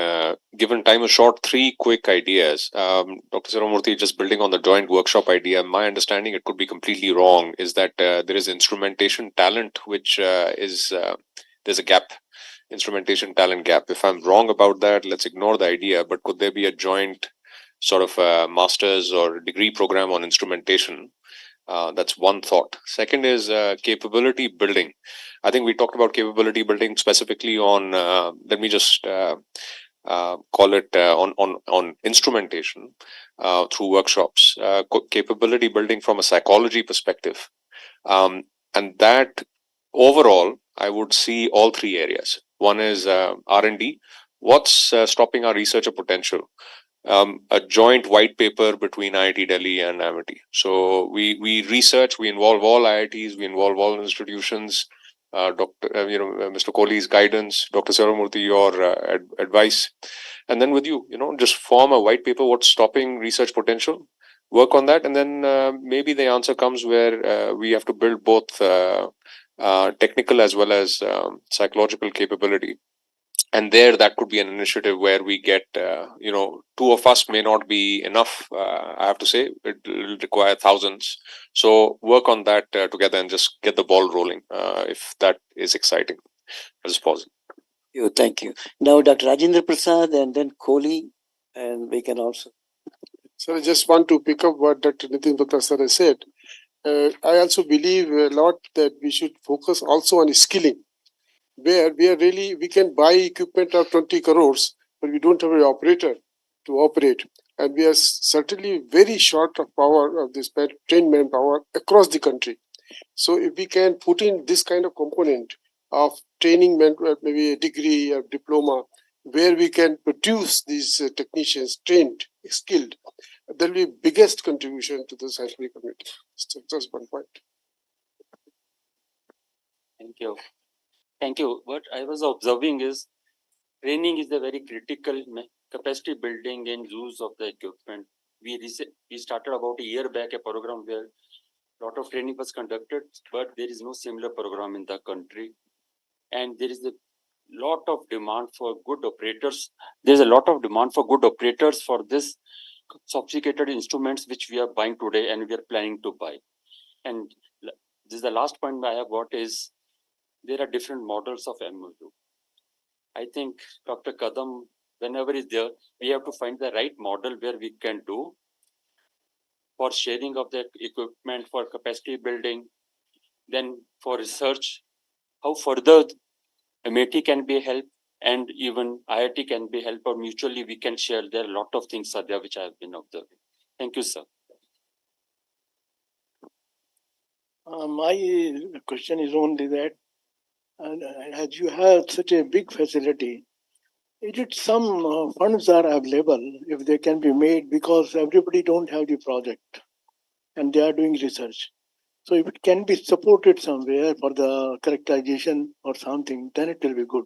Speaker 8: given time is short, 3 quick ideas. Dr. Siramurthy, just building on the joint workshop idea, my understanding, it could be completely wrong, is that there is instrumentation talent, which there's a gap. instrumentation talent gap. If I'm wrong about that, let's ignore the idea, but could there be a joint sort of a master's or degree program on instrumentation? That's one thought. Second is capability building. I think we talked about capability building specifically on, let me just call it on instrumentation through workshops, capability building from a psychology perspective. And that overall, I would see all three areas. One is R&D. What's stopping our researcher potential? A joint white paper between IIT Delhi and Amity. So we research, we involve all IITs, we involve all institutions. Mr. Kohli's guidance, Dr. Saramurthy, your advice, and then with you, just form a white paper. What's stopping research potential? Work on that, and then maybe the answer comes where we have to build both technical as well as psychological capability. And there, that could be an initiative where we get, two of us may not be enough. I have to say, it will require thousands. So work on that together and just get the ball rolling. If that is exciting, as possible.
Speaker 10: Thank you. Now, Dr. Rajendra Prasad and then Kohli, and we can also.
Speaker 14: So I just want to pick up what Dr. Nitin Batra sir has said. I also believe a lot that we should focus also on skilling, where we can buy equipment of 20 crores, but we don't have an operator to operate. And we are certainly very short of power of this trained manpower across the country. So if we can put in this kind of component of training, maybe a degree or diploma, where we can produce these technicians trained, skilled, that will be biggest contribution to the scientific community. So that's one point.
Speaker 15: Thank you. Thank you. What I was observing is training is a very critical capacity building and use of the equipment. We started about a year back a program where a lot of training was conducted, but there is no similar program in the country. And there is a lot of demand for good operators. There's a lot of demand for good operators for this sophisticated instruments which we are buying today and we are planning to buy. And this is the last point I have got is there are different models of MOU. I think Dr. Kadam, whenever is there, we have to find the right model where we can do for sharing of the equipment, for capacity building, then for research, how further MIT can be helped and even IIT can be helped, or mutually we can share. There are a lot of things are there which I have been observing. Thank you, sir.
Speaker 23: My question is only that, as you have such a big facility, is it some funds are available if they can be made, because everybody don't have the project and they are doing research. So if it can be supported somewhere for the characterization or something, then it will be good.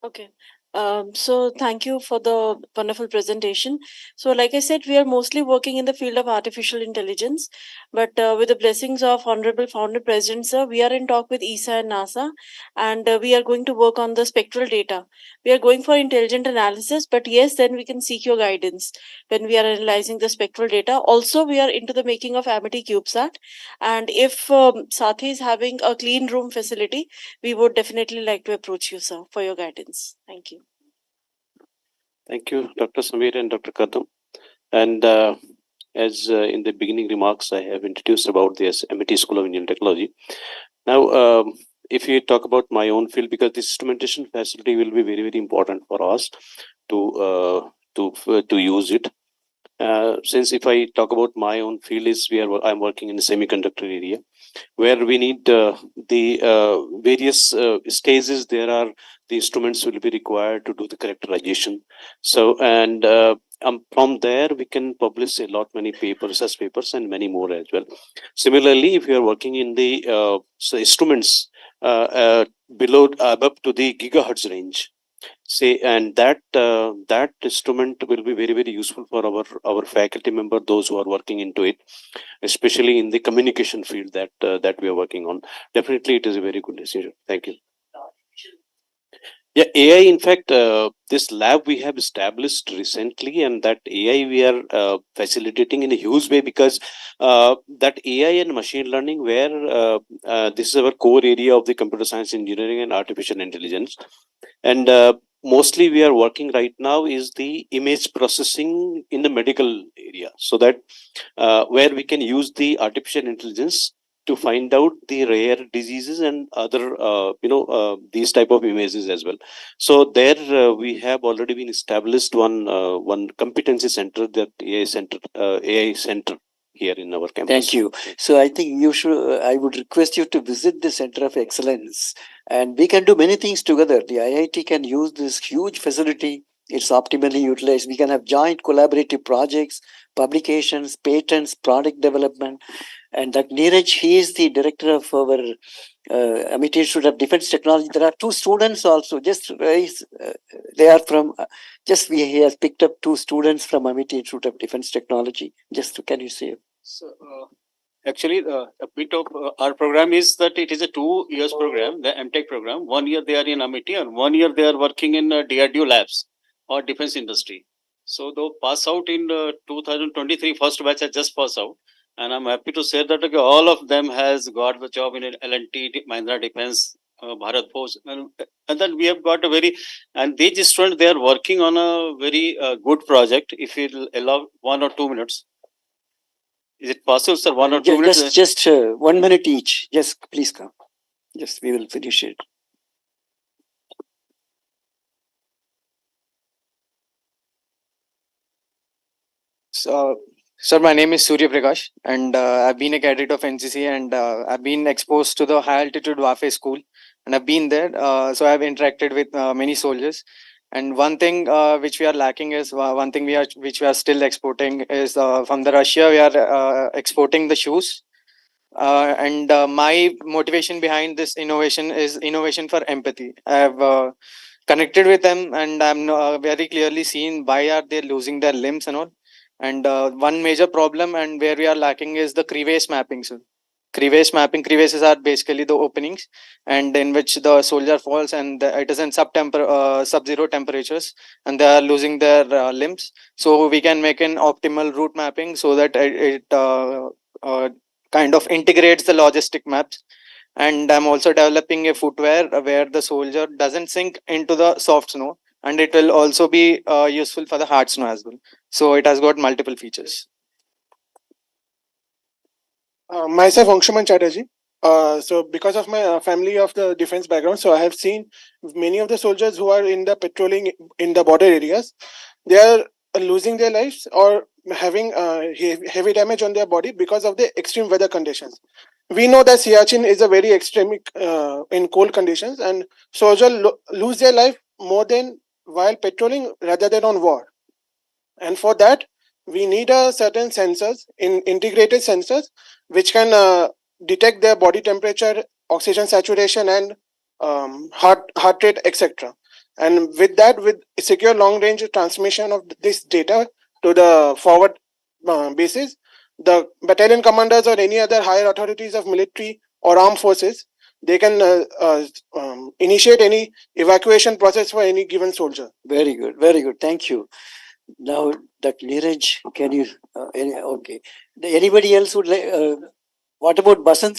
Speaker 6: Okay. So thank you for the wonderful presentation. So like I said, we are mostly working in the field of artificial intelligence, but with the blessings of Honorable Founder President, sir, we are in talk with ESA and NASA, and we are going to work on the spectral data. We are going for intelligent analysis, but yes, then we can seek your guidance when we are analyzing the spectral data. Also, we are into the making of Amity CubeSat, and if SATHI is having a clean room facility, we would definitely like to approach you, sir, for your guidance. Thank you.
Speaker 24: Thank you, Dr. Samir and Dr. Kadam. And as in the beginning remarks, I have introduced about the MIT School of Engineering Technology. Now, if you talk about my own field, because this instrumentation facility will be very, very important for us to use it. Since if I talk about my own field is I'm working in the semiconductor area, where we need the various stages. There are the instruments will be required to do the characterization. So and from there we can publish a lot many papers, research papers, and many more as well. Similarly, if you are working in the instruments below above to the gigahertz range, say, and that instrument will be very, very useful for our faculty member, those who are working into it, especially in the communication field that we are working on. Definitely, it is a very good decision. Thank you. Yeah, AI, in fact, this lab we have established recently, and that AI we are facilitating in a huge way because that AI and machine learning, where this is our core area of the computer science engineering and artificial intelligence. And mostly we are working right now is the image processing in the medical area, so that where we can use the artificial intelligence to find out the rare diseases and other these type of images as well. So there we have already been established one competency center, that AI center here in our campus.
Speaker 10: Thank you. So I think you should, I would request you to visit the Center of Excellence, and we can do many things together. The IIT can use this huge facility. It's optimally utilized. We can have joint collaborative projects, publications, patents, product development. And that Neeraj, he is the director of our Amity Institute of Defense Technology. There are two students also. Just they are from. He has picked up two students from Amity Institute of Defense Technology. Can you say?
Speaker 24: So, actually, a bit of our program is that it is a 2 years program, the MTech program. 1 year they are in Amity, and 1 year they are working in DRDO labs or defense industry. So they pass out in 2023. First batch I just pass out, and I'm happy to say that all of them has got the job in L&T, Mahindra Defense, Bharat Force, and then we have got a very, and these students, they are working on a very good project. If you'll allow 1 or 2 minutes. Is it possible, sir? 1 or 2 minutes?
Speaker 10: Just 1 minute each. Just please come. Just we will finish it.
Speaker 13: So, sir, my name is Surya Prakash, and I've been a cadet of NCC, and I've been exposed to the high altitude warfare school, and I've been there. So I've interacted with many soldiers. And one thing which we are lacking is one thing which we are still exporting is from the Russia we are exporting the shoes. And my motivation behind this innovation is innovation for empathy. I have connected with them, and I'm very clearly seen why are they losing their limbs and all. And one major problem and where we are lacking is the crevasse mapping. So crevasses are basically the openings, and in which the soldier falls, and it is in sub-zero temperatures, and they are losing their limbs. So we can make an optimal route mapping so that it kind of integrates the logistic maps. And I'm also developing a footwear where the soldier doesn't sink into the soft snow, and it will also be useful for the hard snow as well. So it has got multiple features.
Speaker 16: Myself, Angshuman Chatterjee. So because of my family of the defense background, so I have seen many of the soldiers who are in the patrolling in the border areas, they are losing their lives or having heavy damage on their body because of the extreme weather conditions. We know that Siachen is a very extreme in cold conditions, and soldiers lose their life more than while patrolling rather than on war. And for that, we need a certain sensors, integrated sensors, which can detect their body temperature, oxygen saturation, and heart rate, etc. And with that, with secure long-range transmission of this data to the forward bases, the battalion commanders or any other higher authorities of military or armed forces, they can initiate any evacuation process for any given soldier.
Speaker 10: Very good, very good. Thank you. Now, that Neeraj, can you? Okay. Anybody else would like? What about Basant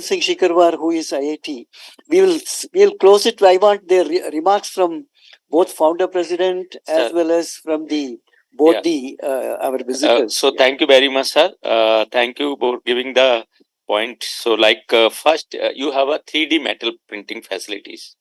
Speaker 10: Singh Shikarwar, who is IIT? We'll close it. I want their remarks from both founder president as well as from our visitors.
Speaker 20: So thank you very much, sir. Thank you for giving the point. So first, you have a 3D metal printing facilities,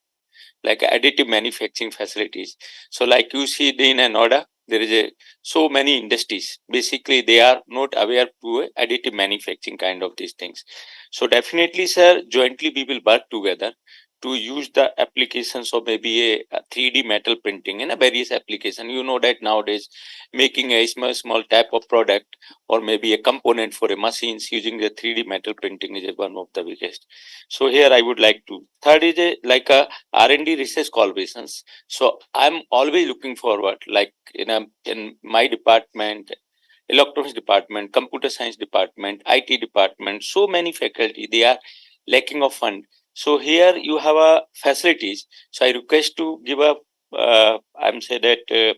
Speaker 20: like additive manufacturing facilities. So you see in Noida, there is so many industries. Basically, they are not aware to additive manufacturing kind of these things. So definitely, sir, jointly we will work together to use the applications of maybe a 3D metal printing in a various application. You know that nowadays making a small type of product or maybe a component for a machines using the 3D metal printing is one of the biggest. So here I would like to. Third is a R&D research collaborations. So I'm always looking forward, like in my department, electronics department, computer science department, IT department, so many faculty, they are lacking of fund.
Speaker 15: So here you have a facilities. So I request to give a, I'm say that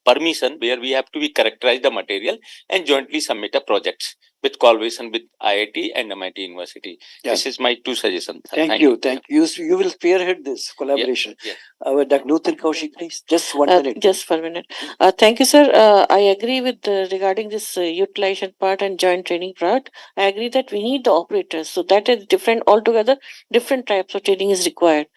Speaker 15: permission where we have to be characterize the material and jointly submit a project with collaboration with IIT and MIT University.
Speaker 10: Yeah.
Speaker 15: This is my two suggestions.
Speaker 10: Thank you. You will spearhead this collaboration.
Speaker 15: Yeah.
Speaker 10: Our Dr. Nutan Kaushik, please. Just 1 minute.
Speaker 4: Just for a minute. Thank you, sir. I agree with regarding this utilization part and joint training part. I agree that we need the operators. So that is different altogether. Different types of training is required.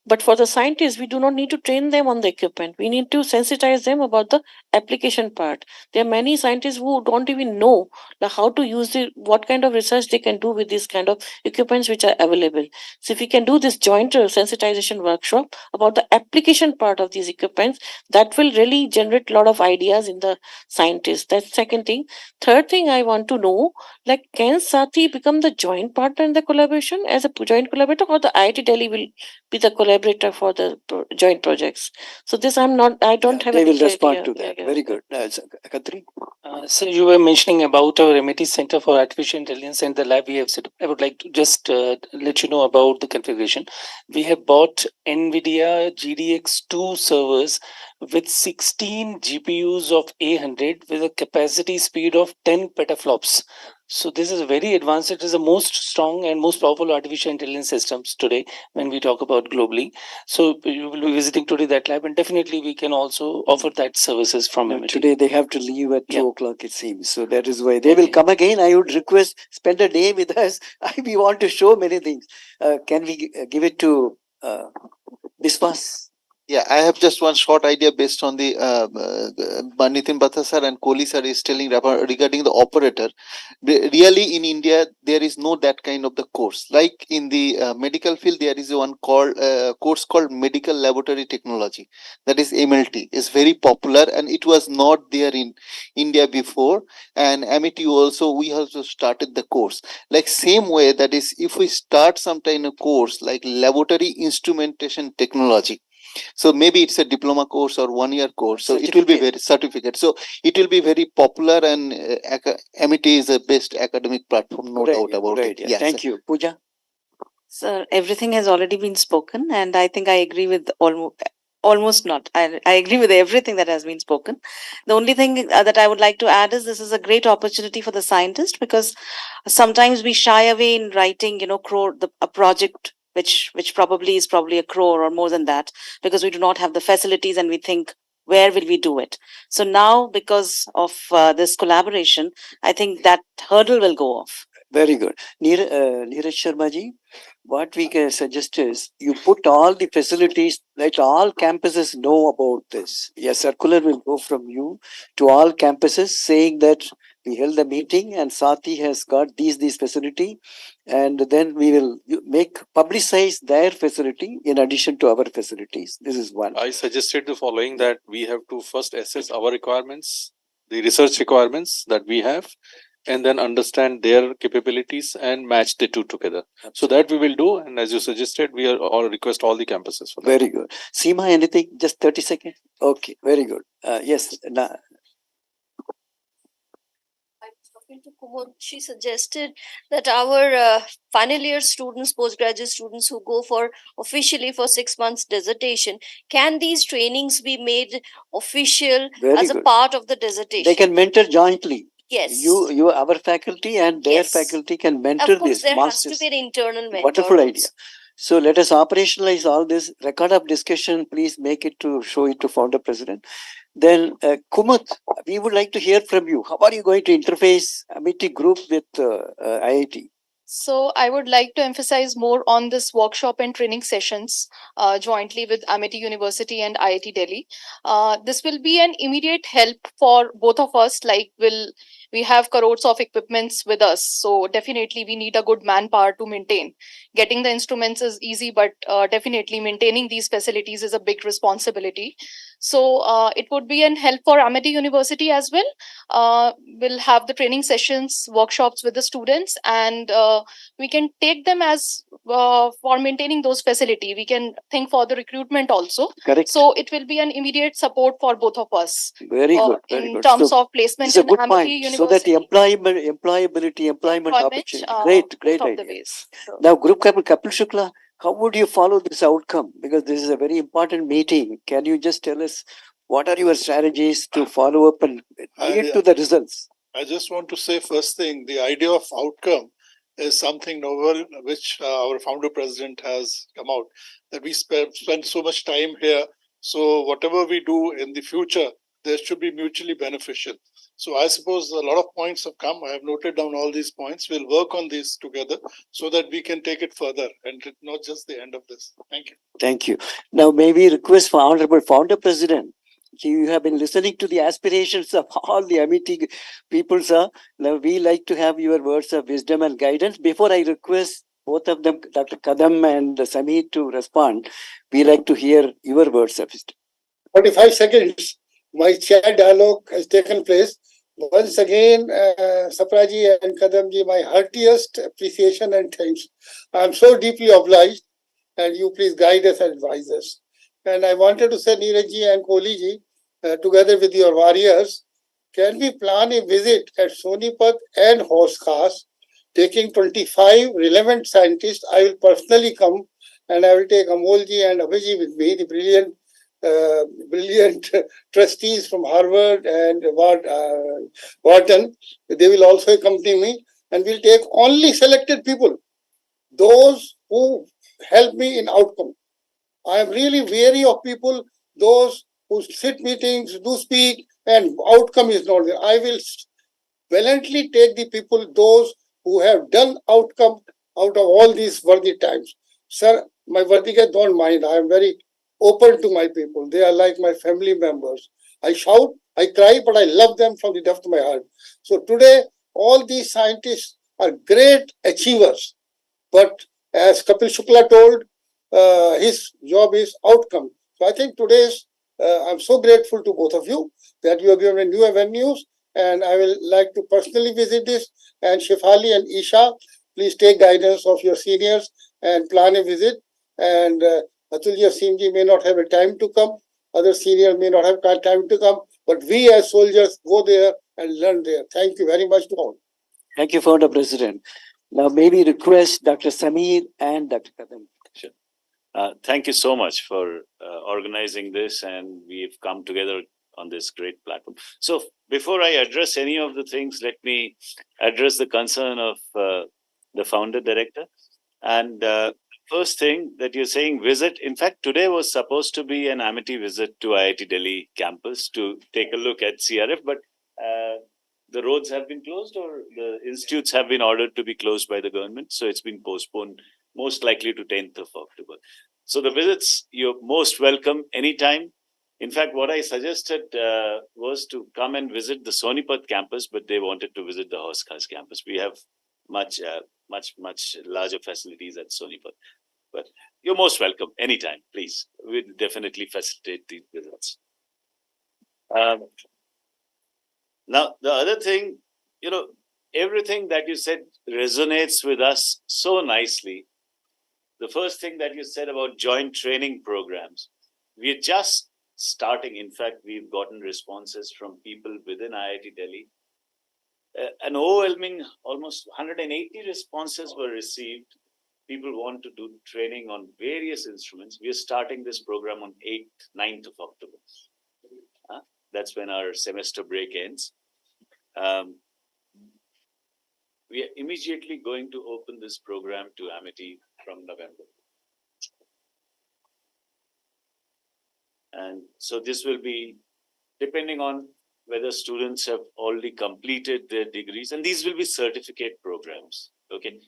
Speaker 4: But for the scientists, we do not need to train them on the equipment. We need to sensitize them about the application part. There are many scientists who don't even know how to use it, what kind of research they can do with these kind of equipments which are available. So if we can do this joint sensitization workshop about the application part of these equipments, that will really generate a lot of ideas in the scientists. That's second thing. Third thing I want to know, like, can SATHI become the joint partner in the collaboration as a joint collaborator, or the IIT Delhi will be the collaborator for the joint projects? So this I don't have
Speaker 10: They
Speaker 4: any
Speaker 10: will respond
Speaker 4: idea.
Speaker 10: to that. Very good. Khatri?
Speaker 9: So you were mentioning about our MIT Center for Artificial Intelligence and the lab we have set up. I would like to just let you know about the configuration. We have bought NVIDIA GDX2 servers with 16 GPUs of A100 with a capacity speed of 10 petaflops. So this is very advanced. It is the most strong and most powerful artificial intelligence systems today when we talk about globally. So you will be visiting today that lab, and definitely we can also offer that services from MIT.
Speaker 10: Today they have to leave at 2 o'clock, it seems. So that is why they will come again. I would request, spend a day with us. We want to show many things. Can we give it to Biswas?
Speaker 17: Yeah, I have just one short idea based on the Nitin Bhatta sir and Kohli sir is telling regarding the operator. Really, in India, there is no that kind of the course. Like in the medical field, there is one called course called Medical Laboratory Technology. That is MLT. It's very popular, and it was not there in India before. And MIT also, we also started the course. Like same way, that is, if we start some kind of course like Laboratory Instrumentation Technology. So maybe it's a diploma course or 1 year course. So it will be very certificate. So it will be very popular, and MIT is the best academic platform, no doubt about it.
Speaker 10: Yes, thank you. Pooja?
Speaker 6: Sir, everything has already been spoken, and I think I agree with almost not. I agree with everything that has been spoken. The only thing that I would like to add is this is a great opportunity for the scientist, because sometimes we shy away in writing, a project which probably is a crore or more than that, because we do not have the facilities and we think, where will we do it? So now, because of this collaboration, I think that hurdle will go off.
Speaker 10: Very good. Neeraj Sharma ji, what we can suggest is you put all the facilities, let all campuses know about this. A circular will go from you to all campuses saying that we held the meeting and SATHI has got these facility, and then we will publicize their facility in addition to our facilities. This is one.
Speaker 18: I suggested the following, that we have to first assess our requirements, the research requirements that we have, and then understand their capabilities and match the two together. So that we will do, and as you suggested, we are all request all the campuses for that.
Speaker 10: Very good. Seema, anything? Just 30 seconds. Okay, very good. Yes.
Speaker 25: To Kumud, she suggested that our final year students, postgraduate students who go for officially for 6 months dissertation, can these trainings be made official as a part of the dissertation?
Speaker 10: They can mentor jointly.
Speaker 25: Yes.
Speaker 10: You, our faculty and their faculty can mentor
Speaker 25: of course,
Speaker 10: this.
Speaker 25: there
Speaker 10: masters.
Speaker 25: has to be an internal mentor.
Speaker 10: Wonderful idea. So let us operationalize all this. Record of discussion, please make it to show it to founder president. Then Kumud, we would like to hear from you. How are you going to interface MIT group with IIT?
Speaker 26: So I would like to emphasize more on this workshop and training sessions jointly with Amity University and IIT Delhi. This will be an immediate help for both of us. Like we have crores of equipments with us, so definitely we need a good manpower to maintain. Getting the instruments is easy, but definitely maintaining these facilities is a big responsibility. So it would be an help for Amity University as well. We'll have the training sessions, workshops with the students, and we can take them as for maintaining those facility. We can think for the recruitment also.
Speaker 10: Correct.
Speaker 26: So it will be an immediate support for both of us.
Speaker 10: Very good. Very
Speaker 26: in
Speaker 10: good.
Speaker 26: terms
Speaker 10: So
Speaker 26: of placement
Speaker 10: this is a
Speaker 26: in
Speaker 10: good
Speaker 26: Amity
Speaker 10: point.
Speaker 26: University.
Speaker 10: So that the employment opportunity. Great
Speaker 26: both of
Speaker 10: idea.
Speaker 26: the ways. So
Speaker 10: Now, Group Kapil Shukla, how would you follow this outcome? Because this is a very important meeting. Can you just tell us what are your strategies to follow up and lead to the results?
Speaker 2: I just want to say first thing, the idea of outcome is something novel which our founder president has come out, that we spend so much time here. So whatever we do in the future, there should be mutually beneficial. So I suppose a lot of points have come. I have noted down all these points. We'll work on these together so that we can take it further and not just the end of this. Thank you.
Speaker 10: Thank you. Now, maybe request for Honorable Founder President. You have been listening to the aspirations of all the MIT people, sir. Now, we like to have your words of wisdom and guidance. Before I request both of them, Dr. Kadam and Sameer, to respond, we like to hear your words of wisdom.
Speaker 19: 45 seconds. My chat dialogue has taken place. Once again, Sapraji and Kadamji, my heartiest appreciation and thanks. I'm so deeply obliged, and you please guide us and advise us. And I wanted to say, Neerajji and Kohliji, together with your warriors, can we plan a visit at Sonipat and Hoskas, taking 25 relevant scientists? I will personally come, and I will take Amolji and Abhiji with me, the brilliant trustees from Harvard and Wharton. They will also accompany me, and we'll take only selected people, those who help me in outcome. I am really wary of people, those who sit meetings, do speak, and outcome is not there. I will valiantly take the people, those who have done outcome out of all these worthy times. Sir, my Vartikas don't mind. I am very open to my people. They are like my family members. I shout, I cry, but I love them from the depth of my heart. So today, all these scientists are great achievers. But as Kapil Shukla told, his job is outcome. So I think today's, I'm so grateful to both of you that you have given me new avenues, and I will like to personally visit this. And Shefali and Isha, please take guidance of your seniors and plan a visit. And Atulya Singhji may not have a time to come, other seniors may not have time to come, but we as soldiers go there and learn there. Thank you very much to all.
Speaker 10: Thank you, Founder President. Now, maybe request Dr. Sameer and Dr. Kadam.
Speaker 3: Sure. Thank you so much for organizing this, and we've come together on this great platform. So before I address any of the things, let me address the concern of the founder director. And first thing that you're saying visit, in fact, today was supposed to be an Amity visit to IIT Delhi campus to take a look at CRF, but the roads have been closed, or the institutes have been ordered to be closed by the government. So it's been postponed, most likely to 10th of October. So the visits, you're most welcome anytime. In fact, what I suggested was to come and visit the Sonipat campus, but they wanted to visit the Hoskas campus. We have much larger facilities at Sonipat. But you're most welcome anytime, please. We'll definitely facilitate these visits. Now, the other thing, everything that you said resonates with us so nicely. The first thing that you said about joint training programs, we're just starting. In fact, we've gotten responses from people within IIT Delhi. An overwhelming, almost 180 responses were received. People want to do training on various instruments. We are starting this program on 9th of October. That's when our semester break ends. We are immediately going to open this program to Amity from November. And so this will be depending on whether students have already completed their degrees, and these will be certificate programs. Okay.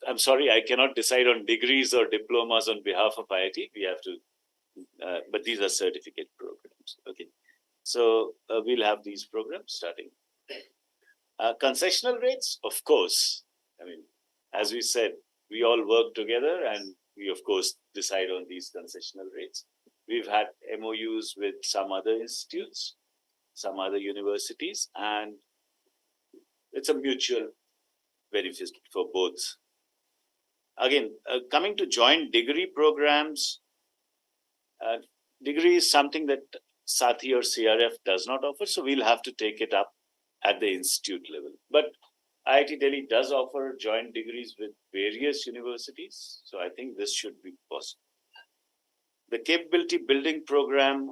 Speaker 3: I'm sorry, I cannot decide on degrees or diplomas on behalf of IIT. We have to, but these are certificate programs. Okay. So we'll have these programs starting. Concessional rates, of course. I mean, as we said, we all work together and we, of course, decide on these concessional rates. We've had MOUs with some other institutes, some other universities, and it's a mutual benefit for both. Again, coming to joint degree programs, degree is something that SATHI or CRF does not offer, so we'll have to take it up at the institute level. But IIT Delhi does offer joint degrees with various universities, so I think this should be possible. The capability building program,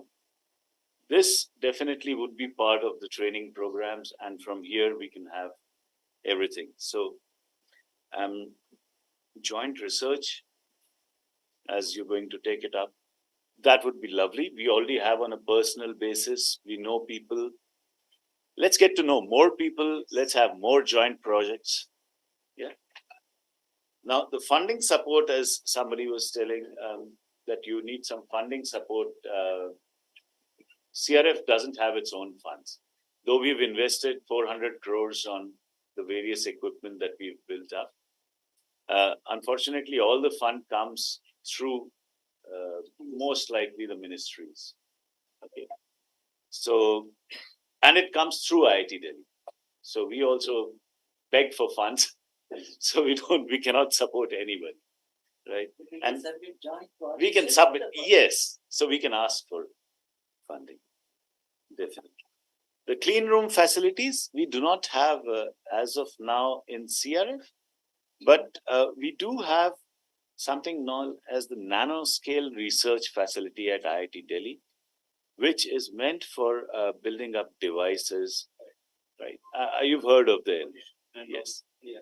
Speaker 3: this definitely would be part of the training programs, and from here we can have everything. So, joint research, as you're going to take it up, that would be lovely. We already have on a personal basis, we know people. Let's get to know more people. Let's have more joint projects. Yeah. Now, the funding support, as somebody was telling, that you need some funding support. CRF doesn't have its own funds, though we've invested 400 crores on the various equipment that we've built up. Unfortunately, all the fund comes through most likely the ministries. Okay. So, and it comes through IIT Delhi. So we also beg for funds. So we cannot support anybody, right? And we can submit, yes. So we can ask for funding, definitely. The clean room facilities, we do not have as of now in CRF, but we do have something known as the nanoscale research facility at IIT Delhi, which is meant for building up devices, right? You've heard of them, yes. Yeah.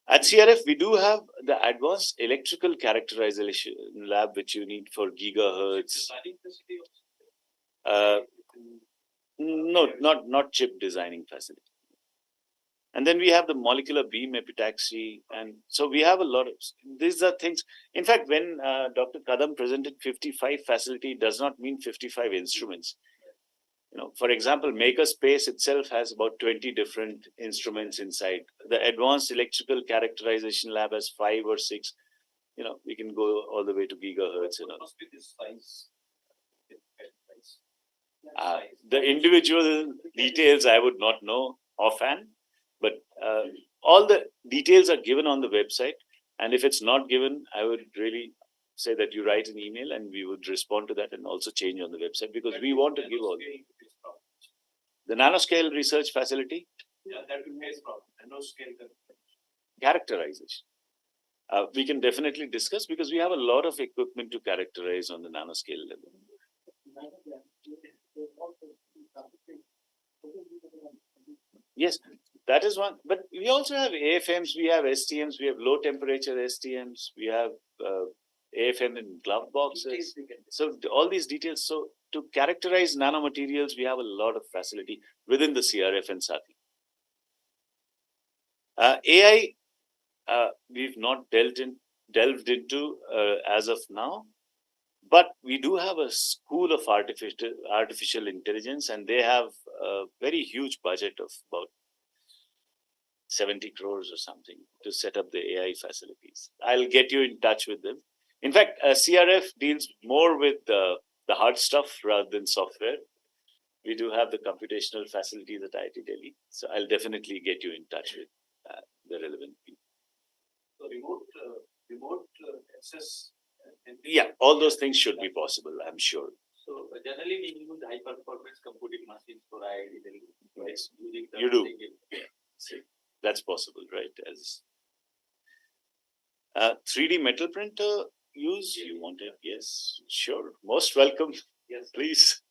Speaker 3: At CRF, we do have the advanced electrical characterization lab, which you need for gigahertz. No, not chip designing facility. And then we have the molecular beam epitaxy. And so we have a lot of, these are things. In fact, when Dr. Kadam presented 55 facility, it does not mean 55 instruments. You know, for example, Makerspace itself has about 20 different instruments inside. The advanced electrical characterization lab has 5 or 6. You know, we can go all the way to gigahertz. You know. The individual details I would not know offhand, but all the details are given on the website. And if it's not given, I would really say that you write an email and we would respond to that and also change on the website, because we want to give all the nanoscale research facility. Yeah, that would be a problem. Nanoscale characterization. We can definitely discuss, because we have a lot of equipment to characterize on the nanoscale level. Yes, that is one. But we also have AFMs, we have STMs, we have low temperature STMs, we have AFM in glove boxes. So all these details. So to characterize nanomaterials, we have a lot of facility within the CRF and SATHI. AI, we've not delved into as of now, but we do have a school of artificial intelligence, and they have a very huge budget of about 70 crores or something to set up the AI facilities. I'll get you in touch with them. In fact, CRF deals more with the hard stuff rather than software. We do have the computational facilities at IIT Delhi. So I'll definitely get you in touch with the relevant people. So remote access. Yeah, all those things should be possible, I'm sure.
Speaker 15: So generally we use high performance computing machines for IIT Delhi.
Speaker 3: Yes, you do. Yeah. See, that's possible, right? As 3D metal printer use, you want it? Yes, sure. Most welcome. Yes, please.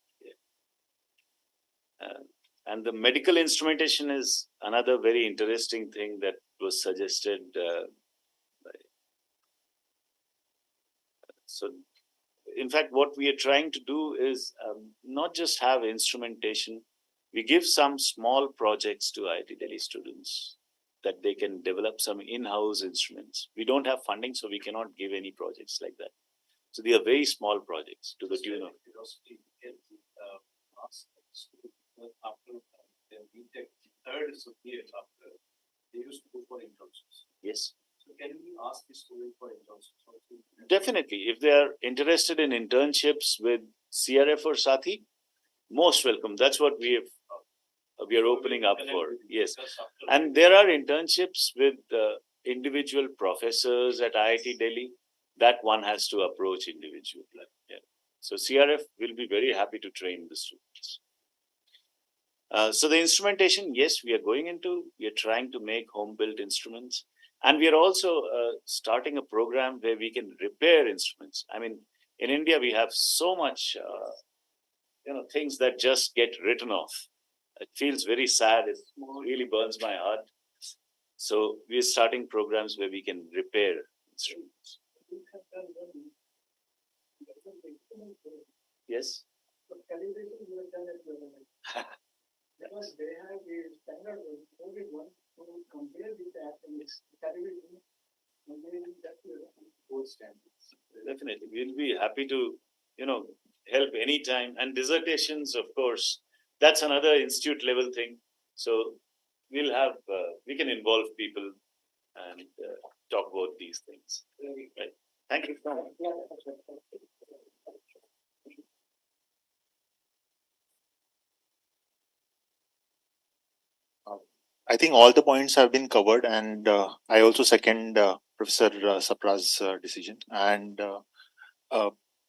Speaker 3: And the medical instrumentation is another very interesting thing that was suggested. So, in fact, what we are trying to do is not just have instrumentation. We give some small projects to IIT Delhi students that they can develop some in-house instruments. We don't have funding, so we cannot give any projects like that. So they are very small projects to the tune of.
Speaker 15: They used to go for internships.
Speaker 3: Yes.
Speaker 15: So can we ask the student for internships?
Speaker 3: Definitely. If they are interested in internships with CRF or SATHI, most welcome. That's what we are opening up for. Yes. And there are internships with individual professors at IIT Delhi that one has to approach individually. Yeah. So CRF will be very happy to train the students. So the instrumentation, yes, we are trying to make home-built instruments, and we are also starting a program where we can repair instruments. I mean, in India, we have so much, things that just get written off. It feels very sad. It really burns my heart. So we are starting programs where we can repair instruments. Yes.
Speaker 23: Because they have a standard only one to compare with that and television comparing that to both standards.
Speaker 3: Definitely, we'll be happy to, help anytime. And dissertations, of course, that's another institute level thing. So we can involve people and talk about these things. Right. Thank you so much.
Speaker 7: I think all the points have been covered, and I also second Professor Sapra's decision. And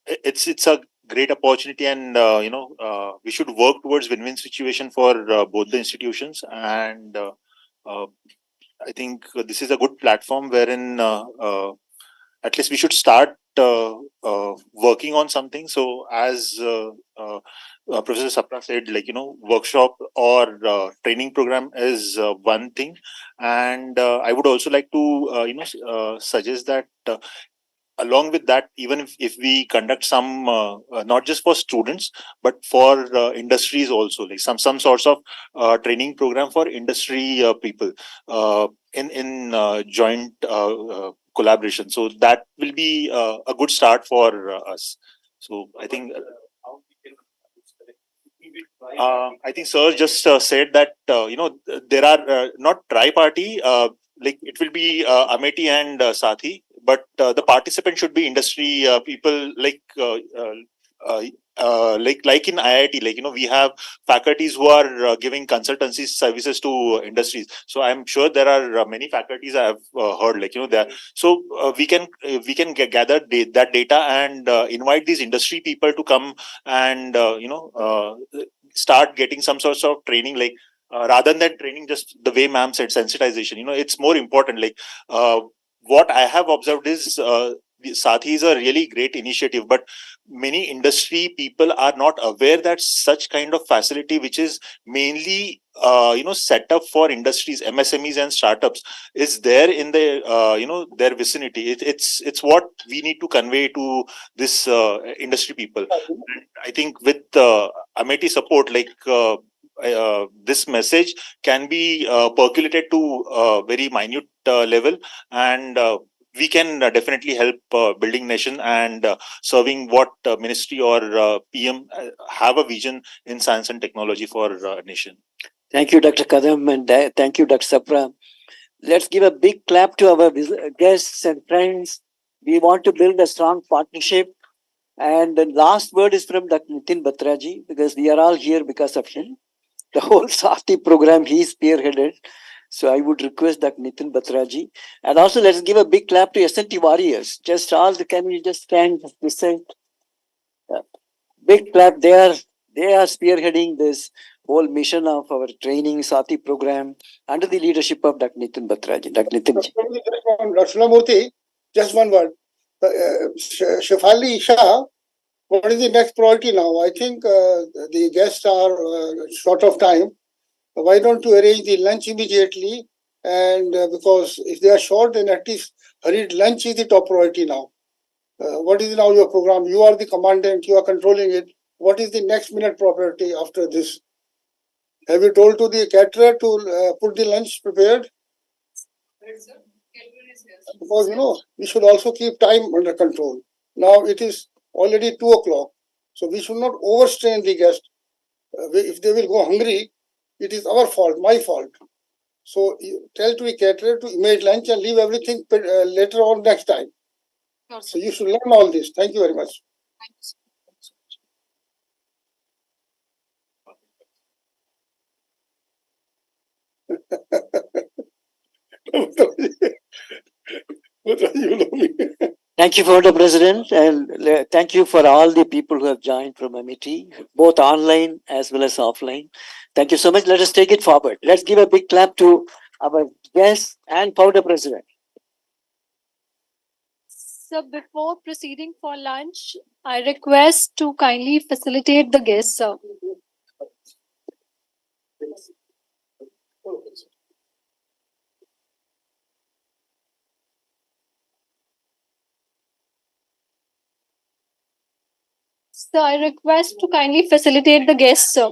Speaker 7: it's a great opportunity, and we should work towards win-win situation for both the institutions. And I think this is a good platform wherein at least we should start working on something. So as Professor Sapra said, workshop or training program is one thing, and I would also like to suggest that along with that, even if we conduct some not just for students but for industries also, like some sorts of training program for industry people in joint collaboration, so that will be a good start for us. So I think sir just said that there are not tri-party, like it will be Amity and Sathi, but the participant should be industry people, like in IIT, we have faculties who are giving consultancy services to industries. So I'm sure there are many faculties I have heard, there. So we can gather that data and invite these industry people to come and start getting some sorts of training, rather than training just the way ma'am said, sensitization. It's more important. What I have observed is the Sathi is a really great initiative, but many industry people are not aware that such kind of facility, which is mainly set up for industries, MSMEs and startups, is there in the their vicinity. It's what we need to convey to this industry people. And I think with Amity support, this message can be percolated to a very minute level, and we can definitely help building nation and serving what ministry or PM have a vision in science and technology for nation.
Speaker 10: Thank you, Dr. Kadam, and thank you, Dr. Sapra. Let's give a big clap to our guests and friends. We want to build a strong partnership. And the last word is from Dr. Nitin Batraji, because we are all here because of him. The whole SATHI program he spearheaded. So I would request Dr. Nitin Batraji. And also let's give a big clap to SNT warriors. Can we just stand this side? Big clap. They are spearheading this whole mission of our training SATHI program under the leadership of Dr. Nitin Batraji. Dr. Nitin.
Speaker 19: Lakshmanamurthy, just one word. Shefali Isha, what is the next priority now? I think the guests are short of time. Why don't you arrange the lunch immediately? And because if they are short, then at least hurried lunch is the top priority now. What is now your program? You are the commandant, you are controlling it. What is the next minute priority after this? Have you told to the caterer to put the lunch prepared? Because we should also keep time under control. Now it is already 2 o'clock, so we should not overstrain the guest. If they will go hungry, it is our fault, my fault. So tell to the caterer to make lunch and leave everything later on next time. So you should learn all this. Thank you very much. What are you doing?
Speaker 10: Thank you for the president, and thank you for all the people who have joined from MIT, both online as well as offline. Thank you so much. Let us take it forward. Let's give a big clap to our guest and founder president.
Speaker 26: So before proceeding for lunch, I request to kindly facilitate the guests, sir. So I request to kindly facilitate the guests, sir.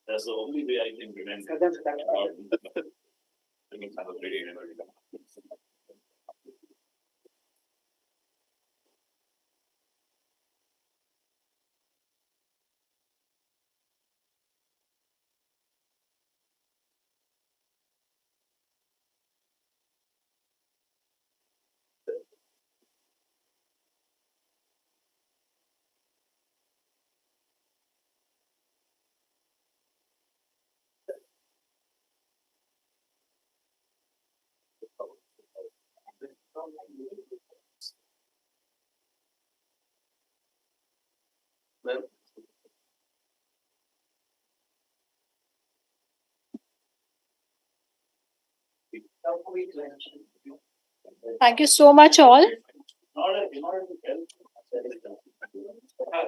Speaker 3: That's the only way I can prevent
Speaker 26: Thank you so much, all.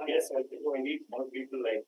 Speaker 3: Yes, I need more people like